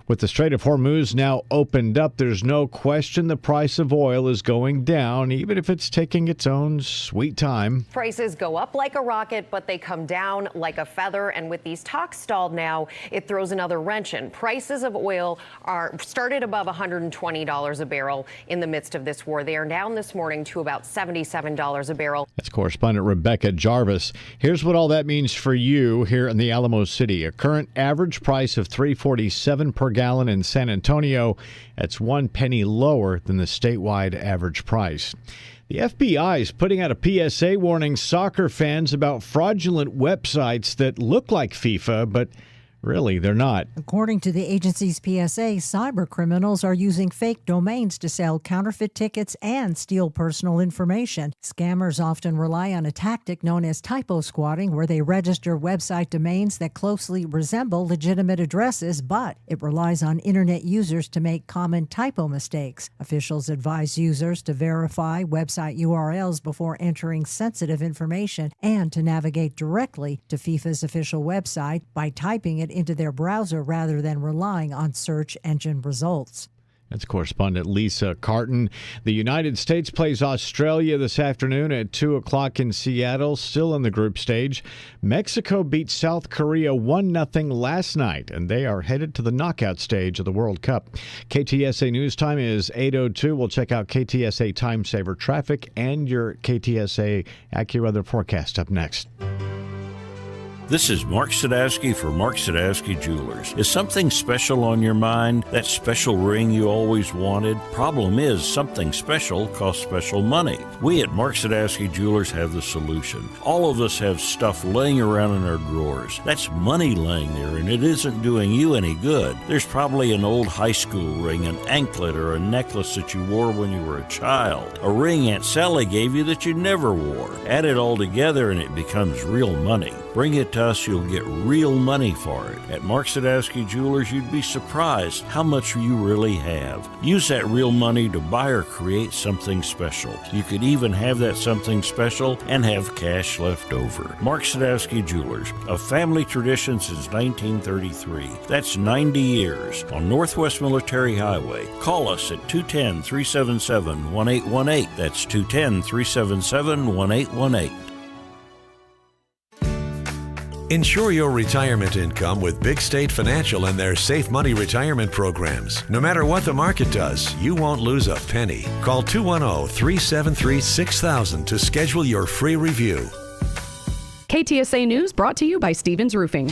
With the Strait of Hormuz now opened up, there's no question the price of oil is going down, even if it's taking its own sweet time. Prices go up like a rocket, but they come down like a feather. And with these talks stalled now, it throws another wrench in. Prices of oil are started above $120 a barrel in the midst of this war. They are down this morning to about $77 a barrel. That's correspondent Rebecca Jarvis. Here's what all that means for you here in the Alamo City. A current average price of $3.47 per gallon in San Antonio. That's 1 penny lower than the statewide average price. The FBI is putting out a PSA warning soccer fans about fraudulent websites that look like FIFA, but really, they're not. According to the agency's PSA, cyber criminals are using fake domains to sell counterfeit tickets and steal personal information. Scammers often rely on a tactic known as typo squatting, where they register website domains that closely resemble legitimate addresses, but it relies on internet users to make common typo mistakes. Officials advise users to verify website URLs before entering sensitive information and to navigate directly to FIFA's official website by typing it into their browser rather than relying on search engine results. That's correspondent Lisa Carton. The United States plays Australia this afternoon at 2 o'clock in Seattle, still in the group stage. Mexico beat South Korea 1-0 last night, and they are headed to the knockout stage of the World Cup. KTSA News Time is 8:02. We'll check out KTSA Time Saver traffic and your KTSA AccuWeather forecast up next. This is Mark Sadowski for Mark Sadowski Jewelers. Is something special on your mind? That special ring you always wanted? Problem is, something special costs special money. We at Mark Sadowski Jewelers have the solution. All of us have stuff laying around in our drawers. That's money laying there, and it isn't doing you any good. There's probably an old high school ring, an anklet, or a necklace that you wore when you were a child. A ring Aunt Sally gave you that you never wore. Add it all together and it becomes real money. Bring it to us, you'll get real money for it. At Mark Sadowski Jewelers, you'd be surprised how much you really have. Use that real money to buy or create something special. You could even have that something special and have cash left over. Mark Sadowski Jewelers, a family tradition since 1933. That's 90 years on Northwest Military Highway. Call us at 210-377-1818. That's 210-377-1818. Ensure your retirement income with Big State Financial and their Safe Money retirement programs. No matter what the market does, you won't lose a penny. Call 210-373-6000 to schedule your free review. KTSA News brought to you by Stevens Roofing.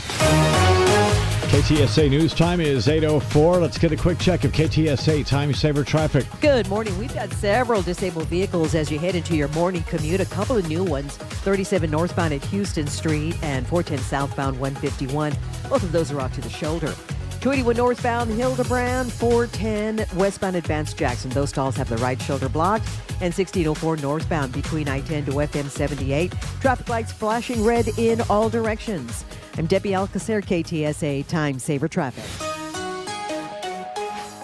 KTSA News time is 8:04. Let's get a quick check of KTSA time saver traffic. Good morning. We've got several disabled vehicles as you head into your morning commute. A couple of new ones, 37 northbound at Houston Street and 410 southbound 151. Both of those are off to the shoulder. 281 northbound Hildebrand, 410 westbound Advanced Jackson. Those stalls have the right shoulder blocked. And 1604 northbound between I-10 to FM 78. Traffic lights flashing red in all directions. I'm Debbie Alcacer, KTSA Time Saver Traffic.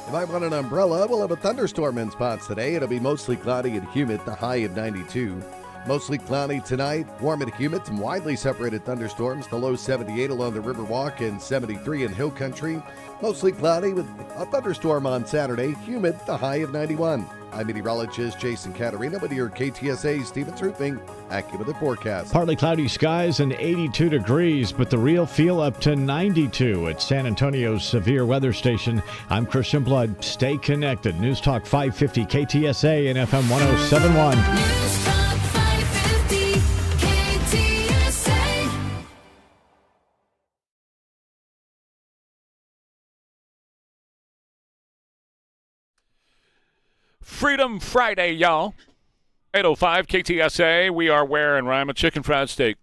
You might want an umbrella. We'll have a thunderstorm in spots today. It'll be mostly cloudy and humid, the high of 92. Mostly cloudy tonight, warm and humid, some widely separated thunderstorms, the low 78 along the Riverwalk and 73 in Hill Country. Mostly cloudy with a thunderstorm on Saturday, humid, the high of 91. I'm meteorologist Jason Caterina with your KTSA Stevens Roofing AccuWeather forecast. Partly cloudy skies and 82 degrees, but the real feel up to 92 at San Antonio's Severe Weather Station. I'm Christian Blood. Stay connected. News Talk 550 KTSA and FM 1071. News Talk 550 KTSA. Freedom Friday, y'all. 8:05 KTSA. We are Ware and Rima. Chicken fried steak.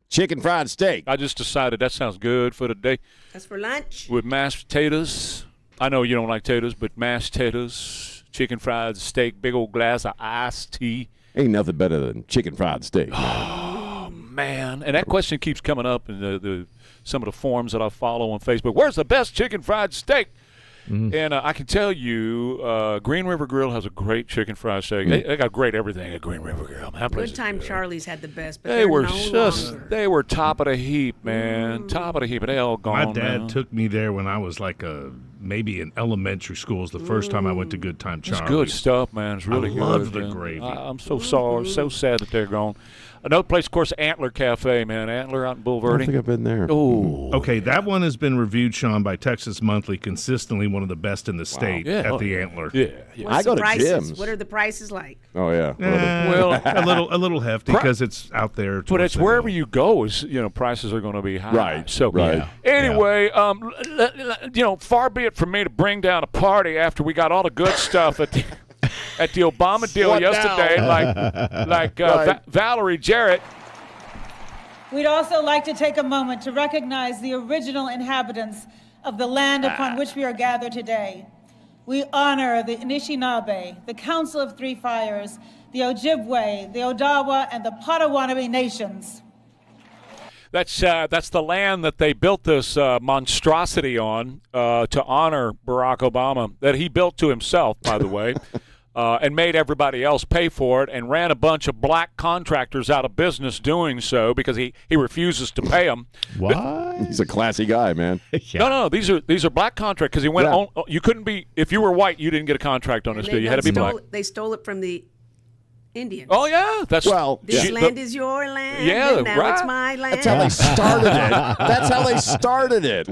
Chicken fried steak. I just decided that sounds good for today. That's for lunch. With mashed potatoes. I know you don't like potatoes, but mashed potatoes, chicken fried steak, big old glass of iced tea. Ain't nothing better than chicken fried steak. Oh, man. And that question keeps coming up in some of the forums that I follow on Facebook. Where's the best chicken fried steak? Mm-hmm. And I can tell you, Green River Grill has a great chicken fried steak. Mm-hmm. They got great everything at Green River Grill. Good Time Charlie's had the best, but they were they were top of the heap, man. Top of the heap, but they all gone. My dad took me there when I was like maybe in elementary school. It was the first time I went to Good Time Charlie's. It's good stuff, man. It's really good. I love the gravy. I'm so sorry, so sad that they're gone. Another place, of course, Antler Cafe, man. Antler out in Boulevardy. I don't think I've been there. Oh, okay. That one has been reviewed, Sean, by Texas Monthly, consistently one of the best in the state at the Antler. Yeah. What's I go the to prices? Jim's. What are the prices like? Oh yeah. Well, a little hefty because it's out there. But it's wherever you go is prices are going to be high. Right. So right. Anyway, far be it from me to bring down a party after we got all the good stuff at the Obama deal yesterday, like Valerie Jarrett. We'd also like to take a moment to recognize the original inhabitants of the land upon which we are gathered today. We honor the Anishinaabe, the Council of Three Fires, the Ojibwe, the Odawa, and the Potawatomi nations. That's the land that they built this monstrosity on to honor Barack Obama, that he built to himself, by the way. And made everybody else pay for it, and ran a bunch of black contractors out of business doing so because he refuses to pay them. What? He's a classy guy, man. Yeah. No, these are black contractors because he went on. You couldn't be if you were white, you didn't get a contract on this deal. You had to be black. They stole it from the Indians. Oh yeah, that's This land is your land. Yeah, and now right. it's my land. That's how they started it. That's how they started it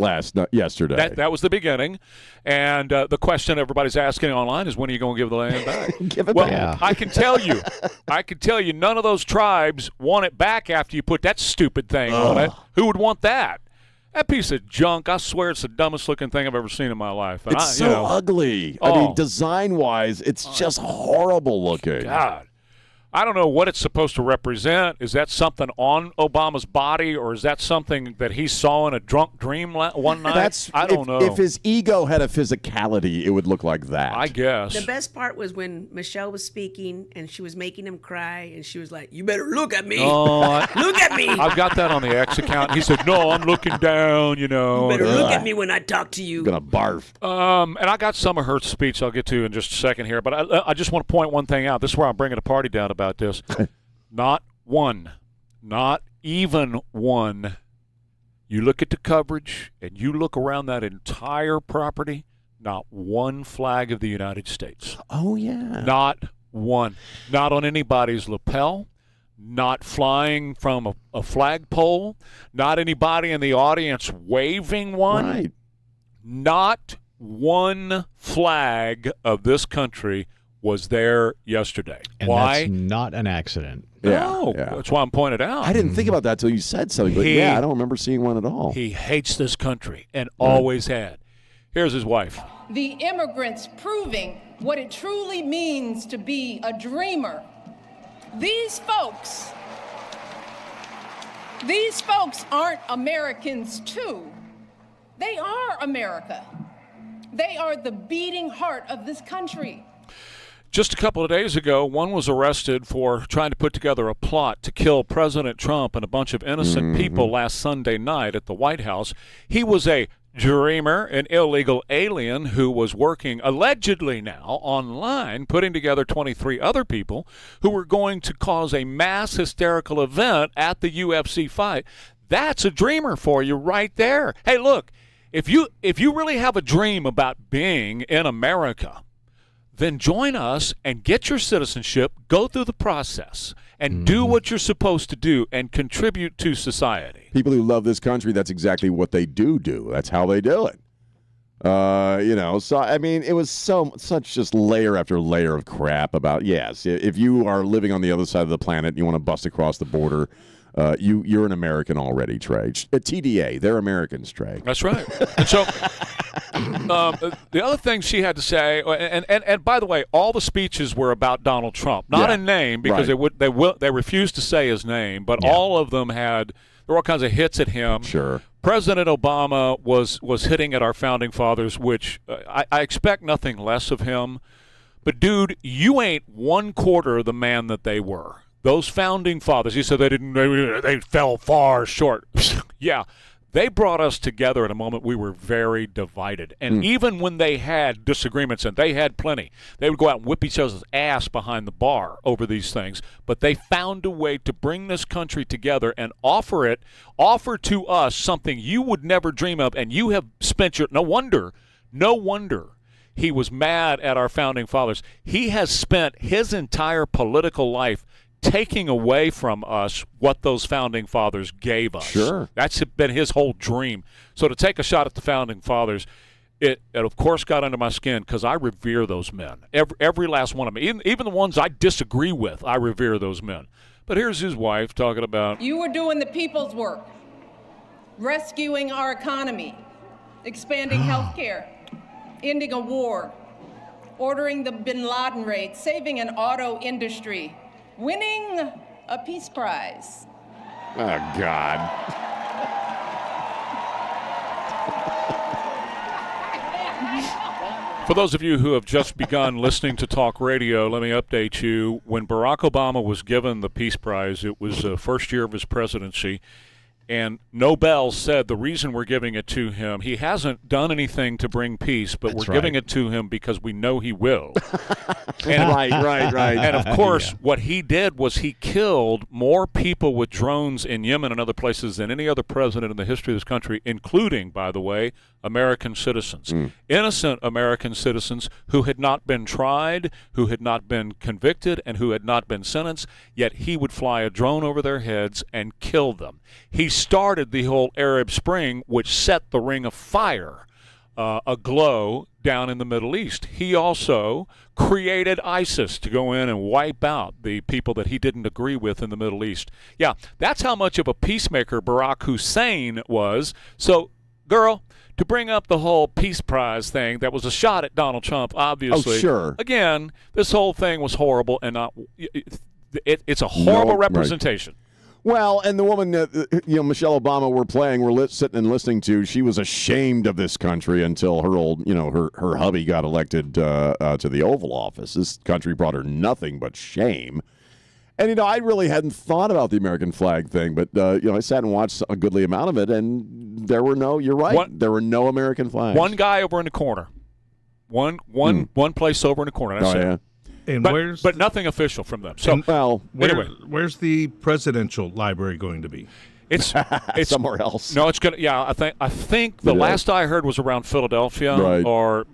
yesterday. That was the beginning, and the question everybody's asking online is, when are you going to give the land back? Give it well, back. I can tell you, none of those tribes want it back after you put that stupid thing on it. Who would want that? That piece of junk, I swear it's the dumbest looking thing I've ever seen in my life. And It's so ugly. I mean, design-wise, it's just horrible looking. God. I don't know what it's supposed to represent. Is that something on Obama's body, or is that something that he saw in a drunk dream one night? I don't know. If his ego had a physicality, it would look like that. I guess. The best part was when Michelle was speaking and she was making him cry, and she was like, "You better look at me. Look at me." I've got that on the X account. He said, "No, I'm looking down, You better look at me when I talk to you. Gonna barf. And I got some of her speech I'll get to in just a second here, but I just want to point one thing out. This is where I'm bringing the party down about this. Not even one. You look at the coverage and you look around that entire property, not one flag of the United States. Oh, yeah. Not one. Not on anybody's lapel. Not flying from a flagpole. Not anybody in the audience waving one. Right. Not one flag of this country was there yesterday. And Why? that's not an accident. No, that's why I'm pointing out. I didn't think about that till you said something, but I don't remember seeing one at all. He hates this country and always had. Here's his wife. The immigrants proving what it truly means to be a dreamer. These folks aren't Americans too. They are America. They are the beating heart of this country. Just a couple of days ago, one was arrested for trying to put together a plot to kill President Trump and a bunch of innocent people last Sunday night at the White House. He was a dreamer, an illegal alien who was working allegedly now online, putting together 23 other people who were going to cause a mass hysterical event at the UFC fight. That's a dreamer for you right there. Hey, look, if you really have a dream about being in America, then join us and get your citizenship, go through the process, and do what you're supposed to do and contribute to society. People who love this country, that's exactly what they do. That's how they do it. So, I mean, it was such just layer after layer of crap about, yes, if you are living on the other side of the planet and you want to bust across the border, you're an American already, Trey. TDA, they're Americans, Trey. That's right. And so the other thing she had to say, and by the way, all the speeches were about Donald Trump, not in name, because they refused to say his name, but all of them there were all kinds of hits at him. Sure. President Obama was hitting at our founding fathers, which I expect nothing less of him. But dude, you ain't 1/4 of the man that they were. Those founding fathers, you said they fell far short. Yeah, they brought us together at a moment we were very divided. And even when they had disagreements, and they had plenty, they would go out and whip each other's ass behind the bar over these things. But they found a way to bring this country together and offer to us something you would never dream of. And you have spent no wonder he was mad at our founding fathers. He has spent his entire political life taking away from us what those founding fathers gave us. Sure. That's been his whole dream. So to take a shot at the founding fathers, it of course got under my skin because I revere those men. Every last one of them. Even the ones I disagree with, I revere those men. But here's his wife talking about... You were doing the people's work, rescuing our economy, expanding health care, ending a war, ordering the bin Laden raid, saving an auto industry, winning a Peace Prize. Oh, God. For those of you who have just begun listening to talk radio, let me update you. When Barack Obama was given the Peace Prize, it was the first year of his presidency, And Nobel said the reason we're giving it to him, he hasn't done anything to bring peace, but we're giving it to him because we know he will. And, right. And, of course, what he did was he killed more people with drones in Yemen and other places than any other president in the history of this country, including, by the way, American citizens. Innocent American citizens who had not been tried, who had not been convicted, and who had not been sentenced, yet he would fly a drone over their heads and kill them. He started the whole Arab Spring, which set the Ring of Fire aglow down in the Middle East. He also created ISIS to go in and wipe out the people that he didn't agree with in the Middle East. Yeah, that's how much of a peacemaker Barack Hussein was. So, girl, to bring up the whole Peace Prize thing, that was a shot at Donald Trump, obviously. Oh, sure. Again, this whole thing was horrible, and it's a horrible representation. Well, and the woman, Michelle Obama, we're sitting and listening to, she was ashamed of this country until her old, her hubby got elected to the Oval Office. This country brought her nothing but shame. And, I really hadn't thought about the American flag thing, but, I sat and watched a goodly amount of it, and there were you're right, there were no American flags. One guy over in the corner. One place over in the corner. That's it. Yeah. And but nothing official from them. So, anyway. Where's the presidential library going to be? It's somewhere else. No, it's gonna. Yeah, I think the last I heard was around Philadelphia, or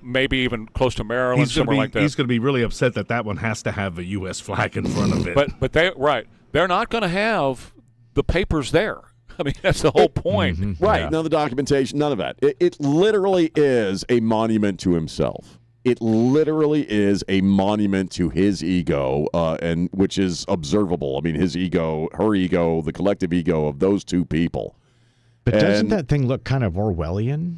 maybe even close to Maryland, somewhere like that. He's going to be really upset that one has to have a U.S. flag in front of it. But they're not going to have the papers there. I mean, that's the whole point. Mm-hmm. Right. Yeah. None of the documentation, none of that. It literally is a monument to himself. It literally is a monument to his ego, and which is observable. I mean, his ego, her ego, the collective ego of those two people. But doesn't that thing look kind of Orwellian?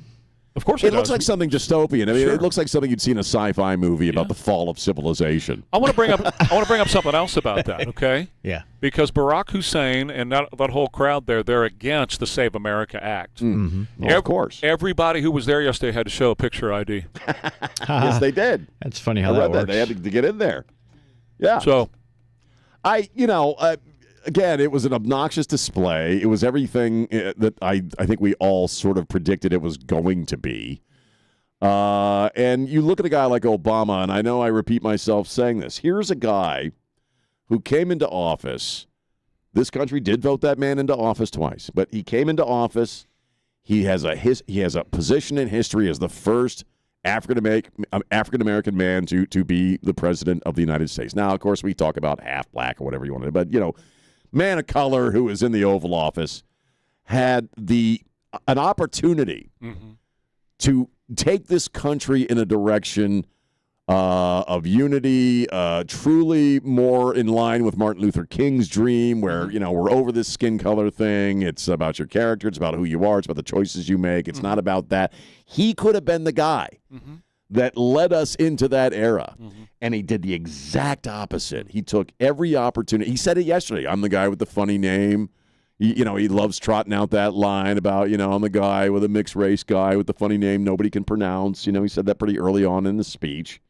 Of course it looks like something dystopian. I mean, it looks like something you'd see in a sci-fi movie about the fall of civilization. I want to bring up something else about that, okay? Yeah. Because Barack Hussein and that whole crowd there, they're against the Save America Act. Mm-hmm. Well, of course. Everybody who was there yesterday had to show a picture ID. Yes, they did. That's funny how that works. They had to get in there. Yeah. So, again, it was an obnoxious display. It was everything that I think we all sort of predicted it was going to be. And you look at a guy like Obama, and I know I repeat myself saying this. Here's a guy who came into office. This country did vote that man into office twice, but he came into office. He has a position in history as the first African-American man to be the president of the United States. Now, of course, we talk about half black or whatever you want to, but man of color who was in the Oval Office had an opportunity to take this country in a direction of unity, truly more in line with Martin Luther King's dream, where we're over this skin color thing. It's about your character. It's about who you are. It's about the choices you make. It's not about that. He could have been the guy that led us into that era. And he did the exact opposite. He took every opportunity. He said it yesterday. I'm the guy with the funny name. He loves trotting out that line about, I'm the guy with a mixed race guy with the funny name nobody can pronounce. He said that pretty early on in the speech.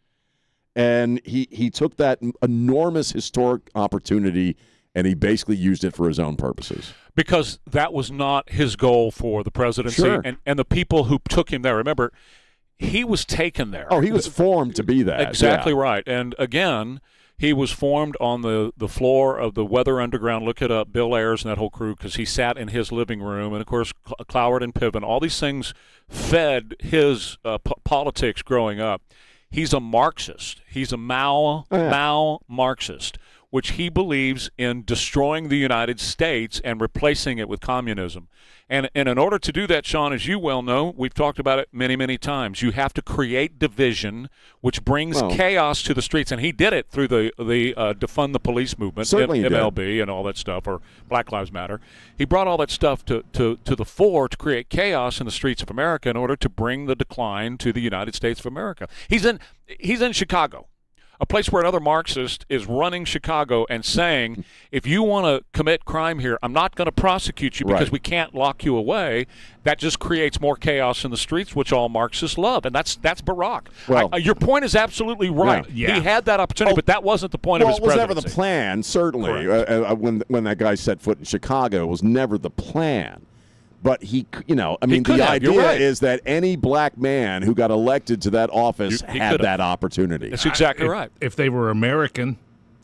And he took that enormous historic opportunity and he basically used it for his own purposes. Because that was not his goal for the presidency. Sure. And the people who took him there, remember, he was taken there. Oh, he was formed to be that. Exactly right. And again, he was formed on the floor of the Weather Underground. Look it up, Bill Ayers and that whole crew, because he sat in his living room. And, of course, Cloward and Piven, all these things fed his politics growing up. He's a Marxist. He's a Mao Marxist, which he believes in destroying the United States and replacing it with communism. And in order to do that, Sean, as you well know, we've talked about it many, many times, you have to create division, which brings chaos to the streets. And he did it through the Defund the Police movement, MLB and all that stuff, or Black Lives Matter. He brought all that stuff to the fore to create chaos in the streets of America in order to bring the decline to the United States of America. He's in Chicago. a place where another Marxist is running Chicago and saying, if you want to commit crime here, I'm not going to prosecute you because we can't lock you away. That just creates more chaos in the streets, which all Marxists love, and that's Barack. Well, your point is absolutely right. Yeah. He had that opportunity, but that wasn't the point of his presidency. It was never the plan, certainly. When that guy set foot in Chicago, it was never the plan. But he, the idea is that any black man who got elected to that office had that opportunity. That's exactly right. If they were American,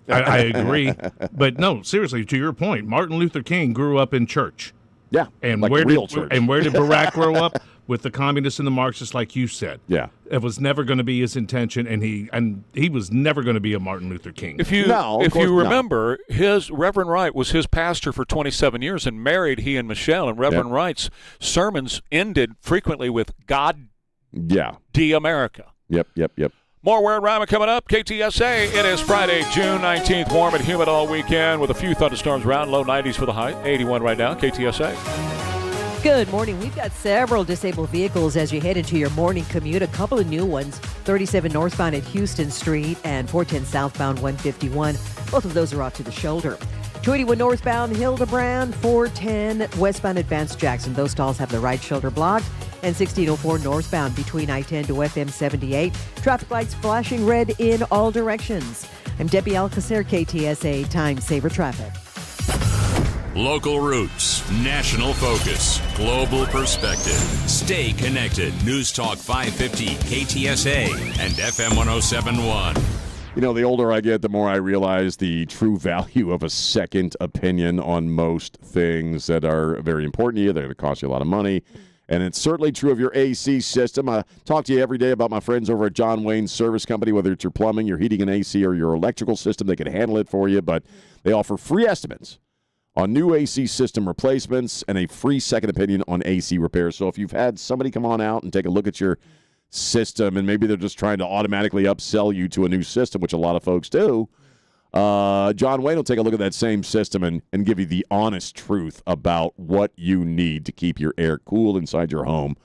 I agree. But no, seriously, to your point, Martin Luther King grew up in church. Yeah, and like where real did church. And where did Barack grow up? With the communists and the Marxists, like you said. Yeah. It was never going to be his intention, and he was never going to be a Martin Luther King. If you remember, his Reverend Wright was his pastor for 27 years and married he and Michelle, and Reverend Wright's sermons ended frequently with God D America. Yep. More Ware Rima coming up. KTSA, it is Friday, June 19th, warm and humid all weekend with a few thunderstorms around, low 90s for the high, 81 right now, KTSA. Good morning. We've got several disabled vehicles as you head into your morning commute. A couple of new ones, 37 northbound at Houston Street and 410 southbound 151. Both of those are off to the shoulder. 281 northbound Hildebrand, 410 westbound at Vance Jackson. Those stalls have the right shoulder blocked. And 1604 northbound between I-10 to FM 78. Traffic lights flashing red in all directions. I'm Debbie Alcacer, KTSA Time Saver Traffic. Local roots, national focus, global perspective. Stay connected. News Talk 550, KTSA, and FM 1071. The older I get, the more I realize the true value of a second opinion on most things that are very important to you. They're going to cost you a lot of money. And it's certainly true of your AC system. I talk to you every day about my friends over at John Wayne Service Company, whether it's your plumbing, your heating and AC, or your electrical system. They can handle it for you, but they offer free estimates on new AC system replacements and a free second opinion on AC repairs. So if you've had somebody come on out and take a look at your system and maybe they're just trying to automatically upsell you to a new system, which a lot of folks do, John Wayne will take a look at that same system and give you the honest truth about what you need to keep your air cool inside your home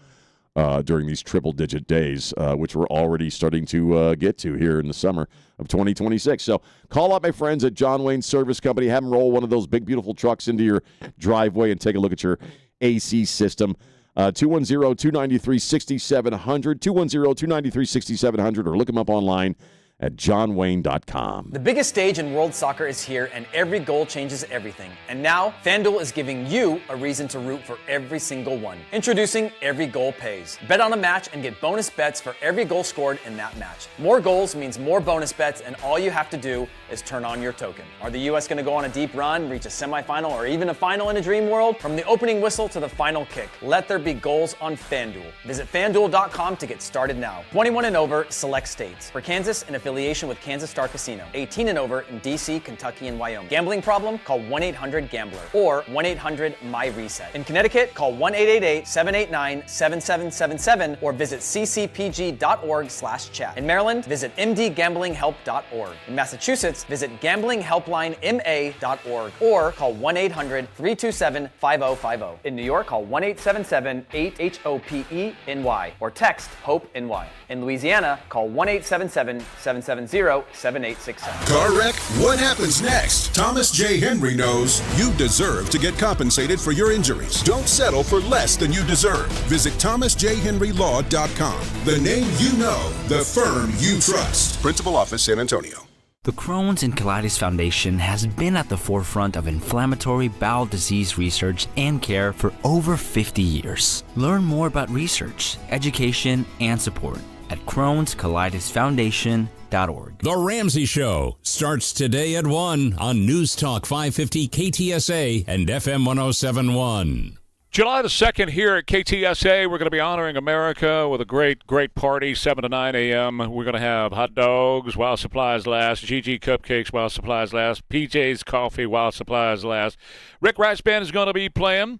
during these triple-digit days, which we're already starting to get to here in the summer of 2026. So call up my friends at John Wayne Service Company. Have them roll one of those big, beautiful trucks into your driveway and take a look at your AC system. 210-293-6700, 210-293-6700, or look them up online at johnwayne.com. The biggest stage in world soccer is here, and every goal changes everything. And now, FanDuel is giving you a reason to root for every single one. Introducing Every Goal Pays. Bet on a match and get bonus bets for every goal scored in that match. More goals means more bonus bets, and all you have to do is turn on your token. Are the U.S. going to go on a deep run, reach a semifinal, or even a final in a dream world? From the opening whistle to the final kick, let there be goals on FanDuel. Visit FanDuel.com to get started now. 21 and over, select states. For Kansas, an affiliation with Kansas Star Casino. 18 and over in D.C., Kentucky, and Wyoming. Gambling problem? Call 1-800-GAMBLER or 1-800-MY-RESET. In Connecticut, call 1-888-789-7777 or visit ccpg.org/chat. In Maryland, visit mdgamblinghelp.org. In Massachusetts, visit gamblinghelplinema.org or call 1-800-327-5050. In New York, call 1-877-8-HOPE-NY or text HOPE-NY. In Louisiana, call 1-877-770-7867. Car wreck? What happens next? Thomas J. Henry knows you deserve to get compensated for your injuries. Don't settle for less than you deserve. Visit thomasjhenrylaw.com. The name you know, the firm you trust. Principal Office, San Antonio. The Crohn's and Colitis Foundation has been at the forefront of inflammatory bowel disease research and care for over 50 years. Learn more about research, education, and support at Crohn'sColitisFoundation.org. The Ramsey Show starts today at 1 on News Talk 550 KTSA and FM 1071. July the 2nd here at KTSA, we're going to be honoring America with a great, great party, 7 to 9 a.m. We're going to have hot dogs while supplies last, GG cupcakes while supplies last, PJ's coffee while supplies last. Rick Wright's band is going to be playing.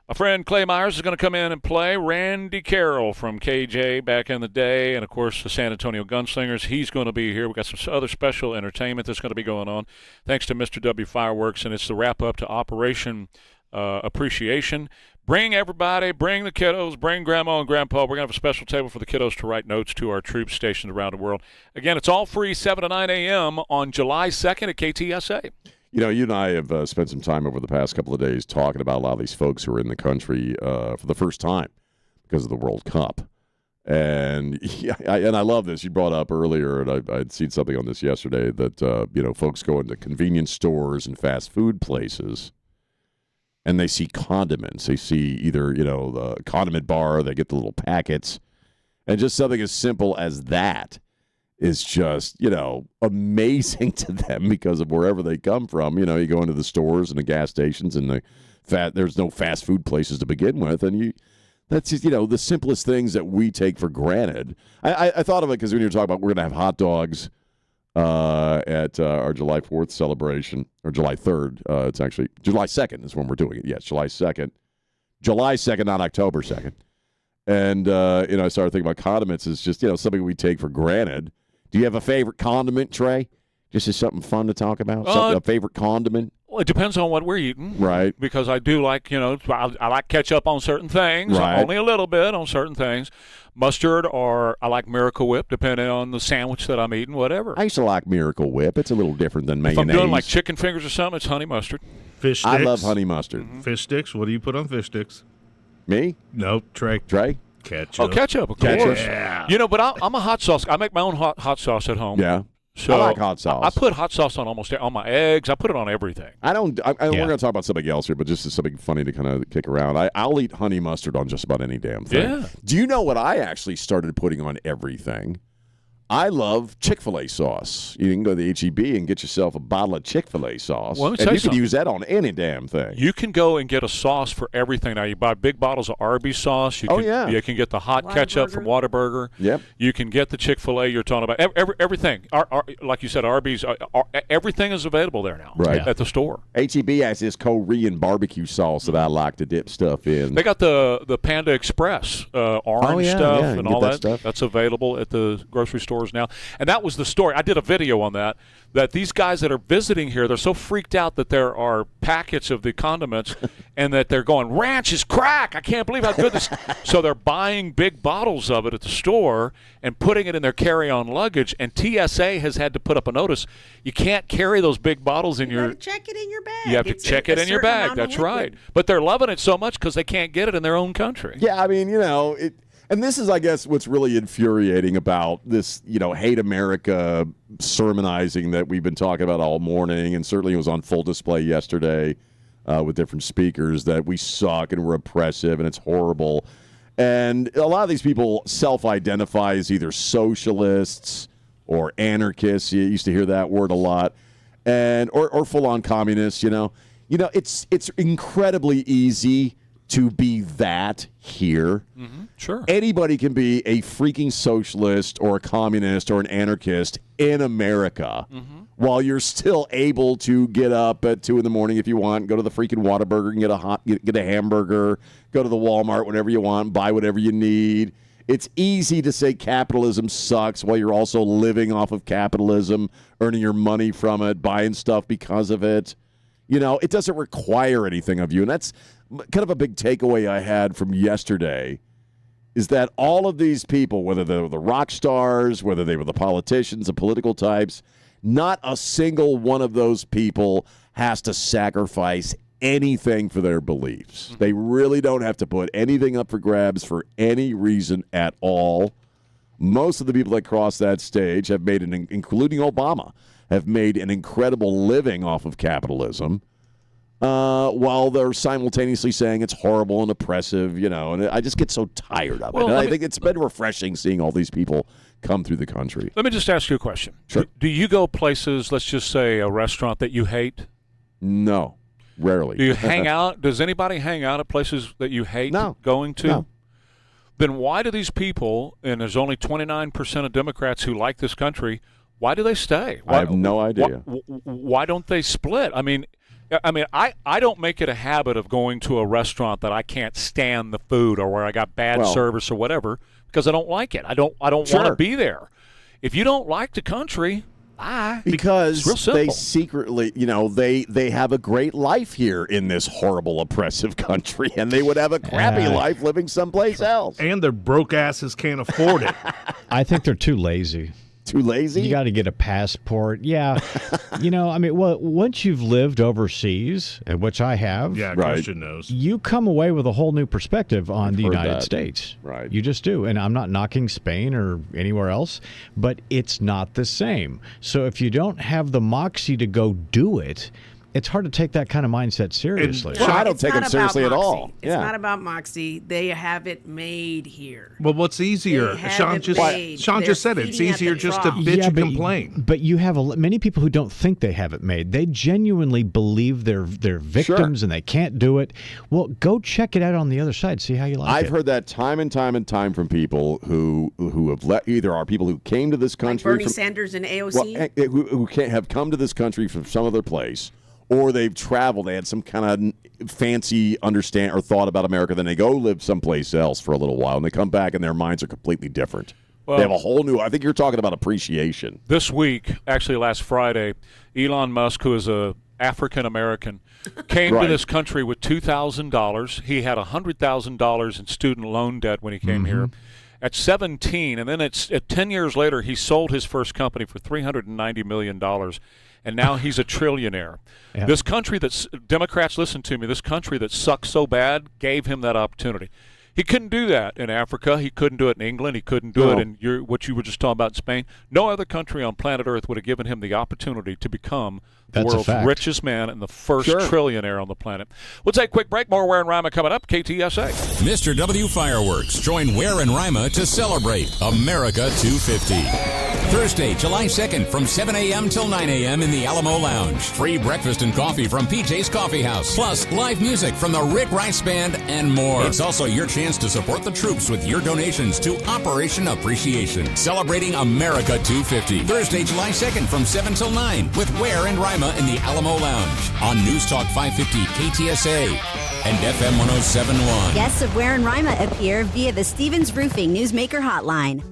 A friend, Clay Myers, is going to come in and play. Randy Carroll from KJ back in the day, and, of course, the San Antonio Gunslingers. He's going to be here. We've got some other special entertainment that's going to be going on, thanks to Mr. W Fireworks, and it's the wrap-up to Operation Appreciation. Bring everybody, bring the kiddos, bring grandma and grandpa. We're going to have a special table for the kiddos to write notes to our troops stationed around the world. Again, it's all free, 7 to 9 a.m. on July 2nd at KTSA. You know, you and I have spent some time over the past couple of days talking about a lot of these folks who are in the country for the first time because of the World Cup. And I love this. You brought up earlier, and I'd seen something on this yesterday, that, folks go into convenience stores and fast food places, and they see condiments. They see either, the condiment bar, they get the little packets, and just something as simple as that is just, amazing to them because of wherever they come from. You go into the stores and the gas stations and there's no fast food places to begin with, and that's just, the simplest things that we take for granted. I thought of it because when you were talking about we're going to have hot dogs at our July 4th celebration, or July 3rd. It's actually July 2nd is when we're doing it. Yes, July 2nd. July 2nd, not October 2nd. And, I started thinking about condiments as just, something we take for granted. Do you have a favorite condiment, Trey? Just as something fun to talk about? A favorite condiment? Well, it depends on what we're eating. Right. Because I do like, I like ketchup on certain things. Right. Only a little bit on certain things. Mustard, or I like Miracle Whip, depending on the sandwich that I'm eating, whatever. I used to like Miracle Whip. It's a little different than mayonnaise. If I'm doing like chicken fingers or something, it's honey mustard. Fish sticks. I love honey mustard. Mm-hmm. Fish sticks. What do you put on fish sticks? Me? Nope. Trey. Ketchup. Oh, ketchup, of course. Yeah. But I'm a hot sauce. I make my own hot sauce at home. Yeah. So I like hot sauce. I put hot sauce on on my eggs. I put it on everything. We're going to talk about something else here, but just as something funny to kind of kick around. I'll eat honey mustard on just about any damn thing. Yeah. Do you know what I actually started putting on everything? I love Chick-fil-A sauce. You can go to the H-E-B and get yourself a bottle of Chick-fil-A sauce. Well, let me and tell you you can use that on any damn thing. You can go and get a sauce for everything now. You buy big bottles of Arby's sauce. You can get the hot ketchup from Whataburger. Yep. You can get the Chick-fil-A you're talking about. Everything. Like you said, Arby's. Everything is available there now. Right. At the store. H-E-B has this Korean barbecue sauce that I like to dip stuff in. They got the Panda Express orange stuff and all that. Stuff. That's available at the grocery stores now. And that was the story. I did a video on that these guys that are visiting here, they're so freaked out that there are packets of the condiments and that they're going, ranch is crack. I can't believe how good this. So they're buying big bottles of it at the store and putting it in their carry-on luggage. And TSA has had to put up a notice. You can't carry those big bottles in your. Check it in your bag. You have to check it in your bag. That's right. But they're loving it so much because they can't get it in their own country. Yeah, I mean, it. And this is, I guess, what's really infuriating about this, hate America sermonizing that we've been talking about all morning, and certainly it was on full display yesterday with different speakers, that we suck and we're oppressive and it's horrible. And a lot of these people self-identify as either socialists or anarchists. You used to hear that word a lot. And or full-on communists, It's incredibly easy to be that here. Mm-hmm. Sure. Anybody can be a freaking socialist or a communist or an anarchist in America while you're still able to get up at 2 a.m. if you want, go to the freaking Whataburger and get a hamburger, go to the Walmart whenever you want, buy whatever you need. It's easy to say capitalism sucks while you're also living off of capitalism, earning your money from it, buying stuff because of it. It doesn't require anything of you. And that's kind of a big takeaway I had from yesterday, is that all of these people, whether they were the rock stars, whether they were the politicians, the political types, not a single one of those people has to sacrifice anything for their beliefs. Mm-hmm. They really don't have to put anything up for grabs for any reason at all. Most of the people that cross that stage have made including Obama, have made an incredible living off of capitalism, while they're simultaneously saying it's horrible and oppressive, and I just get so tired of it. And I think it's been refreshing seeing all these people come through the country. Let me just ask you a question. Sure. Do you go places, let's just say a restaurant that you hate? No, rarely. Do you hang out? Does anybody hang out at places that you hate going to? No. Then why do these people, and there's only 29% of Democrats who like this country, why do they stay? I have no idea. Why don't they split? I mean, I don't make it a habit of going to a restaurant that I can't stand the food or where I got bad service or whatever because I don't like it. I don't want to be there. If you don't like the country, Because It's real they simple. secretly, they have a great life here in this horrible, oppressive country, and they would have a crappy life living someplace else. And their broke asses can't afford it. I think they're too lazy. Too lazy? You got to get a passport. Yeah. Once you've lived overseas, which I have. Yeah, Christian knows. You come away with a whole new perspective on the heard United that. States. Right. You just do. And I'm not knocking Spain or anywhere else, but it's not the same. So if you don't have the moxie to go do it, it's hard to take that kind of mindset seriously. Well, I don't It's take not it seriously about at all. Moxie. It's not about Moxie. They have it made here. Well, what's easier? They have Sean it just made. Sean They're just said it. It's feeding at easier the just to trough. bitch and complain. But you have many people who don't think they have it made. They genuinely believe they're victims and they can't do it. Well, go check it out on the other side. See how you like it. I've heard that time and time from people who have either are people who came to this country, Bernie Sanders and AOC. who can't have come to this country from some other place, or they've traveled. They had some kind of fancy understand or thought about America. Then they go live someplace else for a little while, and they come back, and their minds are completely different. Well, they have a whole new. I think you're talking about appreciation. This week, actually last Friday, Elon Musk, who is a African American, came to this country with $2,000. He had $100,000 in student loan debt when he came here. At 17, and then at 10 years later, he sold his first company for $390 million, and now he's a trillionaire. Yeah. This country that's Democrats, listen to me, this country that sucks so bad gave him that opportunity. He couldn't do that in Africa. He couldn't do it in England. He couldn't do it in what you were just talking about in Spain. No other country on planet Earth would have given him the opportunity to become the That's a world's fact. richest man and the first trillionaire on the planet. We'll take a quick break. More Ware and Rima coming up. KTSA. Mr. W Fireworks. Join Ware and Rima to celebrate America 250. Thursday, July 2nd from 7 a.m. till 9 a.m. in the Alamo Lounge. Free breakfast and coffee from PJ's Coffee House. Plus, live music from the Rick Rice Band and more. It's also your chance to support the troops with your donations to Operation Appreciation. Celebrating America 250. Thursday, July 2nd from 7 till 9 with Ware and Rima in the Alamo Lounge on News Talk 550 KTSA and FM 107.1. Guests of Ware and Rima appear via the Stevens Roofing Newsmaker Hotline.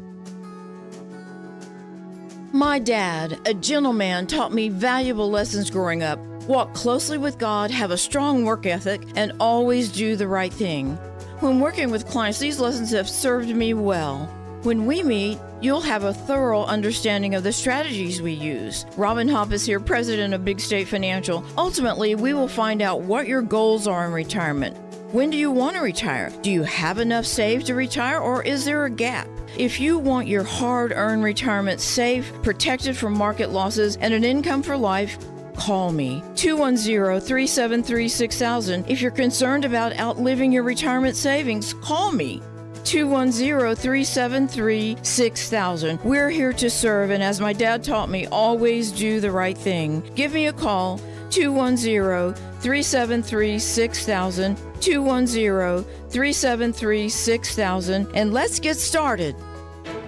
My dad, a gentleman, taught me valuable lessons growing up. Walk closely with God, have a strong work ethic, and always do the right thing. When working with clients, these lessons have served me well. When we meet, you'll have a thorough understanding of the strategies we use. Robin Hopp is here, president of Big State Financial. Ultimately, we will find out what your goals are in retirement. When do you want to retire? Do you have enough saved to retire, or is there a gap? If you want your hard-earned retirement safe, protected from market losses, and an income for life, call me. 210-373-6000. If you're concerned about outliving your retirement savings, call me. 210-373-6000. We're here to serve, and as my dad taught me, always do the right thing. Give me a call, 210-373-6000, 210-373-6000, and let's get started.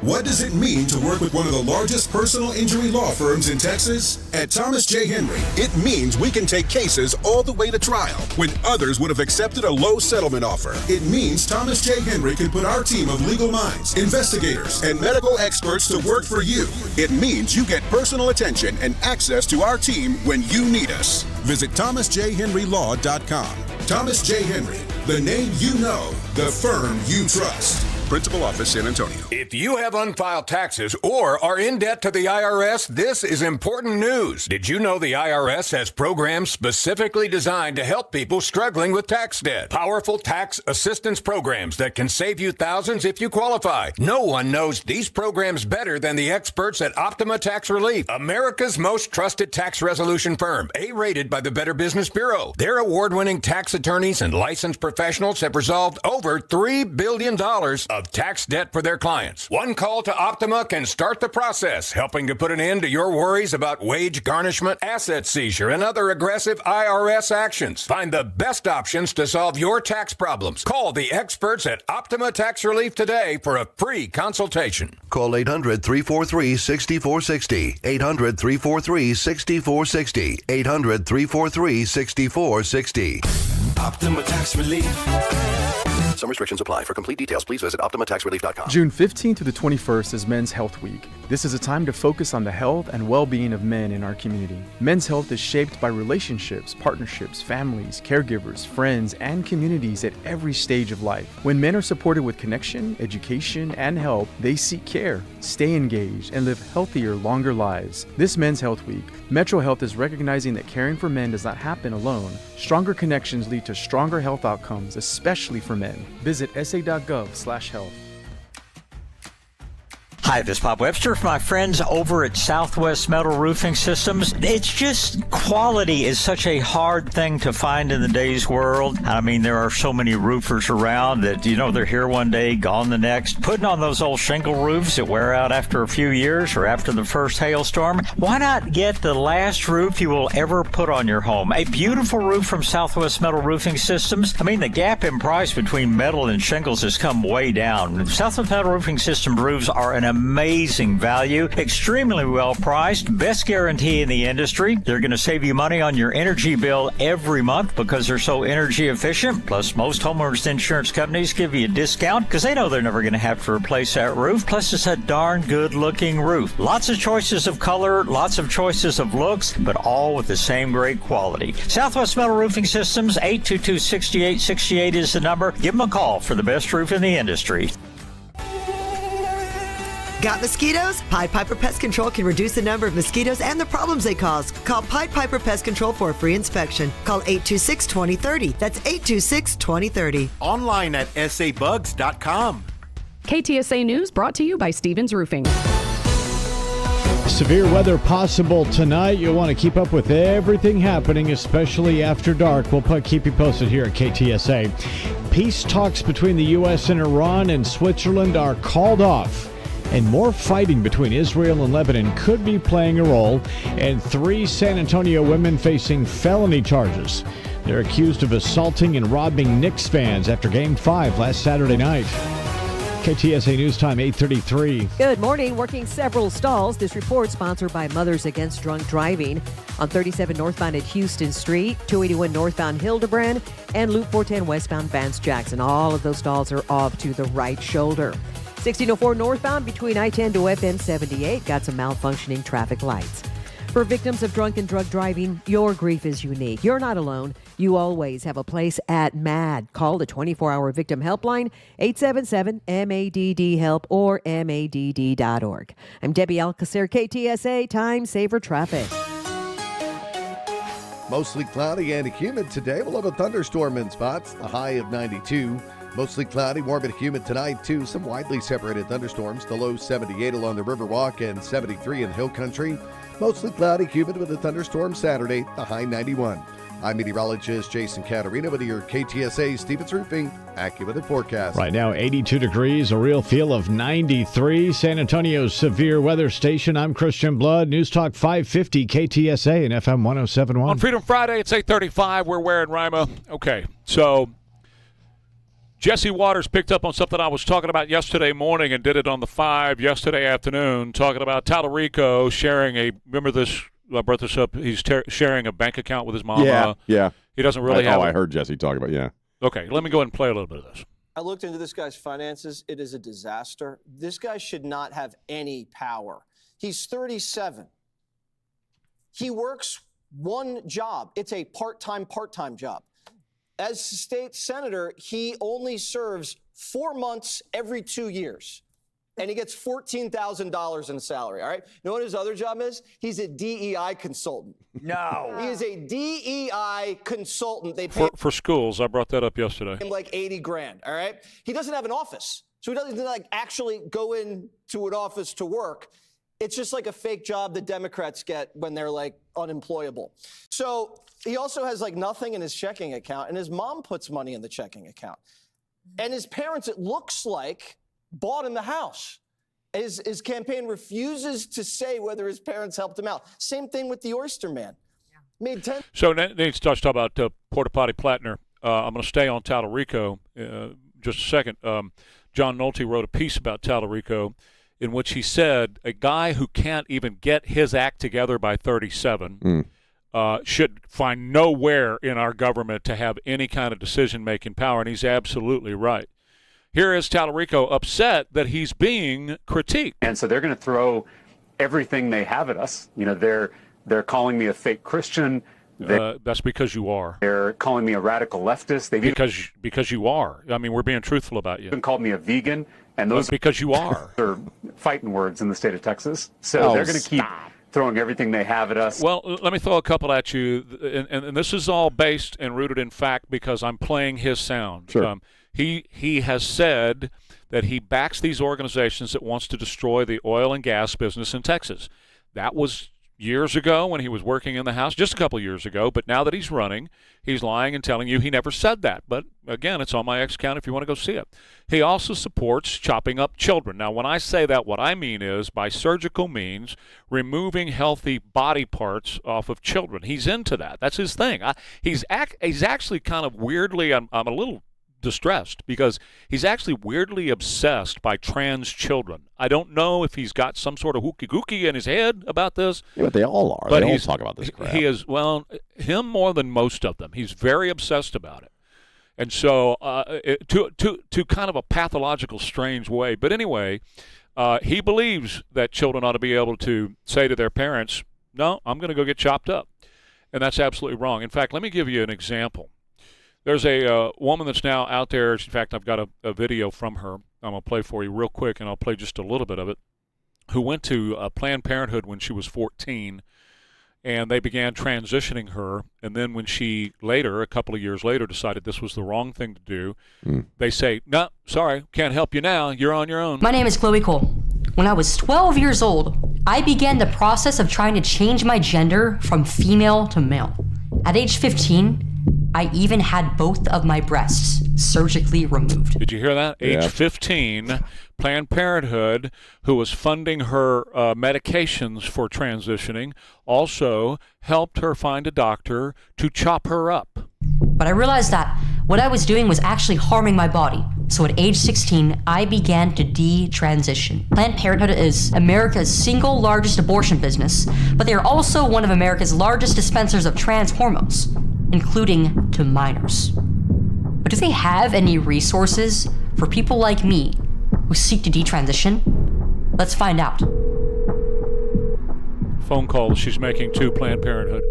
What does it mean to work with one of the largest personal injury law firms in Texas? At Thomas J. Henry, it means we can take cases all the way to trial when others would have accepted a low settlement offer. It means Thomas J. Henry can put our team of legal minds, investigators, and medical experts to work for you. It means you get personal attention and access to our team when you need us. Visit thomasjhenrylaw.com. Thomas J. Henry, the name you know, the firm you trust. Principal Office, San Antonio. If you have unfiled taxes or are in debt to the IRS, this is important news. Did you know the IRS has programs specifically designed to help people struggling with tax debt? Powerful tax assistance programs that can save you thousands if you qualify. No one knows these programs better than the experts at Optima Tax Relief, America's most trusted tax resolution firm, A-rated by the Better Business Bureau. Their award-winning tax attorneys and licensed professionals have resolved over $3 billion of tax debt for their clients. One call to Optima can start the process, helping to put an end to your worries about wage garnishment, asset seizure, and other aggressive IRS actions. Find the best options to solve your tax problems. Call the experts at Optima Tax Relief today for a free consultation. Call 800-343-6460. 800-343-6460. 800-343-6460. Optima Tax Relief. Some restrictions apply. For complete details, please visit OptimaTaxRelief.com. June 15th through the 21st is Men's Health Week. This is a time to focus on the health and well-being of men in our community. Men's health is shaped by relationships, partnerships, families, caregivers, friends, and communities at every stage of life. When men are supported with connection, education, and help, they seek care, stay engaged, and live healthier, longer lives. This Men's Health Week, Metro Health is recognizing that caring for men does not happen alone. Stronger connections lead to stronger health outcomes, especially for men. Visit sa.gov/health. Hi, this is Bob Webster for my friends over at Southwest Metal Roofing Systems. It's just quality is such a hard thing to find in the day's world. I mean, there are so many roofers around that, they're here one day, gone the next. Putting on those old shingle roofs that wear out after a few years or after the first hailstorm. Why not get the last roof you will ever put on your home? A beautiful roof from Southwest Metal Roofing Systems. I mean, the gap in price between metal and shingles has come way down. Southwest Metal Roofing System roofs are an amazing value, extremely well priced, best guarantee in the industry. They're going to save you money on your energy bill every month because they're so energy efficient. Plus, most homeowners insurance companies give you a discount because they know they're never going to have to replace that roof. Plus, it's a darn good looking roof. Lots of choices of color, lots of choices of looks, but all with the same great quality. Southwest Metal Roofing Systems, 822-6868 is the number. Give them a call for the best roof in the industry. Got mosquitoes? Pied Piper Pest Control can reduce the number of mosquitoes and the problems they cause. Call Pied Piper Pest Control for a free inspection. Call 826-2030. That's 826-2030. Online at sabugs.com. KTSA News brought to you by Stevens Roofing. Severe weather possible tonight. You'll want to keep up with everything happening, especially after dark. We'll keep you posted here at KTSA. Peace talks between the U.S. and Iran and Switzerland are called off. And more fighting between Israel and Lebanon could be playing a role. And 3 San Antonio women facing felony charges. They're accused of assaulting and robbing Knicks fans after Game 5 last Saturday night. KTSA News Time, 8:33. Good morning. Working several stalls. This report sponsored by Mothers Against Drunk Driving on 37 northbound at Houston Street, 281 northbound Hildebrand, and Loop 410 westbound Vance Jackson. All of those stalls are off to the right shoulder. 1604 northbound between I-10 to FM 78. Got some malfunctioning traffic lights. For victims of drunk and drug driving, your grief is unique. You're not alone. You always have a place at MAD. Call the 24-hour victim helpline, 877-MADD-HELP or MADD.org. I'm Debbie Alcacer, KTSA, Time Saver Traffic. Mostly cloudy and humid today. We'll have a thunderstorm in spots, a high of 92. Mostly cloudy, warm and humid tonight, too. Some widely separated thunderstorms. The low 78 along the Riverwalk and 73 in Hill Country. Mostly cloudy, humid with a thunderstorm Saturday, the high 91. I'm meteorologist Jason Caterina with your KTSA Stevens Roofing AccuWeather forecast. Right now, 82 degrees, a real feel of 93. San Antonio's severe weather station. I'm Christian Blood. News Talk 550 KTSA and FM 107.1. On Freedom Friday, it's 8:35. We're wearing Rima. Okay, so Jesse Waters picked up on something I was talking about yesterday morning and did it on the 5 yesterday afternoon, talking about Tallarico sharing remember this, I brought this up, he's sharing a bank account with his mama. Yeah. He doesn't really have I heard Jesse talk about, yeah. Okay, let me go ahead and play a little bit of this. I looked into this guy's finances. It is a disaster. This guy should not have any power. He's 37. He works one job. It's a part-time job. As state senator, he only serves 4 months every 2 years, and he gets $14,000 in salary, all right? You know what his other job is? He's a DEI consultant. No. He is a DEI consultant. They pay For schools, I brought that up yesterday. him like $80,000, all right? He doesn't have an office, so he doesn't actually go into an office to work. It's just like a fake job that Democrats get when they're unemployable. So he also has nothing in his checking account, and his mom puts money in the checking account. And his parents, it looks like, bought him the house. His campaign refuses to say whether his parents helped him out. Same thing with the Oyster Man. Made 10. So next to talk about Porta Potty Plattner. I'm going to stay on Tallarico just a second. John Nolte wrote a piece about Tallarico in which he said a guy who can't even get his act together by 37 should find nowhere in our government to have any kind of decision-making power, and he's absolutely right. Here is Tallarico upset that he's being critiqued. And so they're going to throw everything they have at us. You know, they're calling me a fake Christian. That's because you are. They're calling me a radical leftist. Because you are. I mean, we're being truthful about you. Even called me a vegan, and those because you are. Are fighting words in the state of Texas. So they're going to keep throwing everything they have at us. Well, let me throw a couple at you, and this is all based and rooted in fact because I'm playing his sound. Sure. He has said that he backs these organizations that wants to destroy the oil and gas business in Texas. That was years ago when he was working in the House, just a couple years ago, but now that he's running, he's lying and telling you he never said that. But again, it's on my X account if you want to go see it. He also supports chopping up children. Now, when I say that, what I mean is by surgical means, removing healthy body parts off of children. He's into that. That's his thing. He's actually kind of weirdly, I'm a little distressed because he's actually weirdly obsessed by trans children. I don't know if he's got some sort of hooky-gooky in his head about this. Yeah, but they all are. But they all talk about this crap. He is, well, him more than most of them. He's very obsessed about it. And so to kind of a pathological, strange way. But anyway, he believes that children ought to be able to say to their parents, no, I'm going to go get chopped up. And that's absolutely wrong. In fact, let me give you an example. There's a woman that's now out there. In fact, I've got a video from her. I'm going to play for you real quick, and I'll play just a little bit of it, who went to Planned Parenthood when she was 14, and they began transitioning her. And then when she later, a couple of years later, decided this was the wrong thing to do, they say, no, sorry, can't help you now. You're on your own. My name is Chloe Cole. When I was 12 years old, I began the process of trying to change my gender from female to male. At age 15, I even had both of my breasts surgically removed. Did you hear that? Age 15, Planned Parenthood, who was funding her medications for transitioning, also helped her find a doctor to chop her up. But I realized that what I was doing was actually harming my body. So at age 16, I began to detransition. Planned Parenthood is America's single largest abortion business, but they are also one of America's largest dispensers of trans hormones, including to minors. But do they have any resources for people like me who seek to detransition? Let's find out. Phone call she's making to Planned Parenthood.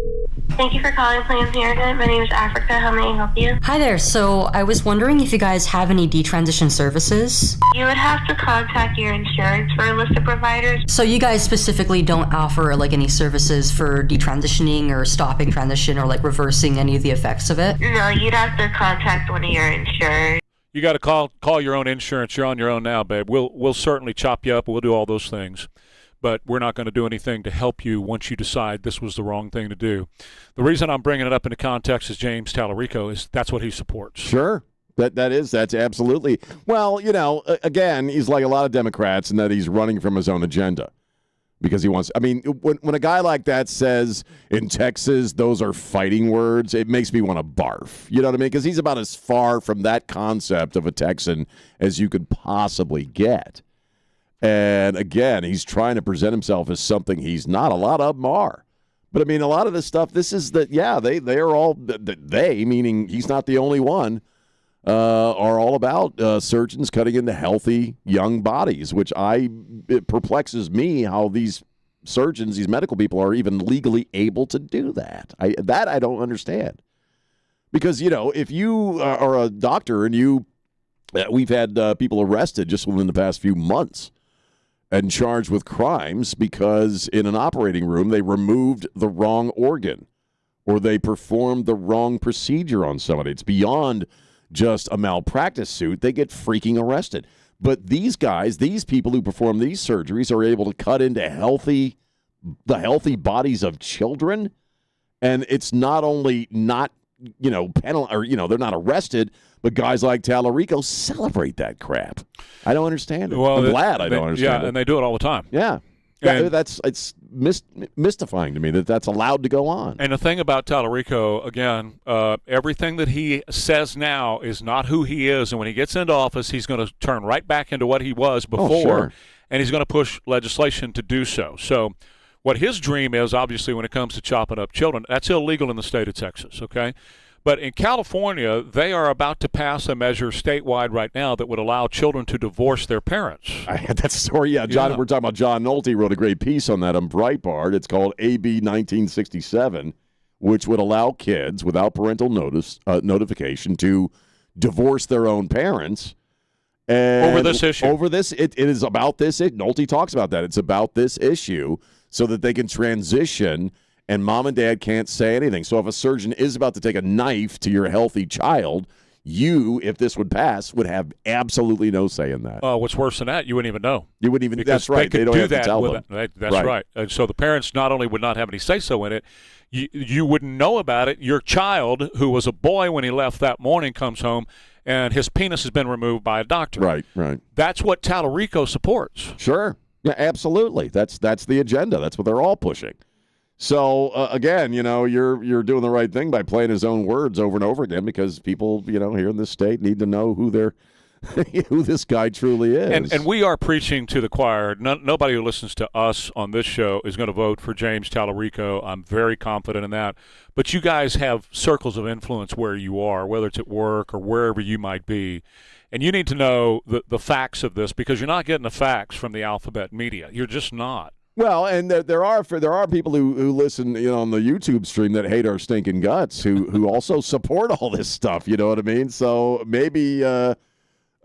Thank you for calling Planned Parenthood. My name is Africa. How may I help you? Hi there. So I was wondering if you guys have any detransition services. You would have to contact your insurance for a list of providers. So you guys specifically don't offer like any services for detransitioning or stopping transition or like reversing any of the effects of it? No, you'd have to contact one of your insurers. You got to call your own insurance. You're on your own now, babe. We'll certainly chop you up. We'll do all those things. But we're not going to do anything to help you once you decide this was the wrong thing to do. The reason I'm bringing it up into context is James Tallarico is that's what he supports. Sure. That's absolutely. Well, you know, again, he's like a lot of Democrats in that he's running from his own agenda because he wants. I mean, when a guy like that says in Texas those are fighting words, it makes me want to barf. You know what I mean? Because he's about as far from that concept of a Texan as you could possibly get. And again, he's trying to present himself as something he's not. A lot of them are. But I mean, a lot of this stuff, this is that, yeah, they are all, they, meaning he's not the only one, are all about surgeons cutting into healthy young bodies, which it perplexes me how these surgeons, these medical people are even legally able to do that. I don't understand. Because, you know, if you are a doctor and we've had people arrested just within the past few months and charged with crimes because in an operating room they removed the wrong organ or they performed the wrong procedure on somebody. It's beyond just a malpractice suit. They get freaking arrested. But these guys, these people who perform these surgeries are able to cut into the healthy bodies of children, and it's not only not, you know, they're not arrested, but guys like Tallarico celebrate that crap. I don't understand it. Well, I'm glad I don't understand it. Yeah, and they do it all the time. Yeah. It's mystifying to me that's allowed to go on. And the thing about Tallarico, again, everything that he says now is not who he is. And when he gets into office, he's going to turn right back into what he was before, and he's going to push legislation to do so. So What his dream is, obviously, when it comes to chopping up children, that's illegal in the state of Texas, okay? But in California, they are about to pass a measure statewide right now that would allow children to divorce their parents. I had that story, yeah. John, we're talking about John Nolte wrote a great piece on that on Breitbart. It's called AB 1967, which would allow kids without parental notification to divorce their own parents. And over this issue. Over this, it is about this. Nolte talks about that. It's about this issue so that they can transition and mom and dad can't say anything. So if a surgeon is about to take a knife to your healthy child, you, if this would pass, would have absolutely no say in that. What's worse than that, you wouldn't even know. You wouldn't even. Because that's right. They don't have to tell them. That's right. And so the parents not only would not have any say-so in it, you wouldn't know about it. Your child, who was a boy when he left that morning, comes home, and his penis has been removed by a doctor. Right, right. That's what Tallarico supports. Sure. Yeah, absolutely. That's the agenda. That's what they're all pushing. So, again, you're doing the right thing by playing his own words over and over again because people, here in this state need to know who this guy truly is. And we are preaching to the choir. Nobody who listens to us on this show is going to vote for James Tallarico. I'm very confident in that. But you guys have circles of influence where you are, whether it's at work or wherever you might be. And you need to know the facts of this because you're not getting the facts from the alphabet media. You're just not. Well, and there are people who listen, on the YouTube stream that hate our stinking guts, who also support all this stuff. You know what I mean? So maybe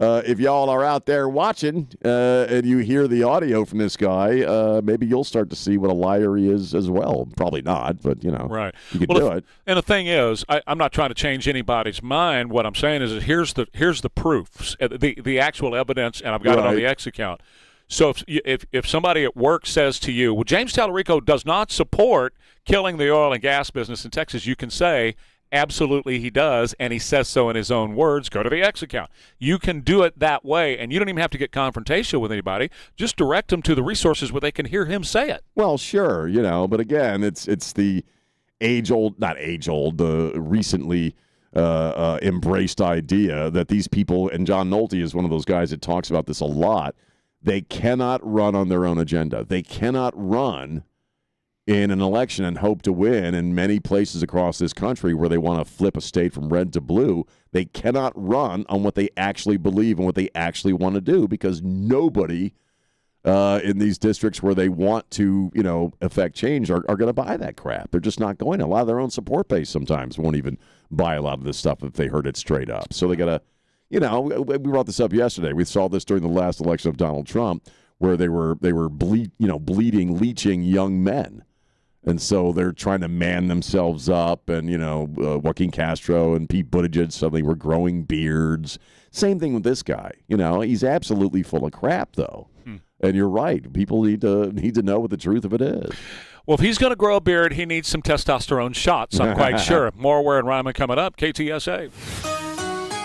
if y'all are out there watching and you hear the audio from this guy, maybe you'll start to see what a liar he is as well. Probably not, but right. You can do it. And the thing is, I'm not trying to change anybody's mind. What I'm saying is, here's the proofs, the actual evidence, and I've got it on the X account. So if somebody at work says to you, well, James Tallarico does not support killing the oil and gas business in Texas, you can say, absolutely he does, and he says so in his own words. Go to the X account. You can do it that way, and you don't even have to get confrontational with anybody. Just direct them to the resources where they can hear him say it. Well, sure, but again, it's the the recently embraced idea that these people, and John Nolte is one of those guys that talks about this a lot, they cannot run on their own agenda. They cannot run in an election and hope to win in many places across this country where they want to flip a state from red to blue. They cannot run on what they actually believe and what they actually want to do because nobody in these districts where they want to, affect change are going to buy that crap. They're just not going to. A lot of their own support base sometimes won't even buy a lot of this stuff if they heard it straight up. So they got to, we brought this up yesterday. We saw this during the last election of Donald Trump where they were bleeding, leeching young men. And so they're trying to man themselves up, and, Joaquin Castro and Pete Buttigieg suddenly were growing beards. Same thing with this guy. He's absolutely full of crap, though. And you're right. People need to know what the truth of it is. Well, if he's going to grow a beard, he needs some testosterone shots, I'm quite sure. More Ware and Rima coming up. KTSA.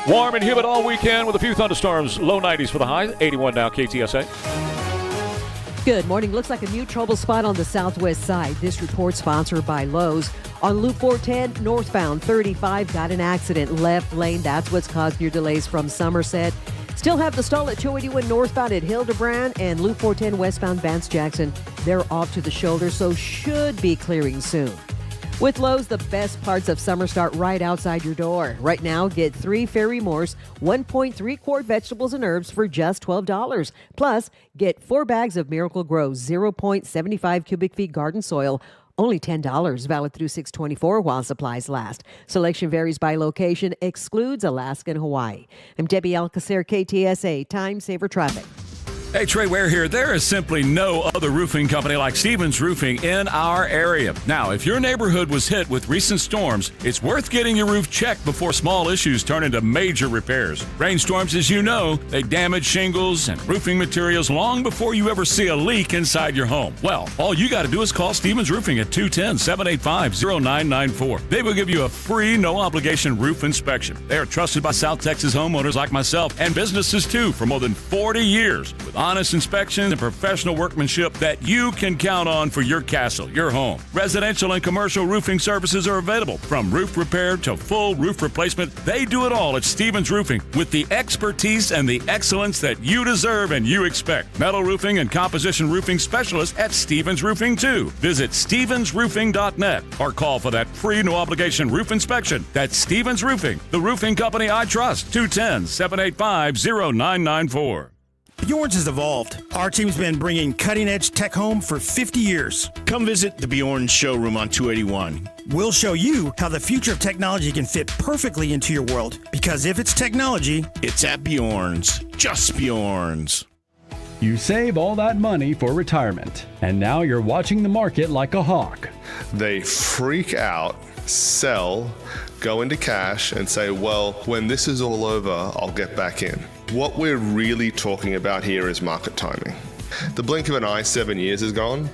Warm and humid all weekend with a few thunderstorms. Low 90s for the high. 81 now, KTSA. Good morning. Looks like a new trouble spot on the southwest side. This report sponsored by Lowe's. On Loop 410, northbound 35, got an accident. Left lane, that's what's caused your delays from Somerset. Still have the stall at 281 northbound at Hildebrand and Loop 410 westbound Vance Jackson. They're off to the shoulder, so should be clearing soon. With Lowe's, the best parts of summer start right outside your door. Right now, get 3 Fairy Moores, 1.3-quart vegetables and herbs for just $12. Plus, get 4 bags of Miracle Grow 0.75 cubic feet garden soil, only $10, valid through 6/24 while supplies last. Selection varies by location, excludes Alaska and Hawaii. I'm Debbie Alcacer, KTSA, Time Saver Traffic. Hey, Trey Ware here. There is simply no other roofing company like Stevens Roofing in our area. Now, if your neighborhood was hit with recent storms, it's worth getting your roof checked before small issues turn into major repairs. Rainstorms, as you know, they damage shingles and roofing materials long before you ever see a leak inside your home. Well, all you got to do is call Stevens Roofing at 210-785-0994. They will give you a free, no-obligation roof inspection. They are trusted by South Texas homeowners like myself and businesses, too, for more than 40 years with Honest inspection and professional workmanship that you can count on for your castle, your home. Residential and commercial roofing services are available. From roof repair to full roof replacement, they do it all at Stevens Roofing with the expertise and the excellence that you deserve and you expect. Metal roofing and composition roofing specialists at Stevens Roofing too. Visit stevensroofing.net or call for that free no obligation roof inspection. That's Stevens Roofing, the roofing company I trust. 210-785-0994. Bjorn's has evolved. Our team's been bringing cutting-edge tech home for 50 years. Come visit the Bjorn showroom on 281. We'll show you how the future of technology can fit perfectly into your world. Because if it's technology, it's at Bjorn's. Just Bjorn's. You save all that money for retirement, and now you're watching the market like a hawk. They freak out, sell, go into cash, and say, well, when this is all over, I'll get back in. What we're really talking about here is market timing. The blink of an eye, 7 years is gone,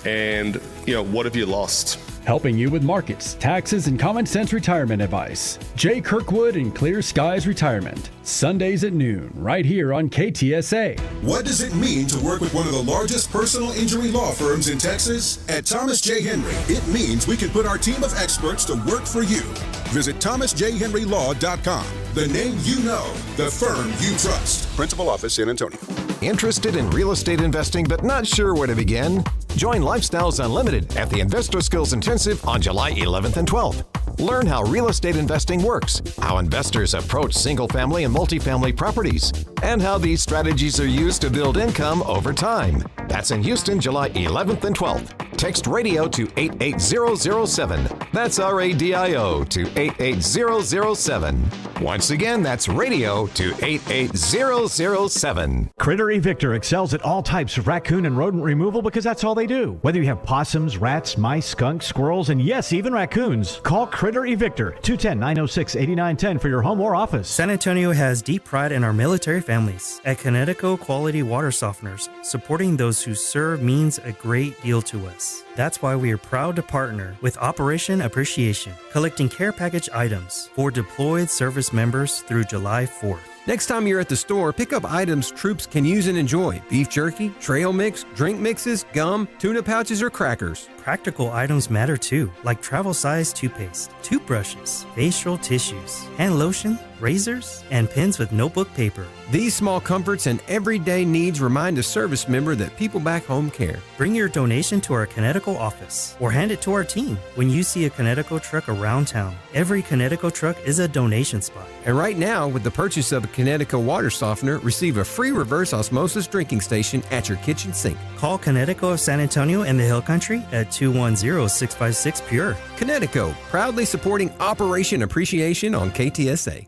and, what have you lost? Helping you with markets, taxes, and common sense retirement advice. Jay Kirkwood and Clear Skies Retirement. Sundays at noon, right here on KTSA. What does it mean to work with one of the largest personal injury law firms in Texas? At Thomas J. Henry, it means we can put our team of experts to work for you. Visit thomasjhenrylaw.com. The name you know, the firm you trust. Principal office, San Antonio. Interested in real estate investing but not sure where to begin? Join Lifestyles Unlimited at the Investor Skills Intensive on July 11th and 12th. Learn how real estate investing works, how investors approach single-family and multifamily properties, and how these strategies are used to build income over time. That's in Houston, July 11th and 12th. Text radio to 88007. That's RADIO to 88007. Once again, that's radio to 88007. Critter Evictor excels at all types of raccoon and rodent removal because that's all they do. Whether you have possums, rats, mice, skunks, squirrels, and yes, even raccoons, call Critter Evictor, 210-906-8910 for your home or office. San Antonio has deep pride in our military families. At Connecticut Quality Water Softeners, supporting those who serve means a great deal to us. That's why we are proud to partner with Operation Appreciation, collecting care package items for deployed service members through July 4th. Next time you're at the store, pick up items troops can use and enjoy. Beef jerky, trail mix, drink mixes, gum, tuna pouches, or crackers. Practical items matter too, like travel-size toothpaste, toothbrushes, facial tissues, hand lotion, razors, and pens with notebook paper. These small comforts and everyday needs remind a service member that people back home care. Bring your donation to our Connecticut office or hand it to our team when you see a Connecticut truck around town. Every Connecticut truck is a donation spot. And right now, with the purchase of a Connecticut water softener, receive a free reverse osmosis drinking station at your kitchen sink. Call Connecticut of San Antonio and the Hill Country at 210-656-PURE. Connecticut, proudly supporting Operation Appreciation on KTSA.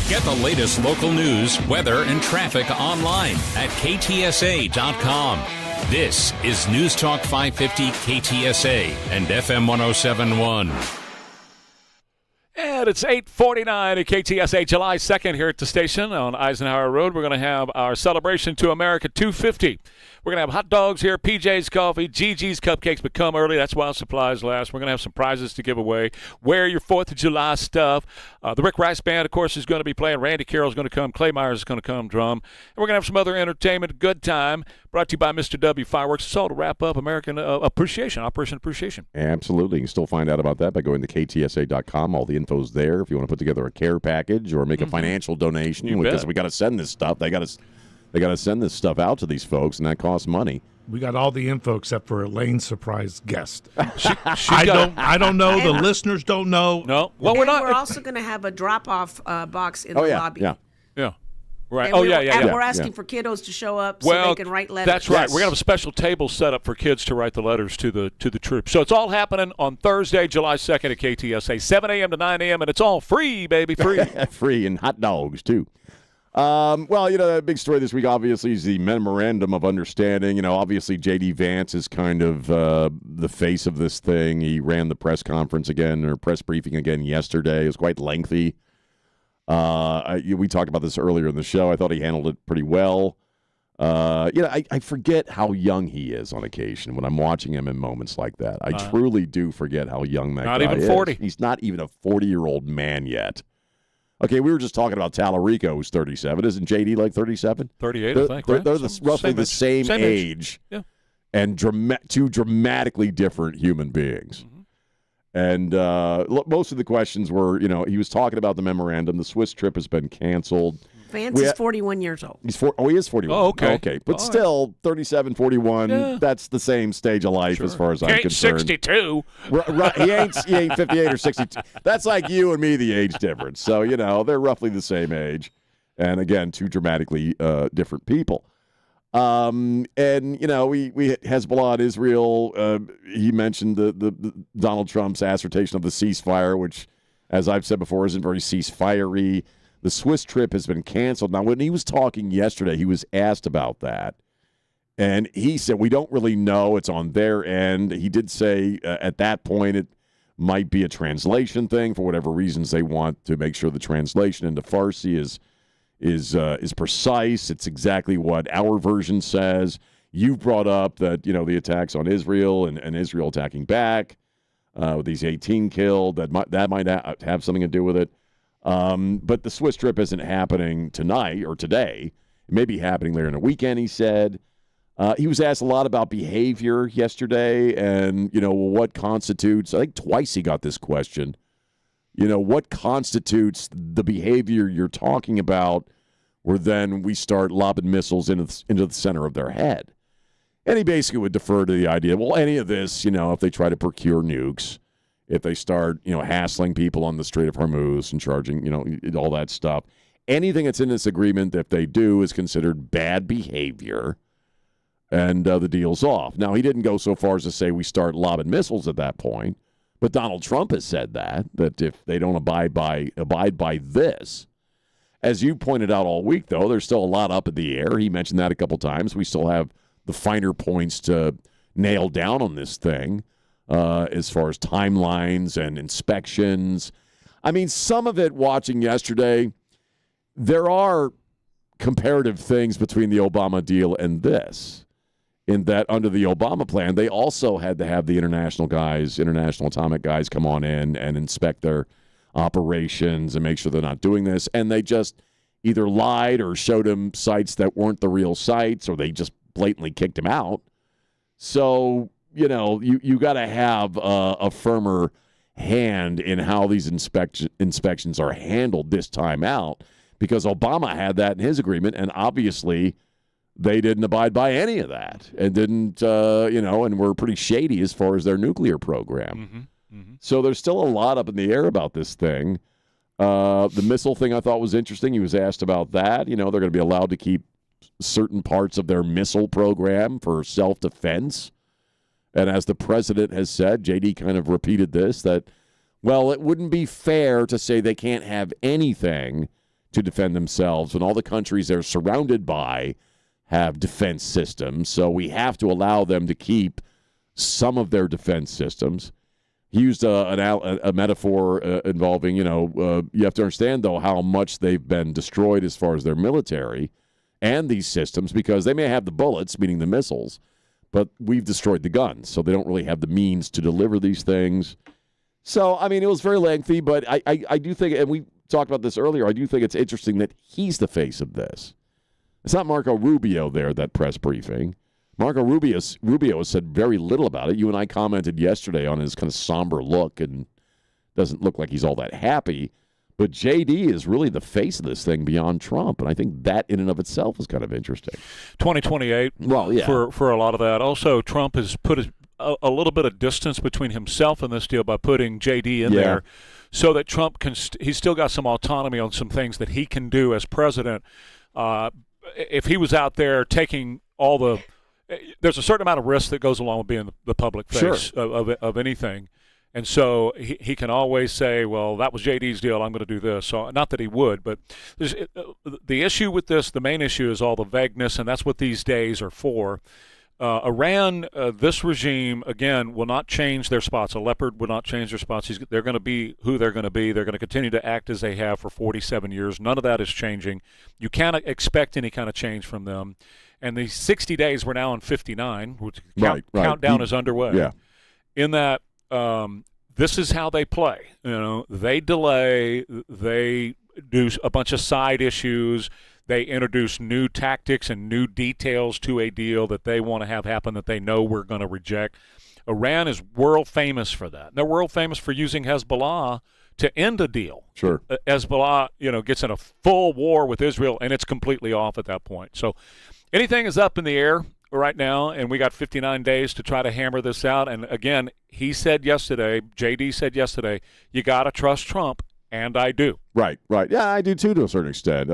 Get the latest local news, weather, and traffic online at ktsa.com. This is News Talk 550 KTSA and FM 1071. And it's 8:49 at KTSA, July 2nd here at the station on Eisenhower Road. We're going to have our Celebration to America 250. We're going to have hot dogs here, PJ's Coffee, GG's Cupcakes, but come early. That's while supplies last. We're going to have some prizes to give away. Wear your 4th of July stuff. The Rick Rice Band, of course, is going to be playing. Randy Carroll's going to come. Clay Myers is going to come drum. And we're going to have some other entertainment, a good time, brought to you by Mr. W Fireworks. It's all to wrap up American Appreciation, Operation Appreciation. Absolutely. You can still find out about that by going to ktsa.com. All the info's there if you want to put together a care package or make a financial donation. Because we got to send this stuff. They got to send this stuff out to these folks, and that costs money. We got all the info except for Elaine's surprise guest. I don't know. The listeners don't know. No. Well, we're not. We're also going to have a drop-off box in the lobby. Yeah. Right. And we're asking for kiddos to show up so they can write letters. That's right. We're going to have a special table set up for kids to write the letters to the troops. So it's all happening on Thursday, July 2nd at KTSA, 7 a.m. to 9 a.m., and it's all free, baby, free. Free, and hot dogs, too. Well, the big story this week, obviously, is the Memorandum of Understanding. Obviously, J.D. Vance is kind of the face of this thing. He ran the press conference again, or press briefing again yesterday. It was quite lengthy. We talked about this earlier in the show. I thought he handled it pretty well. I forget how young he is on occasion when I'm watching him in moments like that. I truly do forget how young that guy is. Not even 40. He's not even a 40-year-old man yet. Okay, we were just talking about Tallarico, who's 37. Isn't JD like 37? 38, I think. Right? They're roughly the same age. Yeah. And two dramatically different human beings. And most of the questions were, he was talking about the memorandum. The Swiss trip has been canceled. Vance is 41 years old. He is 41. Oh, okay. Okay. But All still, 37, 41, that's the same stage of life as far as I'm concerned. 62. Right, he ain't 58 or 62. That's like you and me, the age difference. So, they're roughly the same age. And again, two dramatically different people. We Hezbollah in Israel, he mentioned the Donald Trump's assertion of the ceasefire, which, as I've said before, isn't very ceasefire-y. The Swiss trip has been canceled. Now, when he was talking yesterday, he was asked about that. And he said, we don't really know. It's on their end. He did say at that point it might be a translation thing for whatever reasons they want to make sure the translation into Farsi is precise. It's exactly what our version says. You brought up that, the attacks on Israel and Israel attacking back with these 18 killed, that might have something to do with it. But the Swiss trip isn't happening tonight or today. It may be happening later in the weekend, he said. He was asked a lot about behavior yesterday and, what constitutes, I think twice he got this question, what constitutes the behavior you're talking about where then we start lobbing missiles into the center of their head. And he basically would defer to the idea, well, any of this, if they try to procure nukes, if they start, hassling people on the Strait of Hormuz and charging, all that stuff. Anything that's in this agreement, if they do, is considered bad behavior, and the deal's off. Now, he didn't go so far as to say we start lobbing missiles at that point, but Donald Trump has said that if they don't abide by this. As you pointed out all week, though, there's still a lot up in the air. He mentioned that a couple times. We still have the finer points to nail down on this thing. As far as timelines and inspections. I mean, some of it watching yesterday, there are comparative things between the Obama deal and this, in that under the Obama plan, they also had to have the international atomic guys come on in and inspect their operations and make sure they're not doing this. And they just either lied or showed them sites that weren't the real sites, or they just blatantly kicked them out. So, you got to have a firmer hand in how these inspections are handled this time out, because Obama had that in his agreement, and obviously they didn't abide by any of that and didn't, and were pretty shady as far as their nuclear program. So there's still a lot up in the air about this thing. The missile thing I thought was interesting. He was asked about that. They're going to be allowed to keep certain parts of their missile program for self-defense. And as the president has said, JD kind of repeated this, that, well, it wouldn't be fair to say they can't have anything to defend themselves when all the countries they're surrounded by have defense systems. So we have to allow them to keep some of their defense systems. He used a metaphor involving, you have to understand, though, how much they've been destroyed as far as their military and these systems, because they may have the bullets, meaning the missiles, but we've destroyed the guns, so they don't really have the means to deliver these things. So, I mean, it was very lengthy, but I do think, and we talked about this earlier, I do think it's interesting that he's the face of this. It's not Marco Rubio there at that press briefing. Marco Rubio has said very little about it. You and I commented yesterday on his kind of somber look, and doesn't look like he's all that happy. But JD is really the face of this thing beyond Trump, and I think that in and of itself is kind of interesting. 2028, well, yeah, for a lot of that. Also, Trump has put a little bit of distance between himself and this deal by putting JD in there, so that Trump can. He's still got some autonomy on some things that he can do as president. If he was out there taking all the, there's a certain amount of risk that goes along with being the public face of anything. And so he can always say, well, that was JD's deal, I'm going to do this. So not that he would, but the issue with this, the main issue is all the vagueness, and that's what these days are for. Iran, this regime, again, will not change their spots. A leopard will not change their spots. They're going to be who they're going to be. They're going to continue to act as they have for 47 years. None of that is changing. You can't expect any kind of change from them. And the 60 days, we're now on 59, which countdown is underway. Yeah. In that, this is how they play. They delay. They do a bunch of side issues. They introduce new tactics and new details to a deal that they want to have happen that they know we're going to reject. Iran is world famous for that. They're world famous for using Hezbollah to end a deal. Sure. Hezbollah, gets in a full war with Israel, and it's completely off at that point. So anything is up in the air right now, and we got 59 days to try to hammer this out. And, again, JD said yesterday, you got to trust Trump, and I do. Right. Yeah, I do too to a certain extent.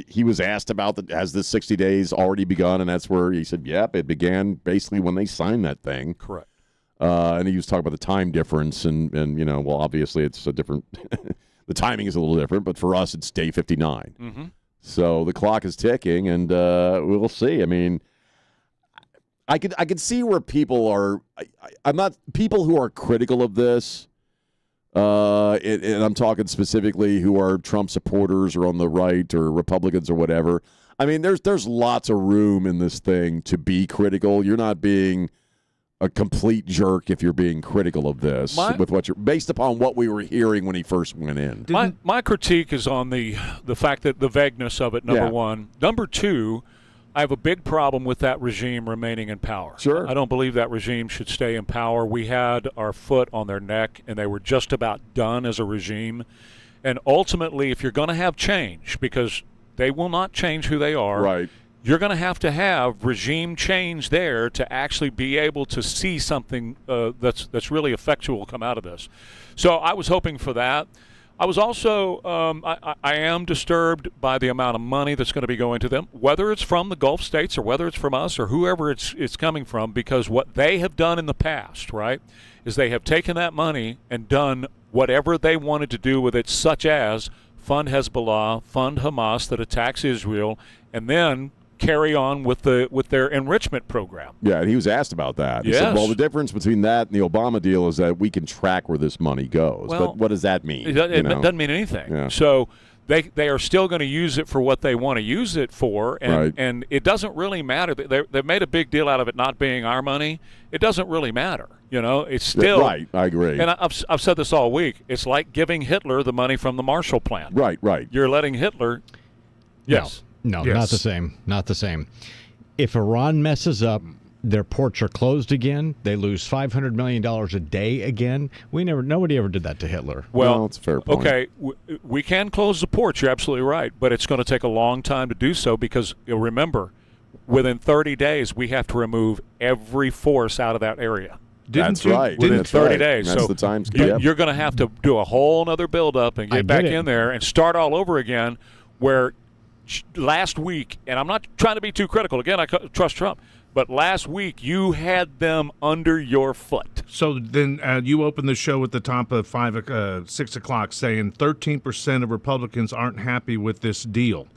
He was asked about has this 60 days already begun, and that's where he said, yep, it began basically when they signed that thing. Correct. And he was talking about the time difference, and well, obviously it's a different the timing is a little different, but for us it's day 59. Mm-hmm. So the clock is ticking, and we'll see. I mean, I could see where people are I'm not people who are critical of this. And I'm talking specifically who are Trump supporters or on the right or Republicans or whatever. I mean, there's lots of room in this thing to be critical. You're not being a complete jerk if you're being critical of this with what you're based upon what we were hearing when he first went in. My critique is on the fact that the vagueness of it, number one. Number two, I have a big problem with that regime remaining in power. Sure. I don't believe that regime should stay in power. We had our foot on their neck, and they were just about done as a regime. And ultimately, if you're going to have change, because they will not change who they are, right, you're going to have regime change there to actually be able to see something that's really effectual come out of this. So I was hoping for that. I was also, I am disturbed by the amount of money that's going to be going to them, whether it's from the Gulf states or whether it's from us or whoever it's coming from, because what they have done in the past, right, is they have taken that money and done whatever they wanted to do with it, such as fund Hezbollah, fund Hamas that attacks Israel, and then carry on with their enrichment program. Yeah, and he was asked about that. He yes. said, well, the difference between that and the Obama deal is that we can track where this money goes. Well, but what does that mean? It doesn't mean anything. Yeah. So they are still going to use it for what they want to use it for, and it doesn't really matter. They've made a big deal out of it not being our money. It doesn't really matter. It's still right. I agree. And I've said this all week. It's like giving Hitler the money from the Marshall Plan. Right. You're letting Hitler. Yes. No, yes. Not the same. Not the same. If Iran messes up, their ports are closed again. They lose $500 million a day again. Nobody ever did that to Hitler. Well, it's a fair point. Okay, we can close the ports. You're absolutely right, but it's going to take a long time to do so because remember, within 30 days we have to remove every force out of that area. That's right. Within 30 days. That's so the time you're going to have to do a whole other build-up and get back in there and start all over again. Where last week, and I'm not trying to be too critical. Again, I trust Trump. But last week, you had them under your foot. So then you opened the show at the top of 6 o'clock saying 13% of Republicans aren't happy with this deal.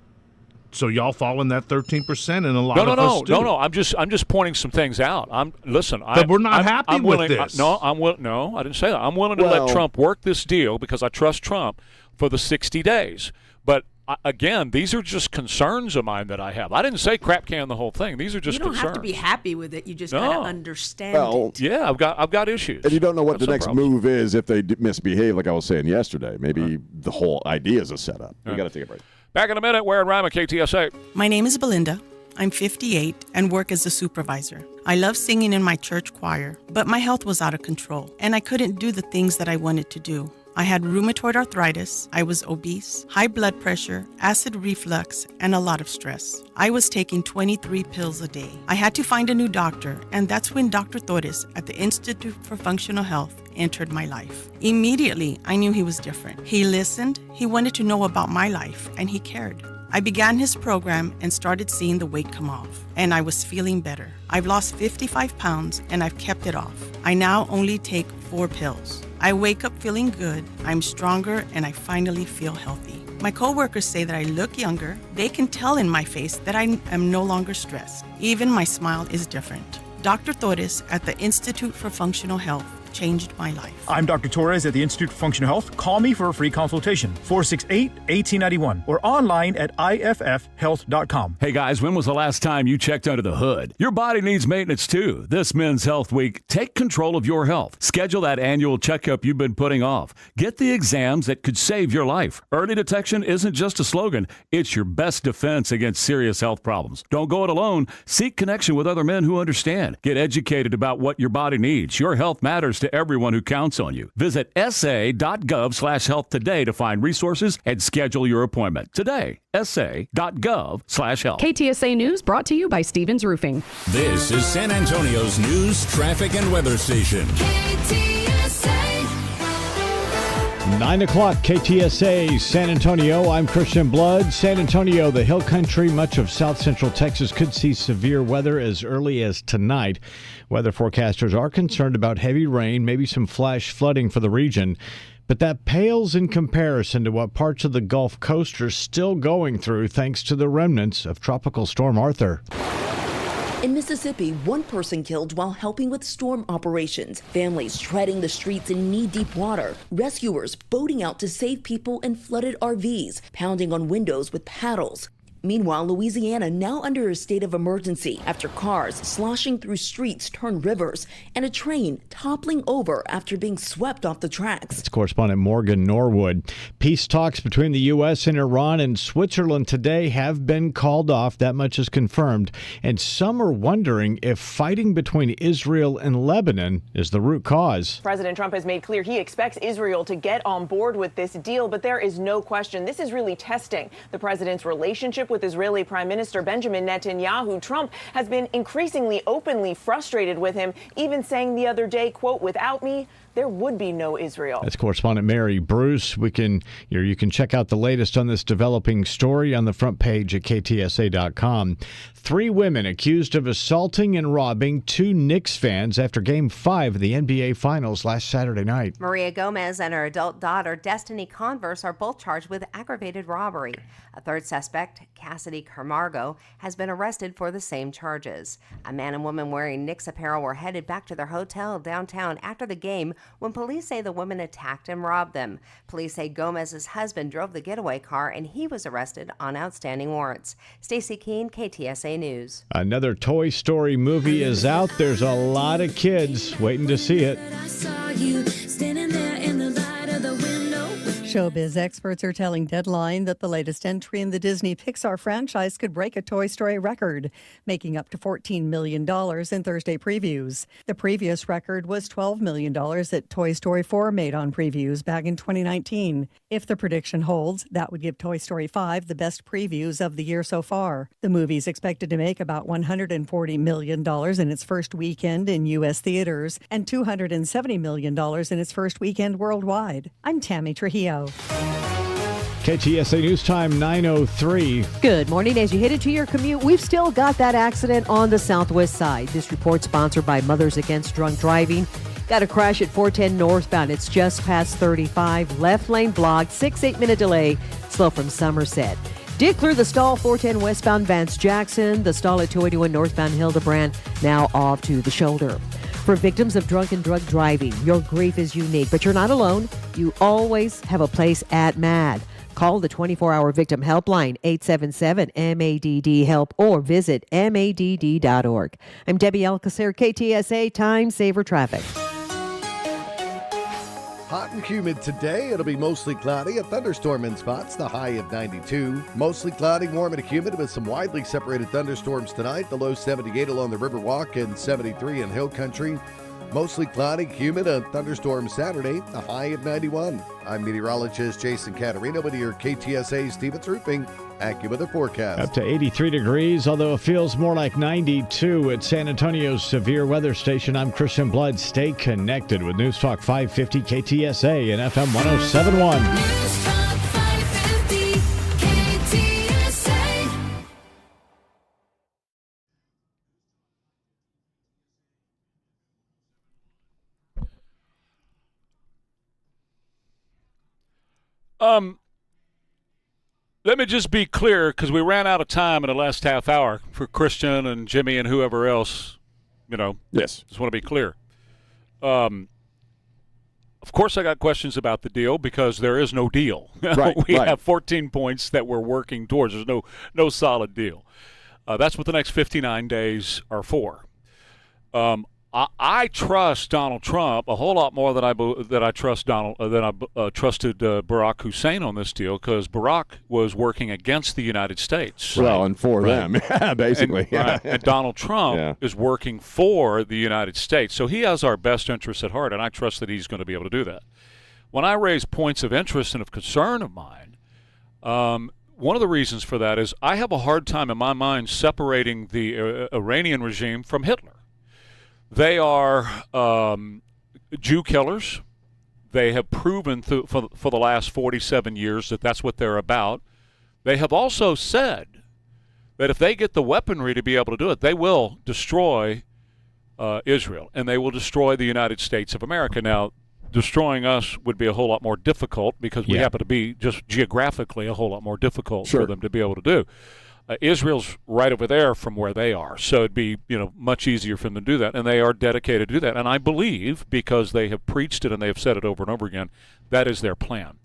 So y'all fall in that 13%, and a lot of us do. No. I'm just pointing some things out. But we're not happy with this. No, I didn't say that. I'm willing to let Trump work this deal because I trust Trump for the 60 days. But again, these are just concerns of mine that I have. I didn't say crap can the whole thing. These are just concerns. You don't have to be happy with it. You just got to understand it. Yeah, I've got issues. And you don't know what the next problems. move is if they misbehave, like I was saying yesterday. Maybe the whole idea is a setup. We got to take a break. Back in a minute, Ware and Rima, KTSA. My name is Belinda. I'm 58 and work as a supervisor. I love singing in my church choir, but my health was out of control, and I couldn't do the things that I wanted to do. I had rheumatoid arthritis, I was obese, high blood pressure, acid reflux, and a lot of stress. I was taking 23 pills a day. I had to find a new doctor, and that's when Dr. Torres at the Institute for Functional Health entered my life. Immediately, I knew he was different. He listened, he wanted to know about my life, and he cared. I began his program and started seeing the weight come off, and I was feeling better. I've lost 55 pounds, and I've kept it off. I now only take 4 pills. I wake up feeling good, I'm stronger, and I finally feel healthy. My coworkers say that I look younger. They can tell in my face that I am no longer stressed. Even my smile is different. Dr. Torres at the Institute for Functional Health changed my life. I'm Dr. Torres at the Institute for Functional Health. Call me for a free consultation, 468-1891, or online at iffhealth.com. Hey guys, when was the last time you checked under the hood? Your body needs maintenance too. This Men's Health Week, take control of your health. Schedule that annual checkup you've been putting off. Get the exams that could save your life. Early detection isn't just a slogan, it's your best defense against serious health problems. Don't go it alone. Seek connection with other men who understand. Get educated about what your body needs. Your health matters to everyone who counts on you. Visit sa.gov/health today to find resources and schedule your appointment. Today, sa.gov/health. KTSA News brought to you by Stevens Roofing. This is San Antonio's news, traffic, and weather station. 9 o'clock, KTSA, San Antonio. I'm Christian Blood. San Antonio, the hill country, much of south central Texas could see severe weather as early as tonight. Weather forecasters are concerned about heavy rain, maybe some flash flooding for the region. But that pales in comparison to what parts of the Gulf Coast are still going through thanks to the remnants of Tropical Storm Arthur. In Mississippi, one person killed while helping with storm operations. Families treading the streets in knee-deep water. Rescuers boating out to save people in flooded RVs, pounding on windows with paddles. Meanwhile, Louisiana now under a state of emergency after cars sloshing through streets turn rivers and a train toppling over after being swept off the tracks. It's correspondent Morgan Norwood. Peace talks between the U.S. and Iran and Switzerland today have been called off. That much is confirmed. And some are wondering if fighting between Israel and Lebanon is the root cause. President Trump has made clear he expects Israel to get on board with this deal, but there is no question this is really testing the president's relationship with Israeli Prime Minister Benjamin Netanyahu. Trump has been increasingly openly frustrated with him, even saying the other day, quote, "Without me, there would be no Israel." That's correspondent Mary Bruce. You can check out the latest on this developing story on the front page at KTSA.com. 3 women accused of assaulting and robbing 2 Knicks fans after Game 5 of the NBA Finals last Saturday night. Maria Gomez and her adult daughter, Destiny Converse, are both charged with aggravated robbery. A third suspect, Cassidy Camargo, has been arrested for the same charges. A man and woman wearing Knicks apparel were headed back to their hotel downtown after the game when police say the woman attacked and robbed them. Police say Gomez's husband drove the getaway car and he was arrested on outstanding warrants. Stacey Keene, KTSA News. Another Toy Story movie is out. There's a lot of kids waiting to see it. Showbiz experts are telling Deadline that the latest entry in the Disney Pixar franchise could break a Toy Story record, making up to $14 million in Thursday previews. The previous record was $12 million that Toy Story 4 made on previews back in 2019. If the prediction holds, that would give Toy Story 5 the best previews of the year so far. The movie's expected to make about $140 million in its first weekend in U.S. theaters and $270 million in its first weekend worldwide. I'm Tammy Trujillo. KTSA News Time 9:03. Good morning. As you head into your commute, we've still got that accident on the southwest side. This report sponsored by Mothers Against Drunk Driving. Got a crash at 410 northbound. It's just past 35. Left lane blocked. 6-8 minute delay. Slow from Somerset. Did clear the stall 410 westbound Vance Jackson. The stall at 281 northbound Hildebrand. Now off to the shoulder. For victims of drunk and drug driving, your grief is unique, but you're not alone. You always have a place at MADD. Call the 24-hour victim helpline, 877-MADD-HELP, or visit MADD.org. I'm Debbie Alcacer, KTSA Time Saver Traffic. Hot and humid today. It'll be mostly cloudy, a thunderstorm in spots, the high of 92. Mostly cloudy, warm and humid with some widely separated thunderstorms tonight. The low 78 along the Riverwalk and 73 in Hill Country. Mostly cloudy, humid, a thunderstorm Saturday, the high of 91. I'm meteorologist Jason Caterino with your KTSA Stevens Roofing AccuWeather forecast. Up to 83 degrees, although it feels more like 92 at San Antonio's severe weather station. I'm Christian Blood. Stay connected with News Talk 550 KTSA and FM 1071. News Talk 550 KTSA. Let me just be clear, because we ran out of time in the last half hour for Christian and Jimmy and whoever else, Yes. Just want to be clear. Of course, I got questions about the deal because there is no deal. We have 14 points that we're working towards. There's no solid deal. That's what the next 59 days are for. I trust Donald Trump a whole lot more than I trust trusted Barack Hussein on this deal, because Barack was working against the United States. Well, and for them, basically. And Donald Trump is working for the United States. So he has our best interests at heart, and I trust that he's going to be able to do that. When I raise points of interest and of concern of mine, one of the reasons for that is I have a hard time in my mind separating the Iranian regime from Hitler. They are Jew killers. They have proven for the last 47 years that that's what they're about. They have also said that if they get the weaponry to be able to do it, they will destroy Israel, and they will destroy the United States of America. Now, destroying us would be a whole lot more difficult because we happen to be just geographically a whole lot more difficult for them to be able to do. Israel's right over there from where they are, so it'd be much easier for them to do that, and they are dedicated to do that. And I believe, because they have preached it and they have said it over and over again, that is their plan.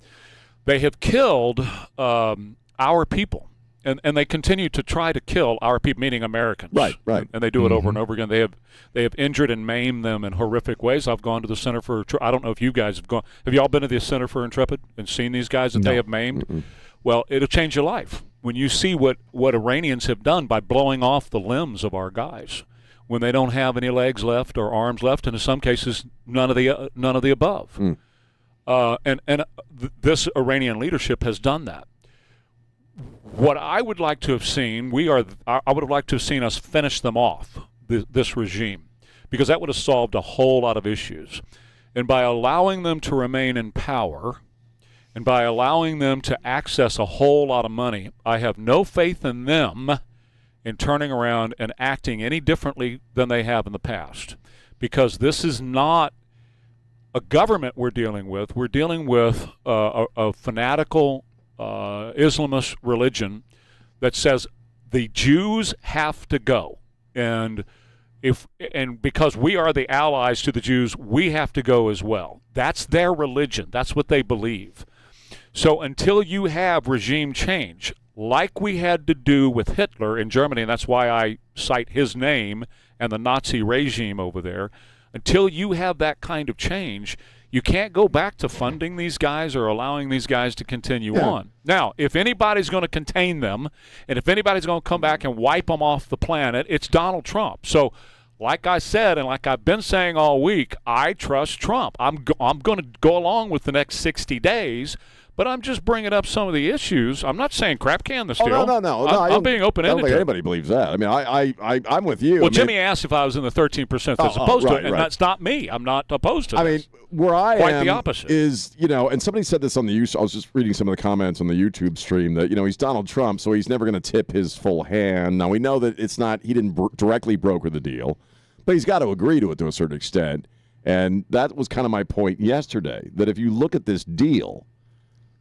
They have killed our people, and they continue to try to kill our people, meaning Americans. Right. And they do it over and over again. They have injured and maimed them in horrific ways. I've gone to the Center for I don't know if you guys have gone. Have you all been to the Center for Intrepid and seen these guys that they have maimed? Mm-mm. Well, it'll change your life when you see what Iranians have done by blowing off the limbs of our guys when they don't have any legs left or arms left, and in some cases none of the above. This Iranian leadership has done that. What I would like to have seen, I would have liked to have seen us finish them off, this regime, because that would have solved a whole lot of issues. And by allowing them to remain in power, and by allowing them to access a whole lot of money, I have no faith in them in turning around and acting any differently than they have in the past. Because this is not a government we're dealing with. We're dealing with a fanatical Islamist religion that says the Jews have to go. And because we are the allies to the Jews, we have to go as well. That's their religion. That's what they believe. So until you have regime change, like we had to do with Hitler in Germany, and that's why I cite his name and the Nazi regime over there, until you have that kind of change, you can't go back to funding these guys or allowing these guys to continue on. Now, if anybody's going to contain them, and if anybody's going to come back and wipe them off the planet, it's Donald Trump. So like I said, and like I've been saying all week, I trust Trump. I'm going to go along with the next 60 days, but I'm just bringing up some of the issues. I'm not saying crap can this deal. No. I'm being open-ended. I don't think anybody believes that. I mean, I'm with you. Well, Jimmy asked if I was in the 13% that's opposed to it, and that's not me. I'm not opposed to this. I mean, where I Quite am the opposite. is, and somebody said this on the YouTube. I was just reading some of the comments on the YouTube stream that, he's Donald Trump, so he's never going to tip his full hand. Now, we know that it's not, he didn't directly broker the deal, but he's got to agree to it to a certain extent. And that was kind of my point yesterday, that if you look at this deal,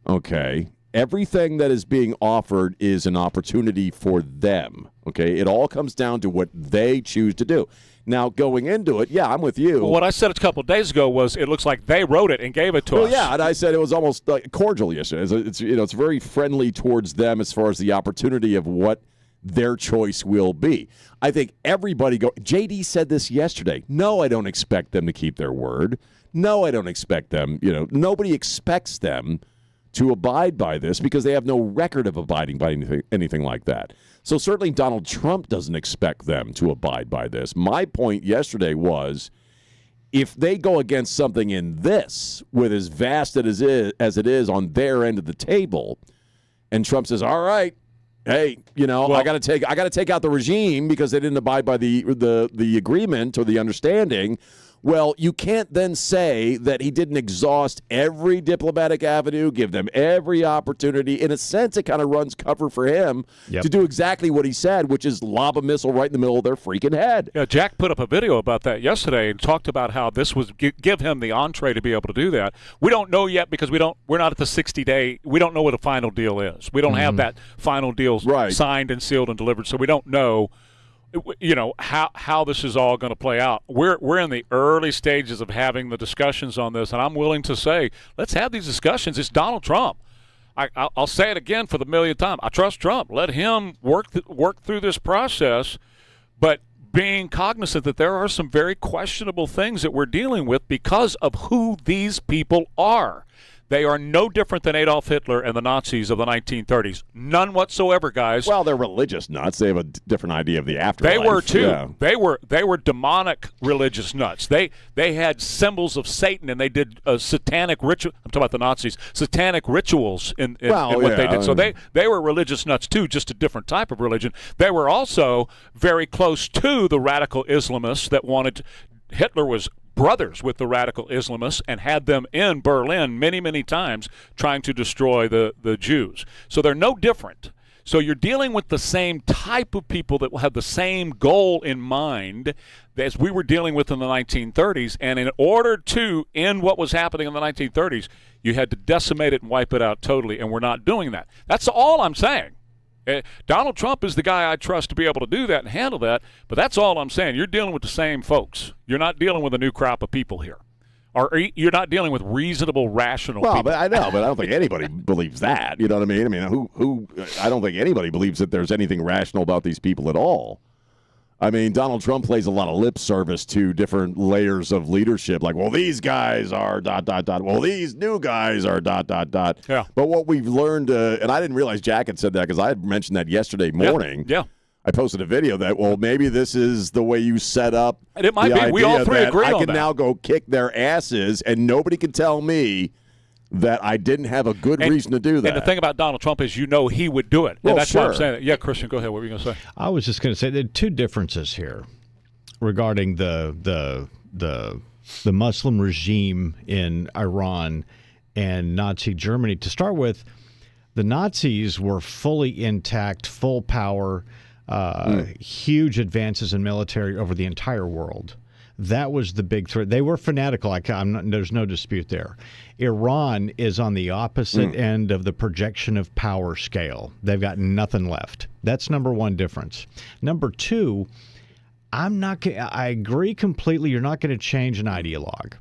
okay, everything that is being offered is an opportunity for them. Okay, it all comes down to what they choose to do. Now, going into it, I'm with you. Well, what I said a couple of days ago was it looks like they wrote it and gave it to us. Yeah, and I said it was almost cordial yesterday. It's very friendly towards them as far as the opportunity of what their choice will be. I think everybody JD said this yesterday. No, I don't expect them to keep their word. No, I don't expect them. Nobody expects them to abide by this because they have no record of abiding by anything like that. So certainly Donald Trump doesn't expect them to abide by this. My point yesterday was if they go against something in this with as vast as it is on their end of the table, and Trump says, all right, hey, I got to take out the regime because they didn't abide by the agreement or the understanding. Well, you can't then say that he didn't exhaust every diplomatic avenue, give them every opportunity. In a sense, it kind of runs cover for him to do exactly what he said, which is lob a missile right in the middle of their freaking head. Yeah, Jack put up a video about that yesterday and talked about how this was give him the entree to be able to do that. We don't know yet because we're not at the 60-day. We don't know what a final deal is. We don't have that final deal signed and sealed and delivered, so we don't know how this is all going to play out. We're in the early stages of having the discussions on this, and I'm willing to say, let's have these discussions. It's Donald Trump. I'll say it again for the millionth time. I trust Trump. Let him work through this process, but being cognizant that there are some very questionable things that we're dealing with because of who these people are. They are no different than Adolf Hitler and the Nazis of the 1930s. None whatsoever, guys. Well, they're religious nuts. They have a different idea of the afterlife. They were too. Yeah. They were demonic religious nuts. They had symbols of Satan, and they did satanic ritual. I'm talking about the Nazis. Satanic rituals in what they did. So they were religious nuts too, just a different type of religion. They were also very close to the radical Islamists that wanted. Hitler was brothers with the radical Islamists and had them in Berlin many, many times trying to destroy the Jews. So they're no different. So you're dealing with the same type of people that will have the same goal in mind as we were dealing with in the 1930s. And in order to end what was happening in the 1930s, you had to decimate it and wipe it out totally, and we're not doing that. That's all I'm saying. Donald Trump is the guy I trust to be able to do that and handle that, but that's all I'm saying. You're dealing with the same folks. You're not dealing with a new crop of people here. Or you're not dealing with reasonable, rational people. But I know, but I don't think anybody believes that. You know what I mean? I mean, I don't think anybody believes that there's anything rational about these people at all. I mean, Donald Trump plays a lot of lip service to different layers of leadership. Like, well, these guys are ... Well, these new guys are ... Yeah. But what we've learned, and I didn't realize Jack had said that because I had mentioned that yesterday morning. Yeah. I posted a video that, well, maybe this is the way you set up. And it might be. We all three agree on that. I can now go kick their asses, and nobody can tell me that I didn't have a good reason to do that. And the thing about Donald Trump is, he would do it. Well, and that's sure. why I'm saying that. Yeah, Christian, go ahead. What were you going to say? I was just going to say there are two differences here regarding the Muslim regime in Iran and Nazi Germany. To start with, the Nazis were fully intact, full power, huge advances in military over the entire world. That was the big threat. They were fanatical. There's no dispute there. Iran is on the opposite end of the projection of power scale. They've got nothing left. That's number one difference. Number two, I agree completely. You're not going to change an ideologue.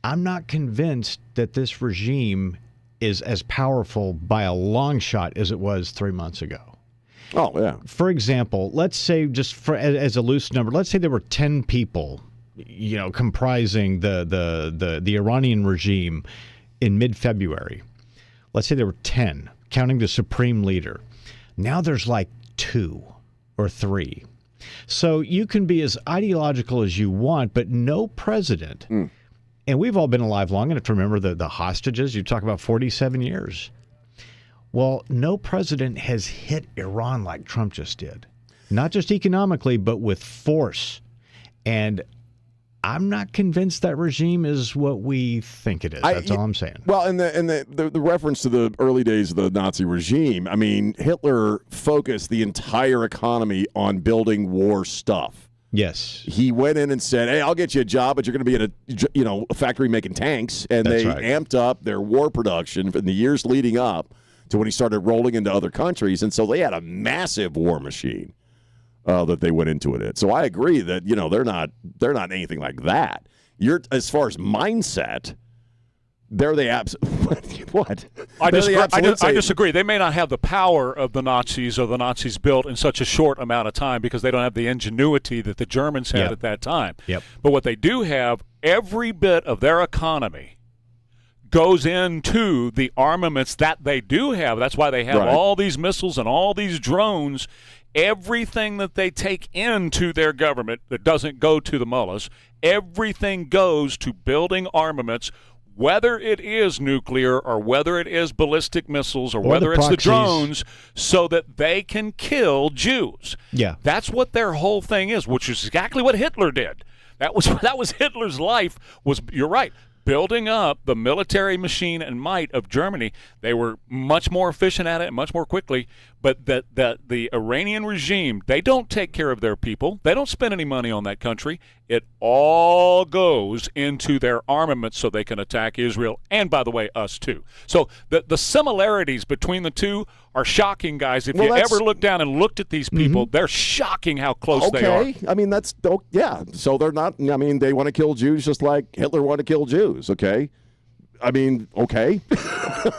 I'm not convinced that this regime is as powerful by a long shot as it was 3 months ago. Oh, yeah. For example, let's say, just as a loose number, let's say there were 10 people, comprising the Iranian regime in mid-February. Let's say there were 10, counting the supreme leader. Now there's like 2 or 3. So you can be as ideological as you want, but no president, and we've all been alive long enough to remember the hostages. You talk about 47 years. Well, no president has hit Iran like Trump just did. Not just economically, but with force. And I'm not convinced that regime is what we think it is. That's all I'm saying. Well, and the reference to the early days of the Nazi regime, I mean, Hitler focused the entire economy on building war stuff. Yes. He went in and said, hey, I'll get you a job, but you're going to be in a factory making tanks. And they amped up their war production in the years leading up to when he started rolling into other countries. And so they had a massive war machine that they went into it. So I agree that, they're not anything like that. As far as mindset, they're the what? I disagree. They may not have the power of the Nazis or the Nazis built in such a short amount of time because they don't have the ingenuity that the Germans had at that time. Yep. But what they do have, every bit of their economy goes into the armaments that they do have. That's why they have all these missiles and all these drones. Everything that they take into their government that doesn't go to the mullahs, everything goes to building armaments, whether it is nuclear or whether it is ballistic missiles or whether it's the drones, so that they can kill Jews. Yeah. That's what their whole thing is, which is exactly what Hitler did. That was Hitler's life, you're right, building up the military machine and might of Germany. They were much more efficient at it and much more quickly, but that the Iranian regime, they don't take care of their people. They don't spend any money on that country. It all goes into their armaments so they can attack Israel and, by the way, us too. So the similarities between the two are shocking, guys. If you ever look down and looked at these people, they're shocking how close they are. Okay, I mean, so they're not, I mean, they want to kill Jews just like Hitler wanted to kill Jews, okay? I mean, okay.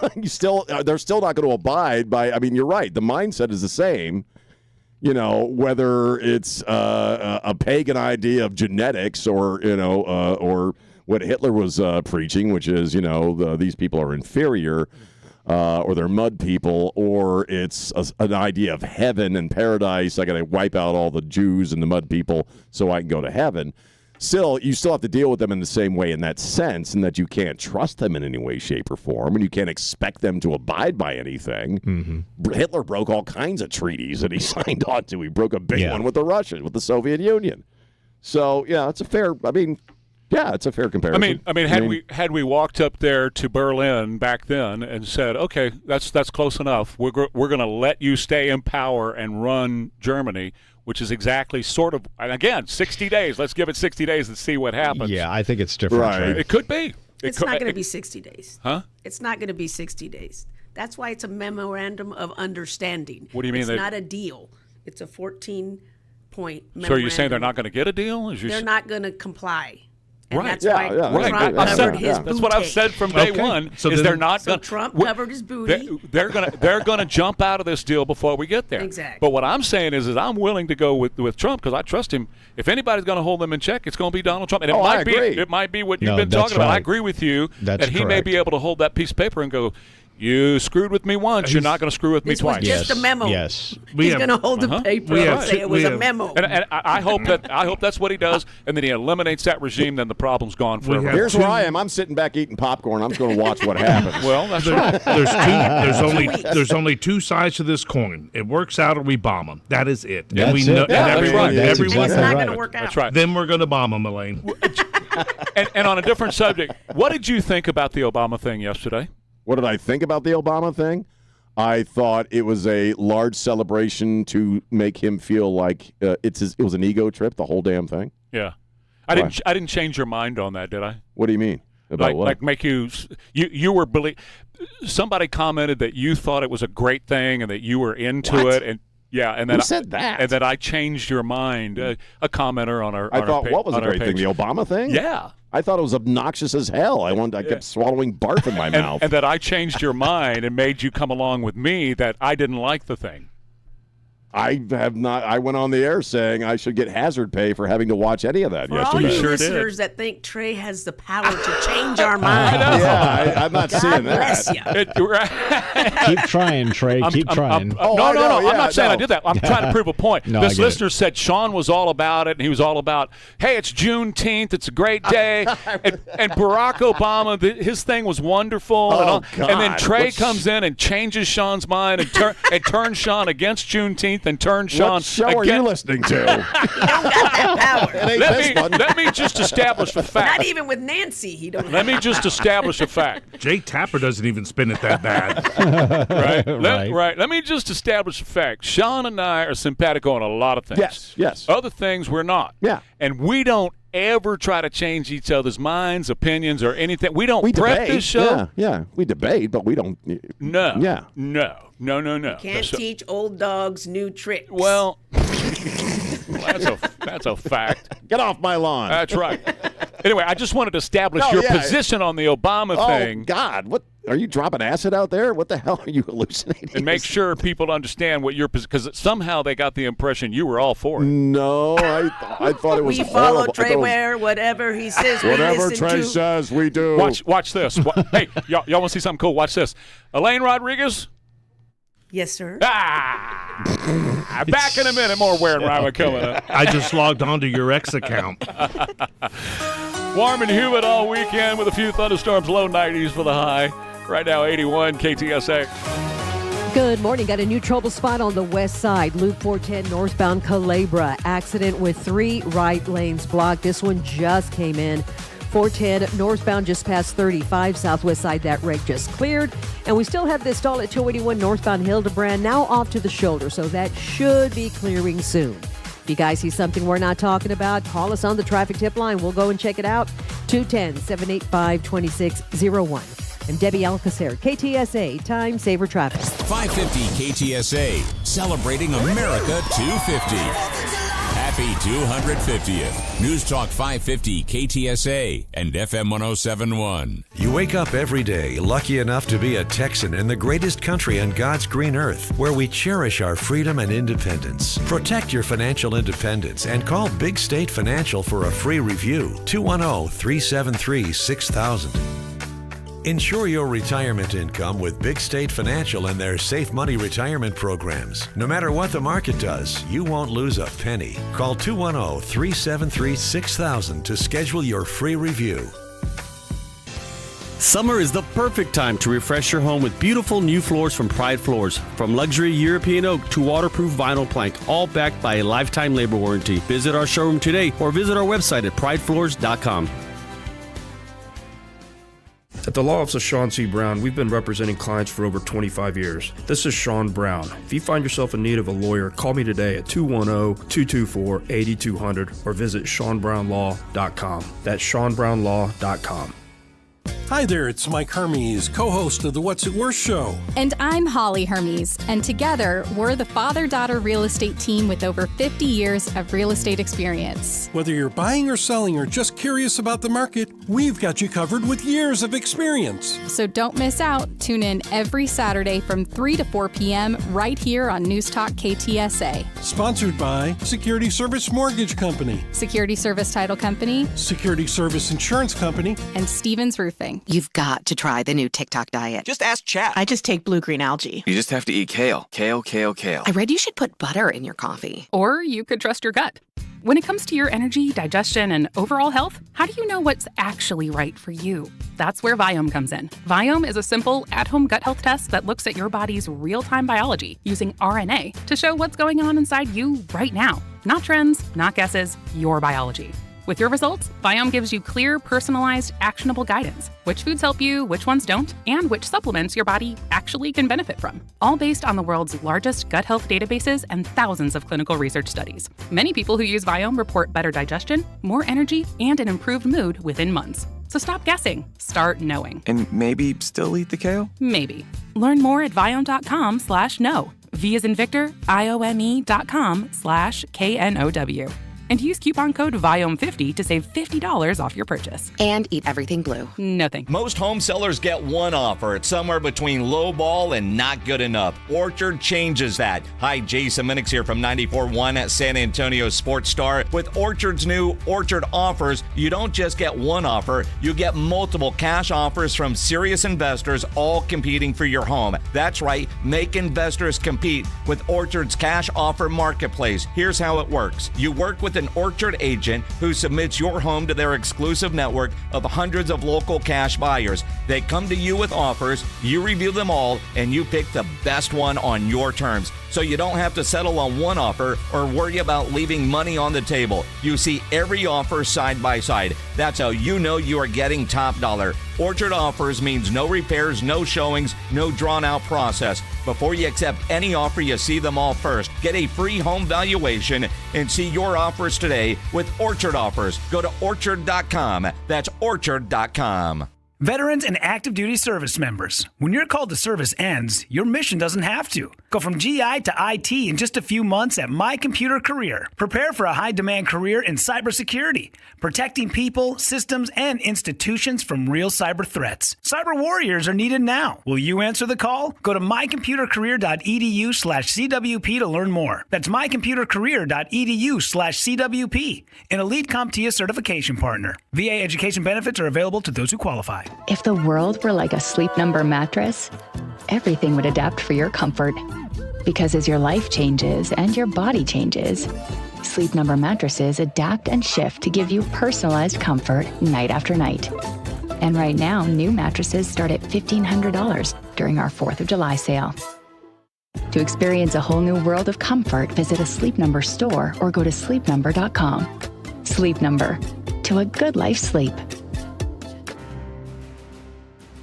They're still not going to abide by, I mean, you're right, the mindset is the same. You know, whether it's a pagan idea of genetics or, or what Hitler was preaching, which is, these people are inferior or they're mud people, or it's an idea of heaven and paradise. I got to wipe out all the Jews and the mud people so I can go to heaven. Still, you still have to deal with them in the same way in that sense, and that you can't trust them in any way, shape, or form, and you can't expect them to abide by anything. Mm-hmm. Hitler broke all kinds of treaties that he signed on to. He broke a big one with the Russians, with the Soviet Union. So, yeah, it's a fair comparison. I mean, had we walked up there to Berlin back then and said, okay, that's close enough. We're going to let you stay in power and run Germany, which is exactly sort of, and again, 60 days. Let's give it 60 days and see what happens. Yeah, I think it's different. Right. It could be. It's not going to be 60 days. Huh? It's not going to be 60 days. That's why it's a memorandum of understanding. What do you mean? It's not a deal. It's a 14-point memorandum. So are you saying they're not going to get a deal? They're not going to comply. And right. That's why Trump covered his booty. That's what I've said from day one. So they're not going. Trump covered his booty. They're going to jump out of this deal before we get there. Exactly. But what I'm saying is I'm willing to go with Trump because I trust him. If anybody's going to hold them in check, it's going to be Donald Trump. And it might be what you've been talking about. I agree with you that he may be able to hold that piece of paper and go, you screwed with me once, you're not going to screw with me twice. This was just a memo. Yes. He's going to hold the paper and say it was a memo. And I hope that's what he does, and then he eliminates that regime, then the problem's gone forever. Here's where I am. I'm sitting back eating popcorn. I'm just going to watch what happens. Well, that's right. There's only two sides to this coin. It works out or we bomb them. That is it. That's and we it. know That's right. That's It's not going to work out. That's right. Then we're going to bomb them, Elaine. and on a different subject, what did you think about the Obama thing yesterday? What did I think about the Obama thing? I thought it was a large celebration to make him feel like it was an ego trip, the whole damn thing. Yeah, I didn't change your mind on that, did I? What do you mean? About what? Like make you were somebody commented that you thought it was a great thing and that you were into it, and and then who said that? And that I changed your mind. A commenter on our. I thought what was a great thing? The Obama thing? Yeah. I thought it was obnoxious as hell. I kept swallowing barf in my mouth. And that I changed your mind and made you come along with me that I didn't like the thing. I have not. I went on the air saying I should get hazard pay for having to watch any of that For yesterday. all you listeners that think Trey has the power to change our mind. I'm not seeing that. Bless you. Keep trying, Trey. Keep trying. No. I'm not saying I did that. I'm trying to prove a point. This listener said Sean was all about it, and he was all about, hey, it's Juneteenth. It's a great day. and Barack Obama, his thing was wonderful. And then Trey comes in and changes Sean's mind and turns Sean against Juneteenth. And turn Sean. What show are you listening to? You don't got that power. Let me just establish the fact. Not even with Nancy, he don't. Let me just establish a fact. Jake Tapper doesn't even spin it that bad. Right. Let me just establish a fact. Sean and I are simpatico on a lot of things. Yes. Other things we're not. Yeah. And we don't ever try to change each other's minds, opinions, or anything. We don't prep debate. this show. Yeah. We debate, but we don't. No. Yeah. No. You can't teach old dogs new tricks. Well, that's a fact. Get off my lawn. That's right. Anyway, I just wanted to establish your position on the Obama thing. Oh, God. What? Are you dropping acid out there? What the hell are you hallucinating? And make sure people understand what your position, because somehow they got the impression you were all for it. No, I thought it was we horrible. follow Trey Ware, whatever he says. Whatever we Trey says, we do. Watch this. Hey, y'all want to see something cool? Watch this. Elaine Rodriguez. Yes, sir. Back in a minute. More Ware and Rima coming up. I just logged onto your X account. Warm and humid all weekend with a few thunderstorms, low 90s for the high. Right now, 81 KTSA. Good morning. Got a new trouble spot on the west side. Loop 410 northbound Culebra. Accident with 3 right lanes blocked. This one just came in 410 northbound just past 35, southwest side, that wreck just cleared. And we still have this stall at 281 northbound Hildebrand, now off to the shoulder, so that should be clearing soon. If you guys see something we're not talking about, call us on the traffic tip line. We'll go and check it out. 210-785-2601. I'm Debbie Alcacer, KTSA, Time Saver Traffic. 550 KTSA, celebrating America 250. Happy 250th. News Talk 550 KTSA and FM 1071. You wake up every day lucky enough to be a Texan in the greatest country on God's green earth, where we cherish our freedom and independence. Protect your financial independence and call Big State Financial for a free review. 210-373-6000. Ensure your retirement income with Big State Financial and their Safe Money retirement programs. No matter what the market does, you won't lose a penny. Call 210-373-6000 to schedule your free review. Summer is the perfect time to refresh your home with beautiful new floors from Pride Floors. From luxury European oak to waterproof vinyl plank, all backed by a lifetime labor warranty. Visit our showroom today or visit our website at pridefloors.com. At the Law Office of Sean C. Brown, we've been representing clients for over 25 years. This is Sean Brown. If you find yourself in need of a lawyer, call me today at 210-224-8200 or visit SeanBrownLaw.com. That's SeanBrownLaw.com. Hi there, it's Mike Hermes, co-host of the What's It Worth show. And I'm Holly Hermes, and together we're the father-daughter real estate team with over 50 years of real estate experience. Whether you're buying or selling or just curious about the market, we've got you covered with years of experience. So don't miss out. Tune in every Saturday from 3 to 4 p.m. right here on News Talk KTSA. Sponsored by Security Service Mortgage Company, Security Service Title Company, Security Service Insurance Company, and Stevens Roofing. You've got to try the new TikTok diet. Just ask chat. I just take blue-green algae. You just have to eat kale. Kale, kale, kale. I read you should put butter in your coffee. Or you could trust your gut. When it comes to your energy, digestion, and overall health, how do you know what's actually right for you? That's where Viome comes in. Viome is a simple, at-home gut health test that looks at your body's real-time biology using RNA to show what's going on inside you right now. Not trends, not guesses, your biology. With your results, Viome gives you clear, personalized, actionable guidance. Which foods help you, which ones don't, and which supplements your body actually can benefit from. All based on the world's largest gut health databases and thousands of clinical research studies. Many people who use Viome report better digestion, more energy, and an improved mood within months. So stop guessing. Start knowing. And maybe still eat the kale? Maybe. Learn more at Viome.com/know. V as in Victor, IOME.com/KNOW. And use coupon code VIOME50 to save $50 off your purchase. And eat everything blue. No thanks. Most home sellers get one offer. It's somewhere between low ball and not good enough. Orchard changes that. Hi, Jason Minix here from 94.1 at San Antonio Sports Star. With Orchard's new Orchard offers, you don't just get one offer, you get multiple cash offers from serious investors, all competing for your home. That's right, make investors compete with Orchard's cash offer marketplace. Here's how it works. You work with an Orchard agent who submits your home to their exclusive network of hundreds of local cash buyers. They come to you with offers, you review them all, and you pick the best one on your terms. So you don't have to settle on one offer or worry about leaving money on the table. You see every offer side by side. That's how you know you are getting top dollar. Orchard offers means no repairs, no showings, no drawn-out process. Before you accept any offer, you see them all first. Get a free home valuation and see your offers today with Orchard offers. Go to orchard.com. That's orchard.com. Veterans and active duty service members, when your call to service ends, your mission doesn't have to. Go from GI to IT in just a few months at My Computer Career. Prepare for a high-demand career in cybersecurity, protecting people, systems, and institutions from real cyber threats. Cyber warriors are needed now. Will you answer the call? Go to mycomputercareer.edu/CWP to learn more. That's mycomputercareer.edu/CWP, an elite CompTIA certification partner. VA education benefits are available to those who qualify. If the world were like a Sleep Number mattress, everything would adapt for your comfort. Because as your life changes and your body changes, Sleep Number mattresses adapt and shift to give you personalized comfort night after night. And right now, new mattresses start at $1,500 during our 4th of July sale. To experience a whole new world of comfort, visit a Sleep Number store or go to sleepnumber.com. Sleep Number. To a good life sleep.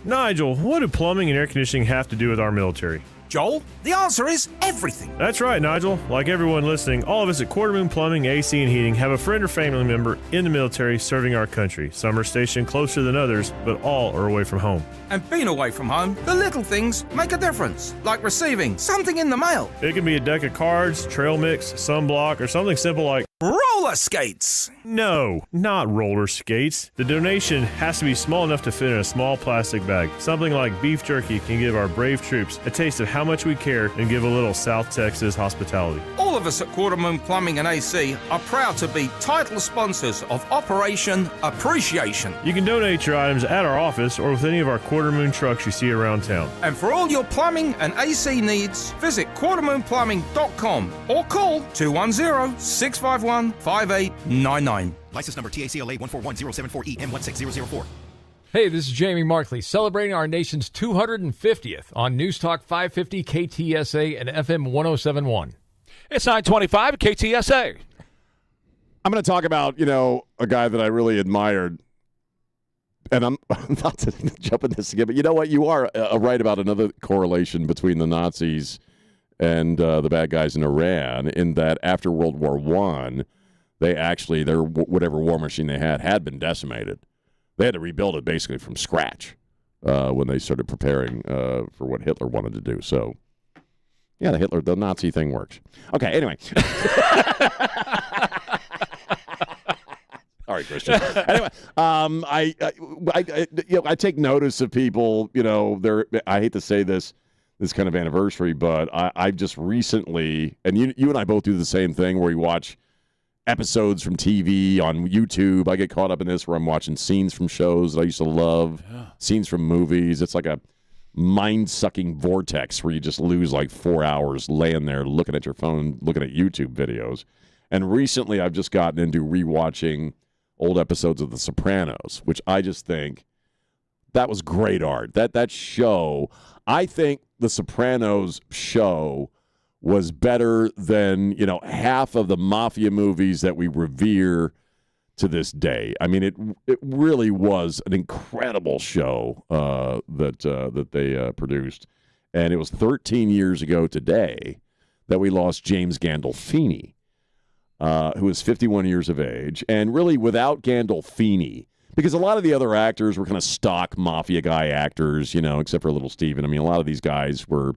Nigel, what do plumbing and air conditioning have to do with our military? Joel, the answer is everything. That's right, Nigel. Like everyone listening, all of us at Quarter Moon Plumbing, AC, and Heating have a friend or family member in the military serving our country. Some are stationed closer than others, but all are away from home. And being away from home, the little things make a difference, like receiving something in the mail. It can be a deck of cards, trail mix, sunblock, or something simple like roller skates. No, not roller skates. The donation has to be small enough to fit in a small plastic bag. Something like beef jerky can give our brave troops a taste of how much we care and give a little South Texas hospitality. All of us at Quarter Moon Plumbing and AC are proud to be title sponsors of Operation Appreciation. You can donate your items at our office or with any of our Quarter Moon trucks you see around town. And for all your plumbing and AC needs, visit quartermoonplumbing.com or call 210-651-5899. License number TACLA 141074EM16004. Hey, this is Jamie Markley, celebrating our nation's 250th on News Talk 550 KTSA and FM 1071. It's 925 KTSA. I'm going to talk about, a guy that I really admired. And I'm not to jump in this again, but you know what? You are right about another correlation between the Nazis and the bad guys in Iran, in that after World War I, their whatever war machine they had been decimated. They had to rebuild it basically from scratch when they started preparing for what Hitler wanted to do. So, yeah, the Nazi thing works. Okay, anyway. All right, Christian. Anyway, I take notice of people. I hate to say this kind of anniversary, but I just recently, and you and I both do the same thing, where we watch episodes from TV on YouTube. I get caught up in this where I'm watching scenes from shows that I used to love, scenes from movies. It's like a mind-sucking vortex where you just lose like 4 hours laying there looking at your phone, looking at YouTube videos. And recently I've just gotten into rewatching old episodes of The Sopranos, which I just think that was great art. That show, I think The Sopranos show was better than, half of the mafia movies that we revere to this day. I mean, it really was an incredible show that they produced. And it was 13 years ago today that we lost James Gandolfini, who is 51 years of age. And really, without Gandolfini, because a lot of the other actors were kind of stock mafia guy actors, except for Little Steven. I mean, a lot of these guys were...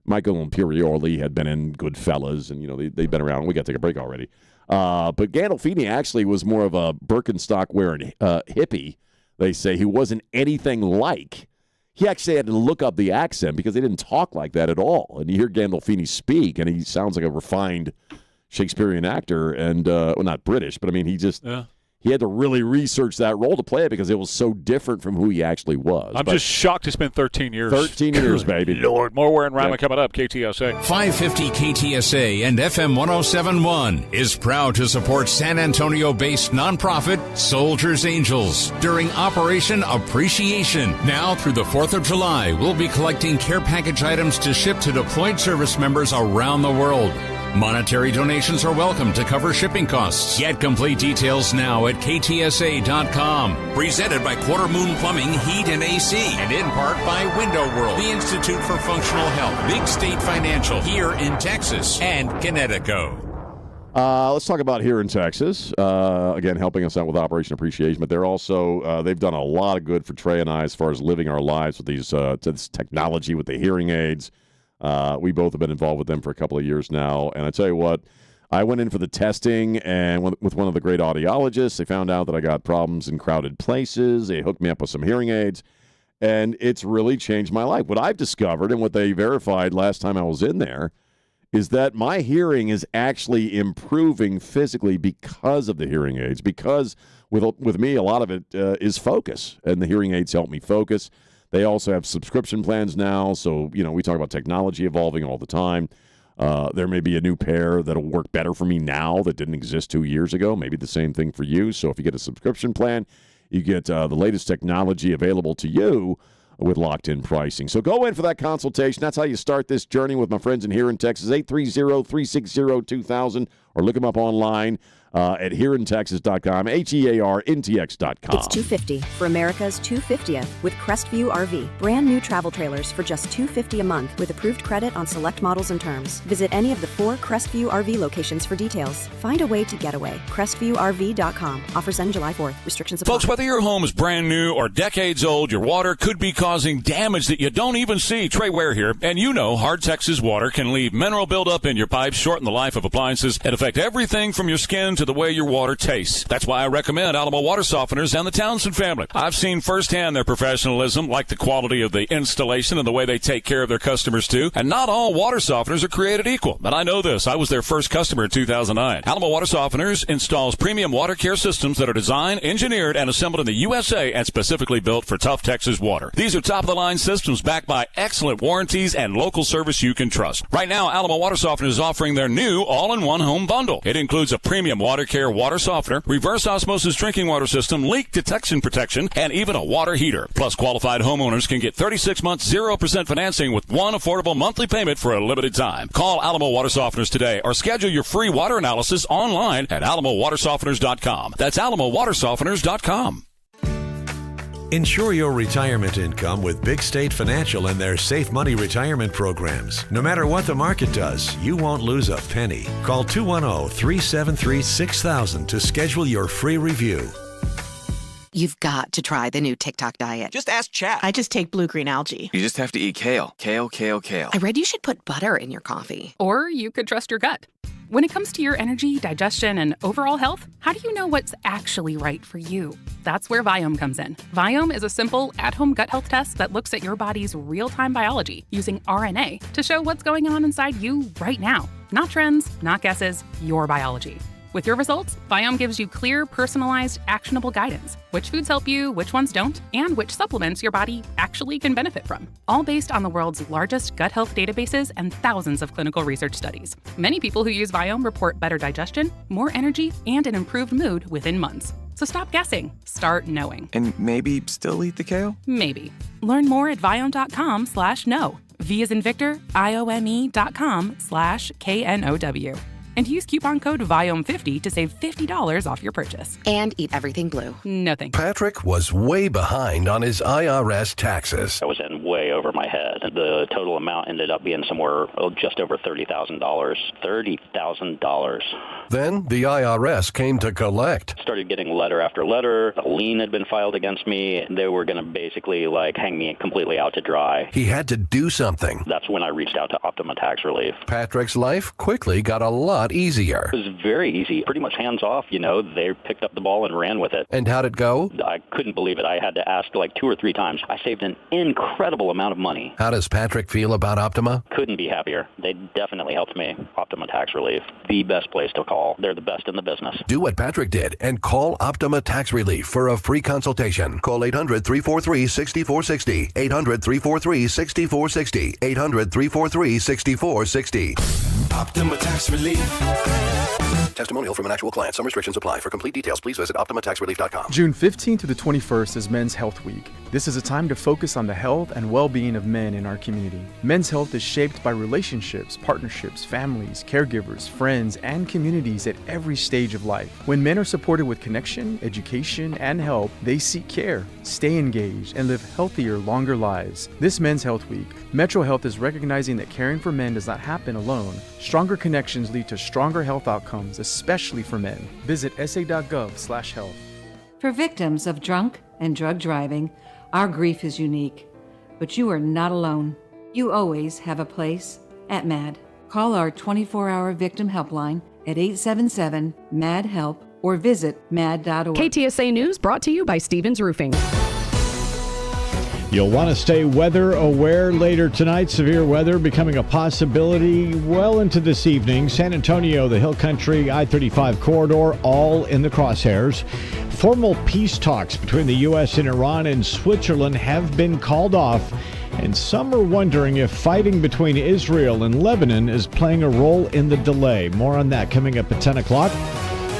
Michael Imperioli had been in Goodfellas, and, they've been around. We got to take a break already. But Gandolfini actually was more of a Birkenstock-wearing hippie, they say, who wasn't anything like. He actually had to look up the accent because they didn't talk like that at all. And you hear Gandolfini speak, and he sounds like a refined Shakespearean actor, and not British, but I mean, he just... Yeah. He had to really research that role to play it because it was so different from who he actually was. I'm just shocked it's been 13 years. 13 years, baby. Lord, more Ware and Rima coming up, KTSA. 550 KTSA and FM 1071 is proud to support San Antonio-based nonprofit Soldiers Angels during Operation Appreciation. Now through the 4th of July, we'll be collecting care package items to ship to deployed service members around the world. Monetary donations are welcome to cover shipping costs. Get complete details now at KTSA.com. Presented by Quarter Moon Plumbing, Heat, and AC. And in part by Window World, the Institute for Functional Health, Big State Financial, here in Texas, and Connecticut. Let's talk about here in Texas. Again, helping us out with Operation Appreciation. But they're also, they've done a lot of good for Trey and I as far as living our lives with this technology with the hearing aids. We both have been involved with them for a couple of years now. And I tell you what, I went in for the testing and with one of the great audiologists. They found out that I got problems in crowded places. They hooked me up with some hearing aids. And it's really changed my life. What I've discovered and what they verified last time I was in there is that my hearing is actually improving physically because of the hearing aids. Because with me, a lot of it is focus. And the hearing aids help me focus. They also have subscription plans now, so, we talk about technology evolving all the time. There may be a new pair that'll work better for me now that didn't exist 2 years ago. Maybe the same thing for you. So if you get a subscription plan, you get the latest technology available to you with locked-in pricing. So go in for that consultation. That's how you start this journey with my friends in here in Texas, 830-360-2000, or look them up online at hereintexas.com, HEARNTX.com. It's 250 for America's 250th with Crestview RV. Brand new travel trailers for just $250 a month with approved credit on select models and terms. Visit any of the 4 Crestview RV locations for details. Find a way to get away. CrestviewRV.com. Offers end July 4th. Restrictions apply. Folks, whether your home is brand new or decades old, your water could be causing damage that you don't even see. Trey Ware here. And you know hard Texas water can leave mineral buildup in your pipes, shorten the life of appliances, and affect everything from your skin to the way your water tastes. That's why I recommend Alamo Water Softeners and the Townsend family. I've seen firsthand their professionalism, like the quality of the installation and the way they take care of their customers too. And not all water softeners are created equal. But I know this. I was their first customer in 2009. Alamo Water Softeners installs premium water care systems that are designed, engineered, and assembled in the USA and specifically built for tough Texas water. These are top-of-the-line systems backed by excellent warranties and local service you can trust. Right now, Alamo Water Softeners is offering their new all-in-one home bundle. It includes a premium water care water softener, reverse osmosis drinking water system, leak detection protection, and even a water heater. Plus, qualified homeowners can get 36 months 0% financing with one affordable monthly payment for a limited time. Call Alamo Water Softeners today or schedule your free water analysis online at alamowatersofteners.com. That's alamowatersofteners.com. Ensure your retirement income with Big State Financial and their Safe Money retirement programs. No matter what the market does, you won't lose a penny. Call 210-373-6000 to schedule your free review. You've got to try the new TikTok diet. Just ask chat. I just take blue-green algae. You just have to eat kale. Kale, kale, kale. I read you should put butter in your coffee. Or you could trust your gut. When it comes to your energy, digestion, and overall health, how do you know what's actually right for you? That's where Viome comes in. Viome is a simple, at-home gut health test that looks at your body's real-time biology using RNA to show what's going on inside you right now. Not trends, not guesses, your biology. With your results, Viome gives you clear, personalized, actionable guidance. Which foods help you, which ones don't, and which supplements your body actually can benefit from. All based on the world's largest gut health databases and thousands of clinical research studies. Many people who use Viome report better digestion, more energy, and an improved mood within months. So stop guessing. Start knowing. And maybe still eat the kale? Maybe. Learn more at viome.com/know. V as in Victor, IOME.com/KNOW. And use coupon code VIOME50 to save $50 off your purchase. And eat everything blue. No thanks. Patrick was way behind on his IRS taxes. I was in way over my head. The total amount ended up being somewhere just over $30,000. $30,000. Then the IRS came to collect. Started getting letter after letter. A lien had been filed against me. They were going to basically hang me completely out to dry. He had to do something. That's when I reached out to Optima Tax Relief. Patrick's life quickly got a lot easier. It was very easy, pretty much hands off. They picked up the ball and ran with it. And how'd it go? I couldn't believe it. I had to ask 2 or 3 times. I saved an incredible amount of money. How does Patrick feel about Optima? Couldn't be happier. They definitely helped me. Optima Tax Relief, the best place to call. They're the best in the business. Do what Patrick did and call Optima Tax Relief for a free consultation. Call 800-343-6460. 800-343-6460. 800-343-6460. Optima Tax Relief. Testimonial from an actual client. Some restrictions apply. For complete details, please visit OptimaTaxRelief.com. June 15th to the 21st is Men's Health Week. This is a time to focus on the health and well-being of men in our community. Men's health is shaped by relationships, partnerships, families, caregivers, friends, and communities at every stage of life. When men are supported with connection, education, and help, they seek care, stay engaged, and live healthier, longer lives. This Men's Health Week, Metro Health is recognizing that caring for men does not happen alone. Stronger connections lead to stronger health outcomes, especially for men. Visit sa.gov/health. For victims of drunk and drug driving, our grief is unique. But you are not alone. You always have a place at MAD. Call our 24-hour victim helpline at 877-MAD-HELP or visit mad.org. KTSA News brought to you by Stevens Roofing. You'll want to stay weather aware later tonight. Severe weather becoming a possibility well into this evening. San Antonio, the Hill Country, I-35 corridor, all in the crosshairs. Formal peace talks between the U.S. and Iran and Switzerland have been called off. And some are wondering if fighting between Israel and Lebanon is playing a role in the delay. More on that coming up at 10 o'clock.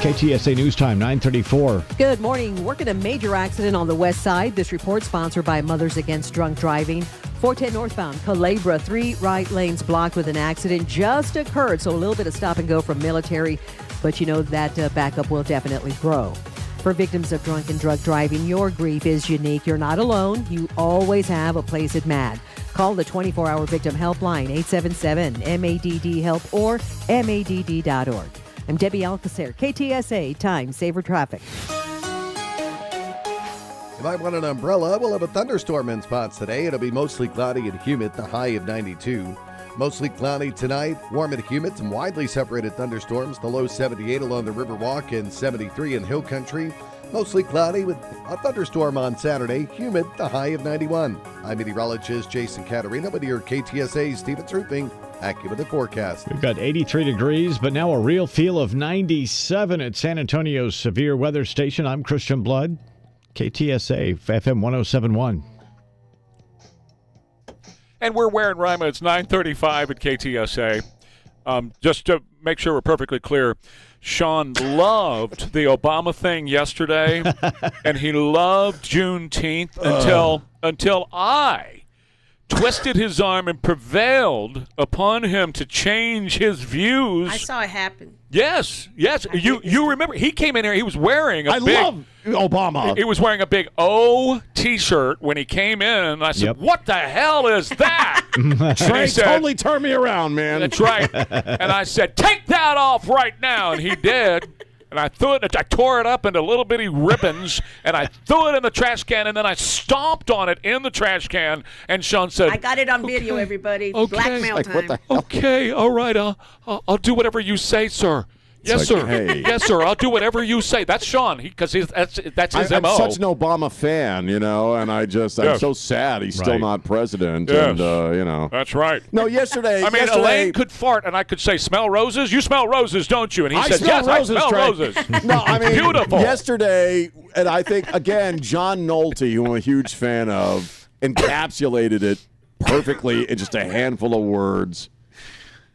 KTSA News Time, 9:34. Good morning. Working a major accident on the west side. This report sponsored by Mothers Against Drunk Driving. 410 northbound, Culebra, 3 right lanes blocked with an accident just occurred. So a little bit of stop and go from Military, but you know that backup will definitely grow. For victims of drunk and drug driving, your grief is unique. You're not alone. You always have a place at MADD. Call the 24-hour victim helpline, 877-MADD-HELP or MADD.org. I'm Debbie Alcacer, KTSA Time Saver Traffic. You might want an umbrella. We'll have a thunderstorm in spots today. It'll be mostly cloudy and humid, the high of 92. Mostly cloudy tonight, warm and humid, some widely separated thunderstorms, the low 78 along the Riverwalk and 73 in Hill Country. Mostly cloudy with a thunderstorm on Saturday, humid, the high of 91. I'm meteorologist Jason Caterina with your KTSA Stevens Roofing AccuWeather forecast. We've got 83 degrees, but now a real feel of 97 at San Antonio's severe weather station. I'm Christian Blood, KTSA FM 1071. And we're wearing Rima. It's 9:35 at KTSA. Just to make sure we're perfectly clear, Sean loved the Obama thing yesterday, and he loved Juneteenth until I twisted his arm and prevailed upon him to change his views. I saw it happen. Yes. You remember he came in here. He was wearing a big. I love Obama. He was wearing a big O T-shirt when he came in, and I said, "What the hell is that?" Trey totally turned me around, man. That's right. And I said, "Take that off right now," and he did. And I tore it up into little bitty ribbons, and I threw it in the trash can, and then I stomped on it in the trash can. And Sean said, I got it on video, everybody. Okay. Blackmail time. Okay, all right. I'll do whatever you say, sir. Yes, sir. Hey. Yes, sir. I'll do whatever you say. That's Sean, because that's his I'm MO. such an Obama fan, and I'm so sad he's still not president. Yes. And That's right. No, yesterday. Elaine could fart, and I could say, "Smell roses? You smell roses, don't you?" And he said, "Yes, I smell roses." No, beautiful. Yesterday, and I think again, John Nolte, who I'm a huge fan of, encapsulated it perfectly in just a handful of words.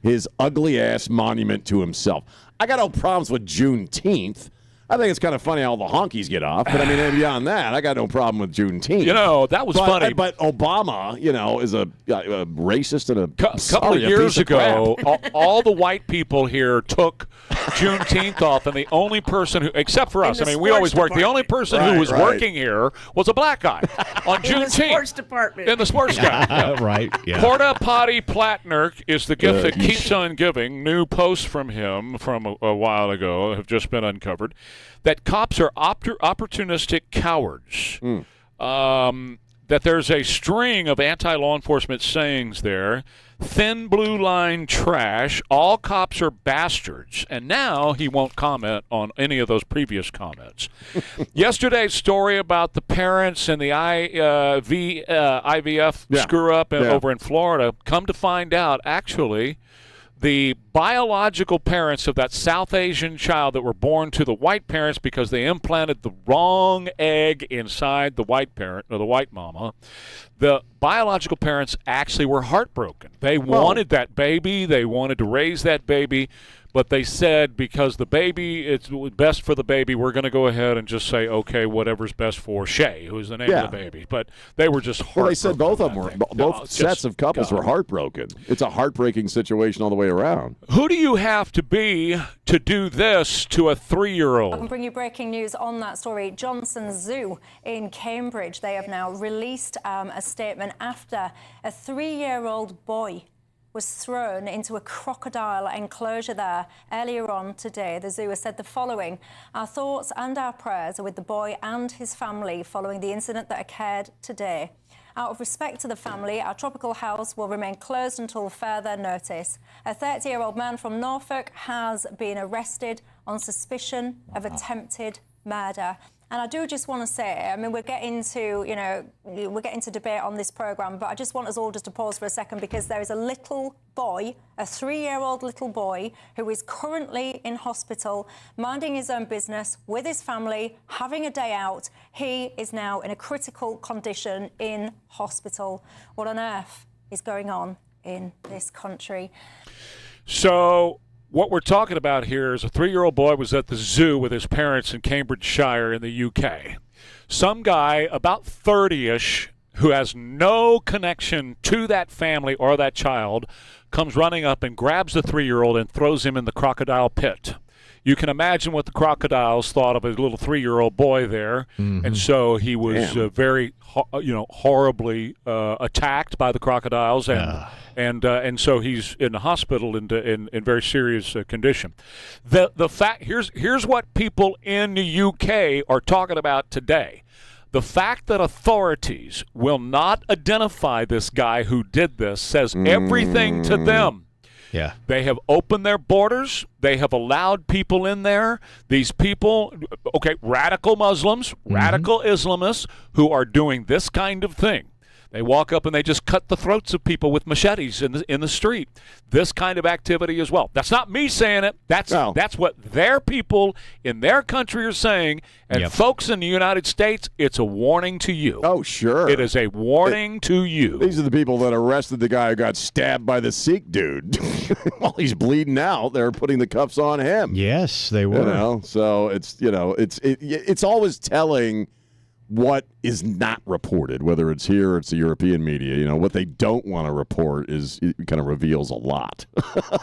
His ugly ass monument to himself. I got no problems with Juneteenth. I think it's kind of funny how the honkies get off. But, beyond that, I got no problem with Juneteenth. That was funny. But Obama, is a racist and a couple of years ago, all the white people here took Juneteenth off, and the only person who, except for us, we always work, the only person who was working here was a black guy on Juneteenth. In the sports department. In the sports guy. Right, yeah. Porta Potty Platnerk is the gift that keeps on giving. New posts from him from a while ago have just been uncovered. That cops are opportunistic cowards. That there's a string of anti-law enforcement sayings there. Thin blue line trash. All cops are bastards. And now he won't comment on any of those previous comments. Yesterday's story about the parents and the IVF screw-up over in Florida, come to find out, actually, the biological parents of that South Asian child that were born to the white parents because they implanted the wrong egg inside the white parent or the white mama, the biological parents actually were heartbroken. They wanted that baby. They wanted to raise that baby. But they said because the baby, it's best for the baby, we're going to go ahead and just say, okay, whatever's best for Shay, who's the name of the baby. But they were just heartbroken. Well, they said both of them were, both sets of couples were heartbroken. It's a heartbreaking situation all the way around. Who do you have to be to do this to a 3-year-old? I can bring you breaking news on that story. Johnson Zoo in Cambridge, they have now released a statement after a 3-year-old boy was thrown into a crocodile enclosure there earlier on today. The zoo has said the following: "Our thoughts and our prayers are with the boy and his family following the incident that occurred today. Out of respect to the family, our tropical house will remain closed until further notice." A 30-year-old man from Norfolk has been arrested on suspicion of attempted murder. And I do just want to say, we're getting to debate on this programme, but I just want us all just to pause for a second, because there is a little boy, a 3-year-old little boy, who is currently in hospital, minding his own business with his family, having a day out. He is now in a critical condition in hospital. What on earth is going on in this country? So what we're talking about here is a 3-year-old boy was at the zoo with his parents in Cambridgeshire in the UK. Some guy, about 30-ish, who has no connection to that family or that child, comes running up and grabs the 3-year-old and throws him in the crocodile pit. You can imagine what the crocodiles thought of a little 3-year-old boy there, and so he was very, horribly attacked by the crocodiles, and so he's in the hospital in very serious condition. The fact here's what people in the UK are talking about today. The fact that authorities will not identify this guy who did this says everything to them. Yeah. They have opened their borders. They have allowed people in there. These people, radical Muslims, radical Islamists who are doing this kind of thing. They walk up and they just cut the throats of people with machetes in the street. This kind of activity as well. That's not me saying it. That's what their people in their country are saying. And folks in the United States, it's a warning to you. Oh, sure. It is a warning to you. These are the people that arrested the guy who got stabbed by the Sikh dude. While he's bleeding out, they're putting the cuffs on him. Yes, they were. So it's always telling what is not reported, whether it's here or it's the European media. What they don't want to report it kind of reveals a lot.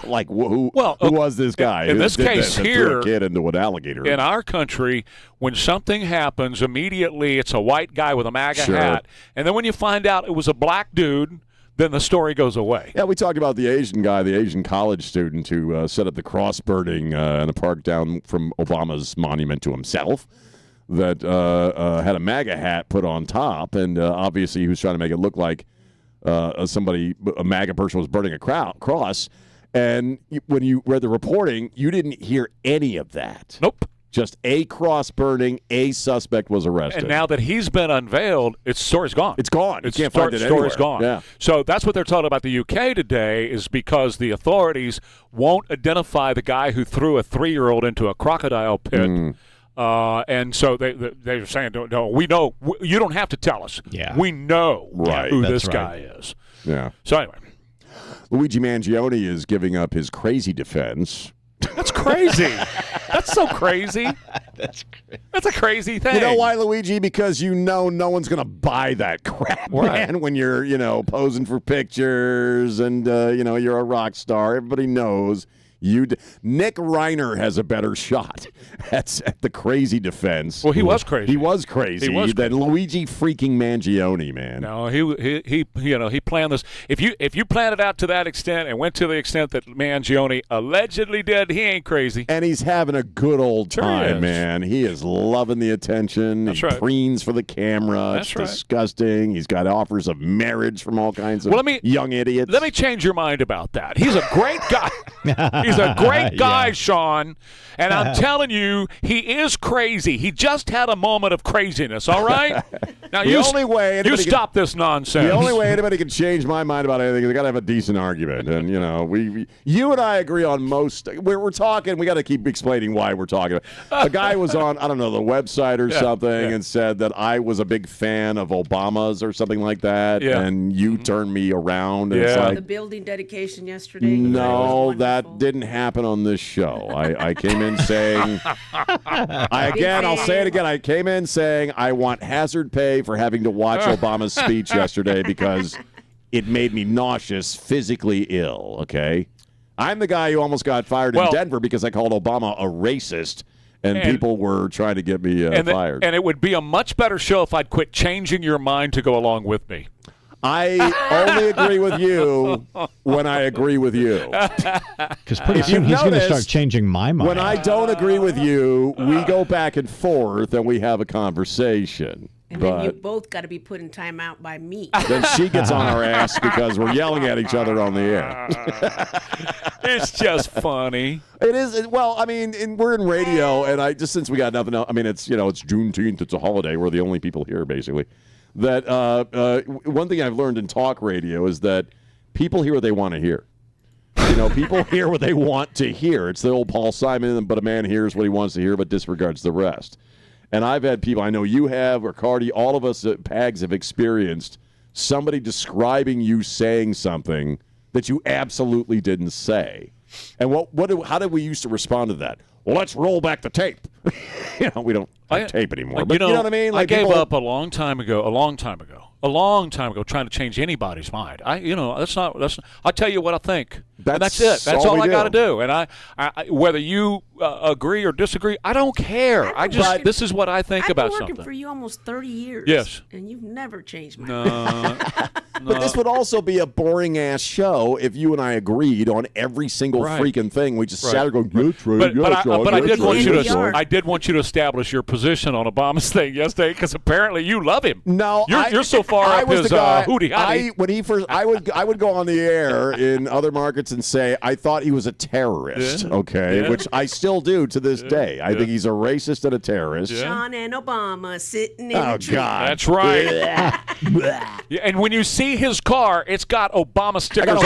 Like who was this guy? In this case here, threw a kid into an alligator. In our country, when something happens, immediately it's a white guy with a MAGA hat, and then when you find out it was a black dude, then the story goes away. Yeah, we talked about the Asian guy, the Asian college student who set up the cross burning in a park down from Obama's monument to himself. That had a MAGA hat put on top, and obviously he was trying to make it look like a MAGA person was burning a cross. And when you read the reporting, you didn't hear any of that. Nope. Just a cross burning, a suspect was arrested. And now that he's been unveiled, its story's gone. It's gone. You can't find it anywhere. Story's gone. Yeah. So that's what they're talking about the UK today, is because the authorities won't identify the guy who threw a 3-year-old into a crocodile pit. And so they're saying, no, we know. You don't have to tell us. Yeah. We know who this right. guy is. Yeah. So anyway. Luigi Mangione is giving up his crazy defense. That's crazy. That's so crazy. That's a crazy thing. You know why, Luigi? Because no one's going to buy that crap, man, when you're, posing for pictures and, you're a rock star. Everybody knows. Nick Reiner has a better shot at the crazy defense. Well, he was crazy. He was crazy than Luigi freaking Mangione, man. No, he planned this. If you planned it out to that extent and went to the extent that Mangione allegedly did, he ain't crazy. And he's having a good old time, Sure is. man. He is loving the attention. That's he right. preens for the camera. That's it's right. disgusting. He's got offers of marriage from all kinds of young idiots. Let me change your mind about that. He's a great guy. He's a great guy, Sean. And I'm telling you, he is crazy. He just had a moment of craziness, all right? Now, you stop this nonsense. The only way anybody can change my mind about anything is they got to have a decent argument. And, you and I agree on most. We're talking. We got to keep explaining why we're talking. A guy was on, I don't know, the website or something and said that I was a big fan of Obama's or something like that. Yeah. And you turned me around. And it's like, The building dedication yesterday. no, that didn't happen on this show. I came in saying, I'll say it again. I came in saying I want hazard pay for having to watch Obama's speech yesterday because it made me nauseous, physically ill, okay? I'm the guy who almost got fired in Denver because I called Obama a racist, and people were trying to get me fired. And it would be a much better show if I'd quit changing your mind to go along with me. I only agree with you when I agree with you. Because pretty soon he's going to start changing my mind. When I don't agree with you, we go back and forth and we have a conversation. And then you both got to be put in timeout by me. Then she gets on our ass because we're yelling at each other on the air. It's just funny. It is. Well, I mean, we're in radio, and since we got nothing else, I mean, it's Juneteenth, it's a holiday. We're the only people here, basically. That one thing I've learned in talk radio is that people hear what they want to hear. People hear what they want to hear. It's the old Paul Simon, but a man hears what he wants to hear but disregards the rest. And I've had people, I know you have, or Cardi, all of us at PAGS have experienced somebody describing you saying something that you absolutely didn't say. And how did we used to respond to that? Well, let's roll back the tape. We don't have tape anymore. But you know what I mean? I gave up a long time ago. a long time ago trying to change anybody's mind. That's not. I tell you what I think. That's it. That's all I got to do. And I whether you agree or disagree, I don't care. This is what I think about something. I've been working for you almost 30 years. Yes. And you've never changed my mind. But this would also be a boring-ass show if you and I agreed on every single freaking thing. We just sat there going, But I did want you to establish your position on Obama's thing yesterday because apparently you love him. No, you're so far up his hootie-hottie. When he first, I would go on the air in other markets and say I thought he was a terrorist. Yeah. Which I still do to this day. I think he's a racist and a terrorist. Sean and Obama sitting in Oh the tree. God, that's right. And when you see his car, it's got Obama stickers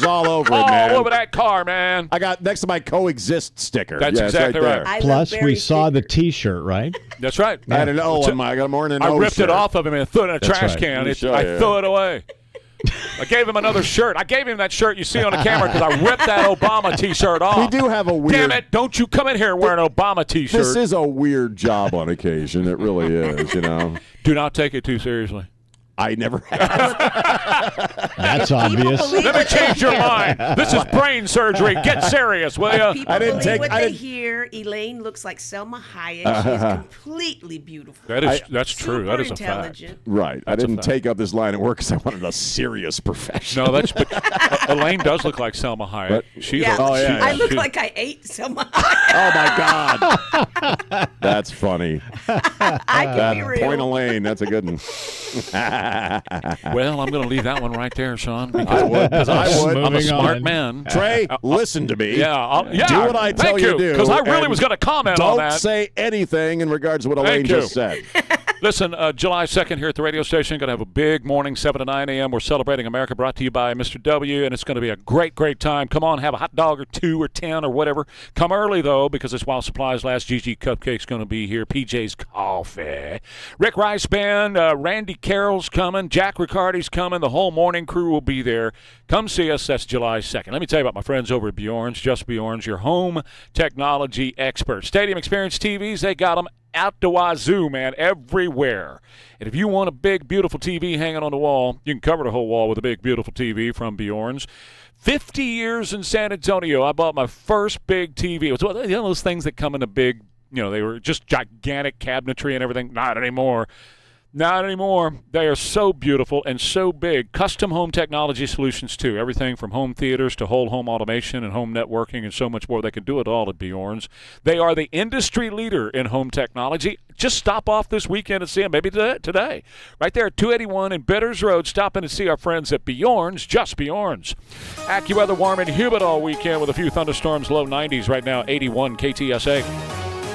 all over it, man. All over that car, man. I got next to my coexist sticker. That's exactly right. Plus, we saw the T-shirt, right? That's right. I had an O on I got more than an I O ripped shirt. it off of him and threw it in a trash can. I threw it away. I gave him another shirt. I gave him that shirt you see on the camera because I ripped that Obama T-shirt off. We do have a weird... Damn it, don't you come in here wearing an Obama T-shirt. This is a weird job on occasion. It really is, Do not take it too seriously. I never have. That's obvious. Let me change your mind. This is brain surgery. Get serious, will you? People believe what they hear. Elaine looks like Selma Hayek. She's completely beautiful. That's true. That is a fact. Right. I didn't take up this line of work because I wanted a serious professional. No, but Elaine does look like Selma Hayek. I look like I ate Selma Hayek. Oh my God. That's funny. I can be real. Point Elaine. That's a good one. Well, I'm going to leave that one right there, Sean. I would. I'm a smart man. Trey, listen to me. Do what I tell you to do. Because I really was going to comment on that. Don't say anything in regards to what Elaine just said. Listen, July 2nd here at the radio station, going to have a big morning, 7 to 9 a.m. We're celebrating America, brought to you by Mr. W, and it's going to be a great, great time. Come on, have a hot dog or 2 or 10 or whatever. Come early, though, because it's while supplies last. GG Cupcake's going to be here. PJ's Coffee. Rick Rice Band, Randy Carroll's coming. Jack Riccardi's coming. The whole morning crew will be there. Come see us. That's July 2nd. Let me tell you about my friends over at Bjorn's. Just Bjorn's, your home technology expert. Stadium Experience TVs, they got them out the wazoo, man, everywhere. And if you want a big, beautiful TV hanging on the wall, you can cover the whole wall with a big, beautiful TV from Bjorn's. 50 years in San Antonio, I bought my first big TV. It was one of those things that come in a big, they were just gigantic cabinetry and everything. Not anymore. Not anymore. They are so beautiful and so big. Custom home technology solutions, too. Everything from home theaters to whole home automation and home networking and so much more. They can do it all at Bjorn's. They are the industry leader in home technology. Just stop off this weekend and see them, maybe today. Right there at 281 in Bitters Road. Stop in and see our friends at Bjorn's, just Bjorn's. AccuWeather warm and humid all weekend with a few thunderstorms, low 90s right now, 81 KTSA.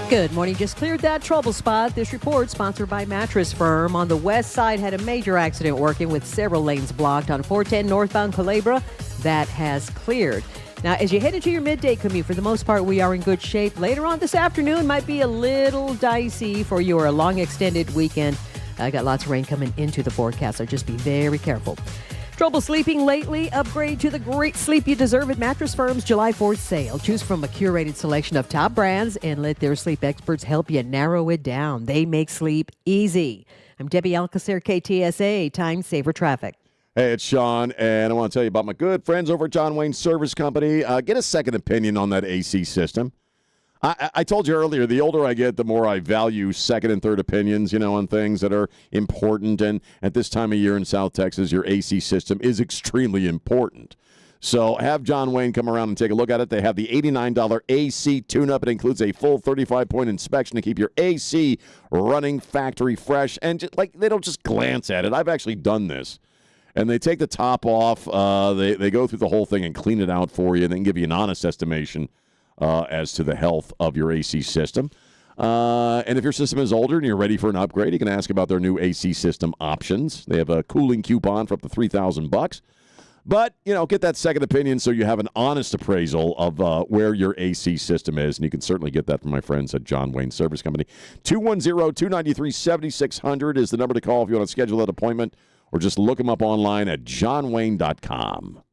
Good morning. Just cleared that trouble spot. This report sponsored by Mattress Firm. On the west side, had a major accident working with several lanes blocked on 410 northbound Culebra. That has cleared. Now, as you head into your midday commute, for the most part, we are in good shape. Later on this afternoon might be a little dicey for your long extended weekend. I got lots of rain coming into the forecast, so just be very careful. Trouble sleeping lately? Upgrade to the great sleep you deserve at Mattress Firm's July 4th sale. Choose from a curated selection of top brands and let their sleep experts help you narrow it down. They make sleep easy. I'm Debbie Alcacer, KTSA, Time Saver Traffic. Hey, it's Sean, and I want to tell you about my good friends over at John Wayne Service Company. Get a second opinion on that AC system. I told you earlier, the older I get, the more I value second and third opinions, on things that are important. And at this time of year in South Texas, your AC system is extremely important. So have John Wayne come around and take a look at it. They have the $89 AC tune-up. It includes a full 35-point inspection to keep your AC running factory fresh. And they don't just glance at it. I've actually done this. And they take the top off. They go through the whole thing and clean it out for you. And then give you an honest estimation as to the health of your AC system. And if your system is older and you're ready for an upgrade, you can ask about their new AC system options. They have a cooling coupon for up to $3,000. But, get that second opinion so you have an honest appraisal of where your AC system is. And you can certainly get that from my friends at John Wayne Service Company. 210-293-7600 is the number to call if you want to schedule that appointment, or just look them up online at johnwayne.com.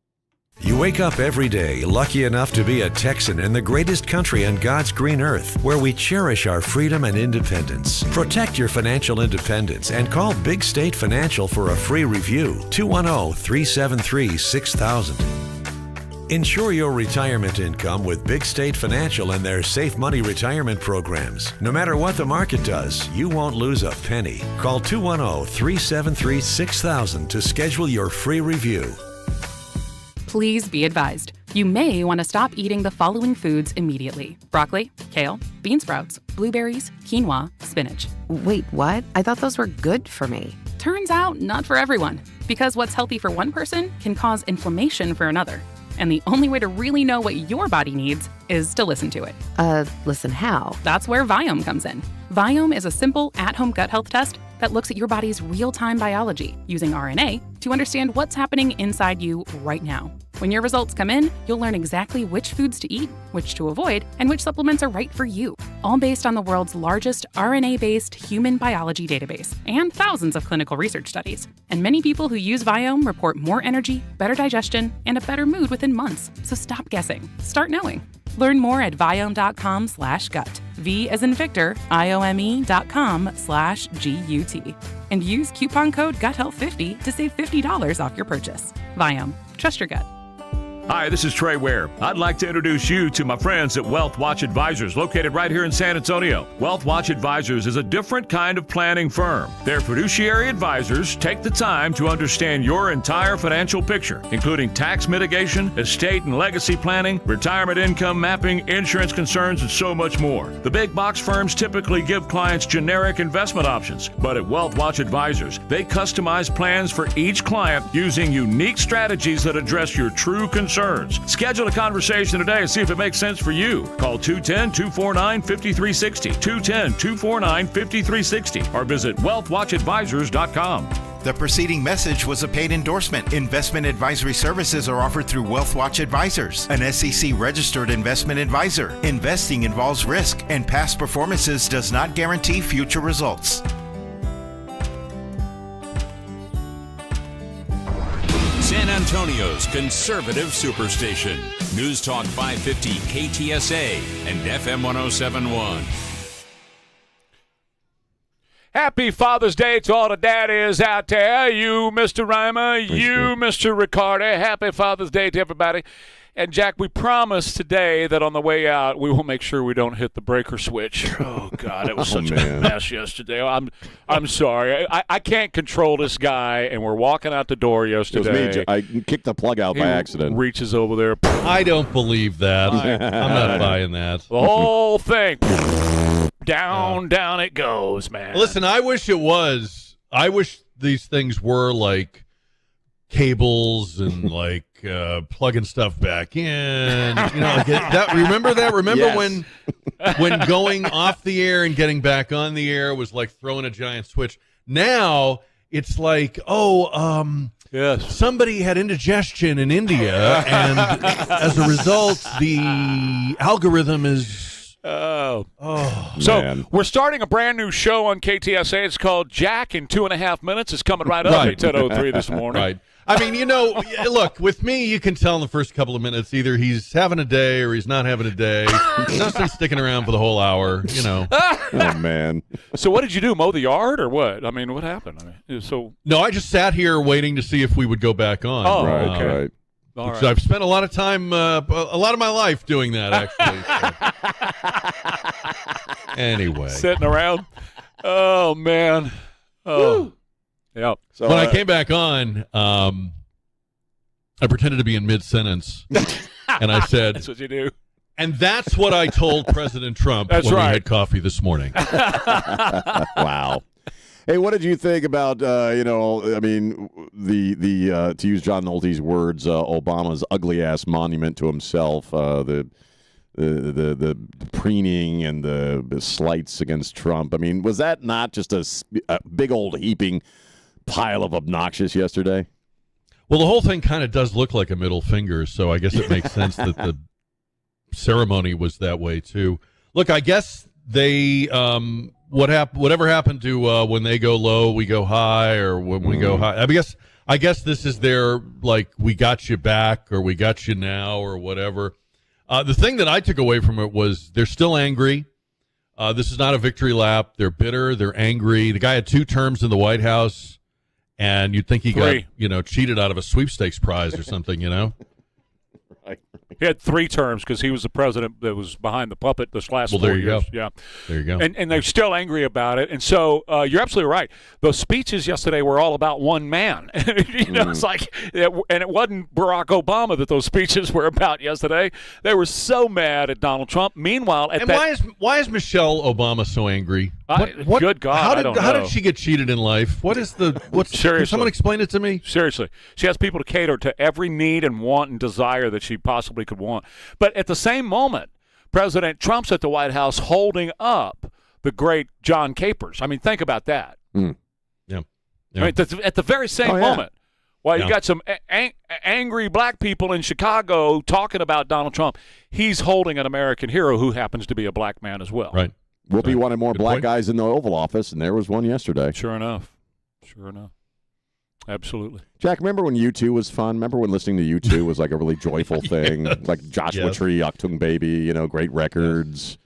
You wake up every day lucky enough to be a Texan in the greatest country on God's green earth, where we cherish our freedom and independence. Protect your financial independence and call Big State Financial for a free review. 210-373-6000. Ensure your retirement income with Big State Financial and their Safe Money retirement programs. No matter what the market does, you won't lose a penny. Call 210-373-6000 to schedule your free review. Please be advised. You may want to stop eating the following foods immediately: broccoli, kale, bean sprouts, blueberries, quinoa, spinach. Wait, what? I thought those were good for me. Turns out, not for everyone. Because what's healthy for one person can cause inflammation for another. And the only way to really know what your body needs is to listen to it. Listen how? That's where Viome comes in. Viome is a simple, at-home gut health test that looks at your body's real-time biology using RNA to understand what's happening inside you right now. When your results come in, you'll learn exactly which foods to eat, which to avoid, and which supplements are right for you, all based on the world's largest RNA-based human biology database and thousands of clinical research studies. And many people who use Viome report more energy, better digestion, and a better mood within months. So stop guessing. Start knowing. Learn more at viome.com/gut. V as in Victor, IOME.com/GUT. And use coupon code GUTHEALTH50 to save $50 off your purchase. Viome. Trust your gut. Hi, this is Trey Ware. I'd like to introduce you to my friends at Wealth Watch Advisors, located right here in San Antonio. Wealth Watch Advisors is a different kind of planning firm. Their fiduciary advisors take the time to understand your entire financial picture, including tax mitigation, estate and legacy planning, retirement income mapping, insurance concerns, and so much more. The big box firms typically give clients generic investment options, but at Wealth Watch Advisors, they customize plans for each client using unique strategies that address your true concerns. Schedule a conversation today and see if it makes sense for you. Call 210-249-5360, 210-249-5360, or visit wealthwatchadvisors.com. The preceding message was a paid endorsement. Investment advisory services are offered through Wealth Watch Advisors, an SEC-registered investment advisor. Investing involves risk, and past performances does not guarantee future results. San Antonio's conservative superstation. News Talk 550 KTSA and FM 1071. Happy Father's Day to all the daddies out there. You, Mr. Rima, you, Mr. Ricardo. Happy Father's Day to everybody. And, Jack, we promise today that on the way out, we will make sure we don't hit the breaker switch. Oh, God, it was such a mess yesterday. I'm sorry. I can't control this guy, and we're walking out the door yesterday. It was me. I kicked the plug out by accident. Reaches over there. I don't believe that. I'm not buying that. The whole thing. Down it goes, man. Listen, I wish it was. I wish these things were like cables and like plugging stuff back in. You know, like that. Remember that? Remember yes. when going off the air and getting back on the air was like throwing a giant switch. Now it's like, yes, somebody had indigestion in India, and as a result, the algorithm is. So man. We're starting a brand new show on KTSA. It's called Jack in 2.5 Minutes. It's coming right up at 10:03 this morning. Right. I mean, you know, look, with me, you can tell in the first couple of minutes either he's having a day or he's not having a day. Nothing sticking around for the whole hour, you know. Oh, man. So what did you do, mow the yard or what? I mean, what happened? No, I just sat here waiting to see if we would go back on. Oh, right, okay. right. All right. So I've spent a lot of time, a lot of my life doing that, actually. Anyway. Sitting around. Oh, man. Oh. Yeah. So when I came back on, I pretended to be in mid-sentence, and I said... That's what you do. And that's what I told President Trump when we had coffee this morning. Wow. Hey, what did you think about, I mean, the to use John Nolte's words, Obama's ugly-ass monument to himself, the preening and the slights against Trump? I mean, was that not just a big old heaping pile of obnoxious yesterday? Well, the whole thing kind of does look like a middle finger, so I guess it makes sense that the ceremony was that way, too. Look, I guess they whatever happened to when they go low, we go high, or when we go high. I guess this is their, like, we got you back, or we got you now, or whatever. The thing that I took away from it was they're still angry. This is not a victory lap. They're bitter. They're angry. The guy had 2 terms in the White House, and you'd think he got, cheated out of a sweepstakes prize or something, Right. He had 3 terms because he was the president that was behind the puppet this last 4 there you years. go. Yeah. There you go. And they're still angry about it. And so you're absolutely right. Those speeches yesterday were all about one man. It's like, and it wasn't Barack Obama that those speeches were about yesterday. They were so mad at Donald Trump. Meanwhile, why is Michelle Obama so angry? Good God, I don't know. How did she get cheated in life? Can someone explain it to me? Seriously. She has people to cater to every need and want and desire that she possibly could want. But at the same moment, President Trump's at the White House holding up the great John Capers. I mean, think about that. Yeah. I mean, at the very same moment, while you got some angry black people in Chicago talking about Donald Trump, he's holding an American hero who happens to be a black man as well. Right. Whoopi wanted more black guys in the Oval Office, and there was one yesterday. Sure enough. Absolutely. Jack, remember when U2 was fun? Remember when listening to U2 was like a really joyful thing? Like Joshua Tree, Achtung Baby, great records.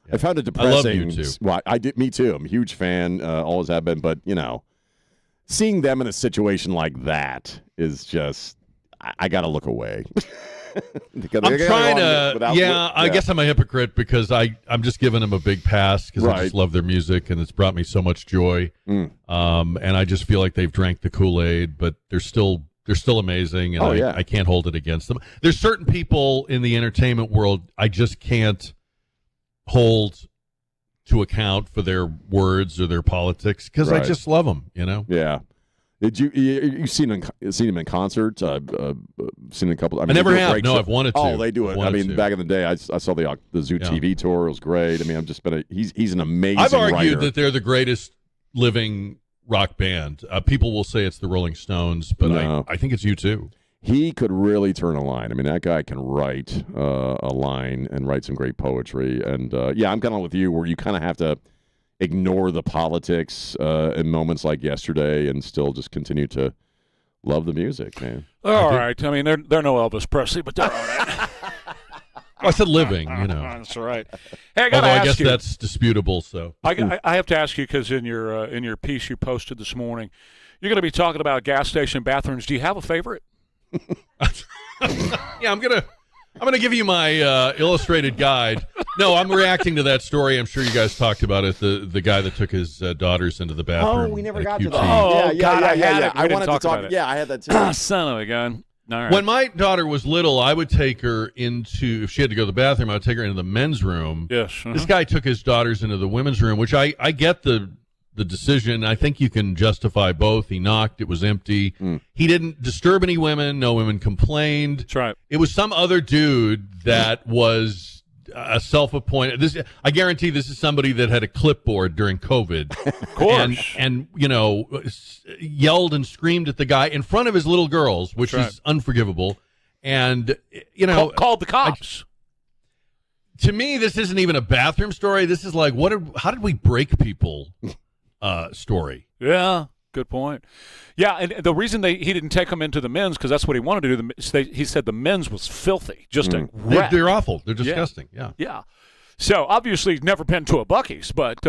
I found it depressing. I love U2. Well, me too. I'm a huge fan, always have been. But, seeing them in a situation like that is just, I got to look away. I'm trying to, I guess I'm a hypocrite because I'm just giving them a big pass because I just love their music and it's brought me so much joy. And I just feel like they've drank the Kool-Aid, but they're still amazing, and I can't hold it against them. There's certain people in the entertainment world I just can't hold to account for their words or their politics because I just love them, Yeah. Did you seen him in concert? Seen a couple. I never have. No, I've wanted to. Oh, they do it. I mean, back in the day, I saw the Zoo TV tour. It was great. I mean, I've just been he's an amazing. I've argued writer. that they're the greatest living rock band. People will say it's the Rolling Stones, but I think it's U2. He could really turn a line. I mean, that guy can write a line and write some great poetry. And I'm kind of with you, where you kind of have to ignore the politics in moments like yesterday and still just continue to love the music, man. All right. I mean, they're no Elvis Presley, but they're all right. I said living, That's right. Hey, I guess that's disputable. So I have to ask you because in your piece you posted this morning, you're going to be talking about gas station bathrooms. Do you have a favorite? Yeah, I'm gonna give you my illustrated guide. No, I'm reacting to that story. I'm sure you guys talked about it. The guy that took his daughters into the bathroom. Oh, we never got to QT. that. Yeah. I wanted to talk about it. Yeah, I had that too. Son of a gun. All right. When my daughter was little, I would take her into, if she had to go to the bathroom, I would take her into the men's room. Yes. This guy took his daughters into the women's room, which I get the decision. I think you can justify both. He knocked. It was empty. He didn't disturb any women. No women complained. That's right. It was some other dude that was a self-appointed. I guarantee this is somebody that had a clipboard during COVID. Of course. And yelled and screamed at the guy in front of his little girls, which is unforgivable. And, called the cops. To me, this isn't even a bathroom story. This is like, how did we break people story? Yeah, good point. Yeah, and the reason he didn't take them into the men's, because that's what he wanted to do. He said the men's was filthy, just a wreck. They're awful. They're disgusting. Yeah. So obviously he's never been to a Buc-ee's, but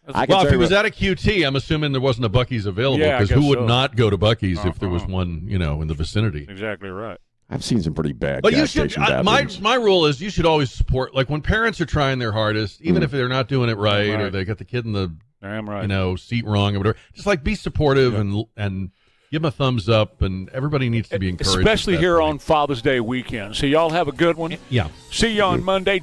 if he was at a QT, I'm assuming there wasn't a Buc-ee's available, because who would not go to Buc-ee's if there was one, in the vicinity? Exactly right. I've seen some pretty bad but gas station bathrooms. My rule is you should always support, like when parents are trying their hardest, even if they're not doing it right, or they got the kid in the seat wrong or whatever, just like be supportive and give them a thumbs up, and everybody needs to be encouraged. Especially here on Father's Day weekend. So y'all have a good one. Yeah. See you on Monday.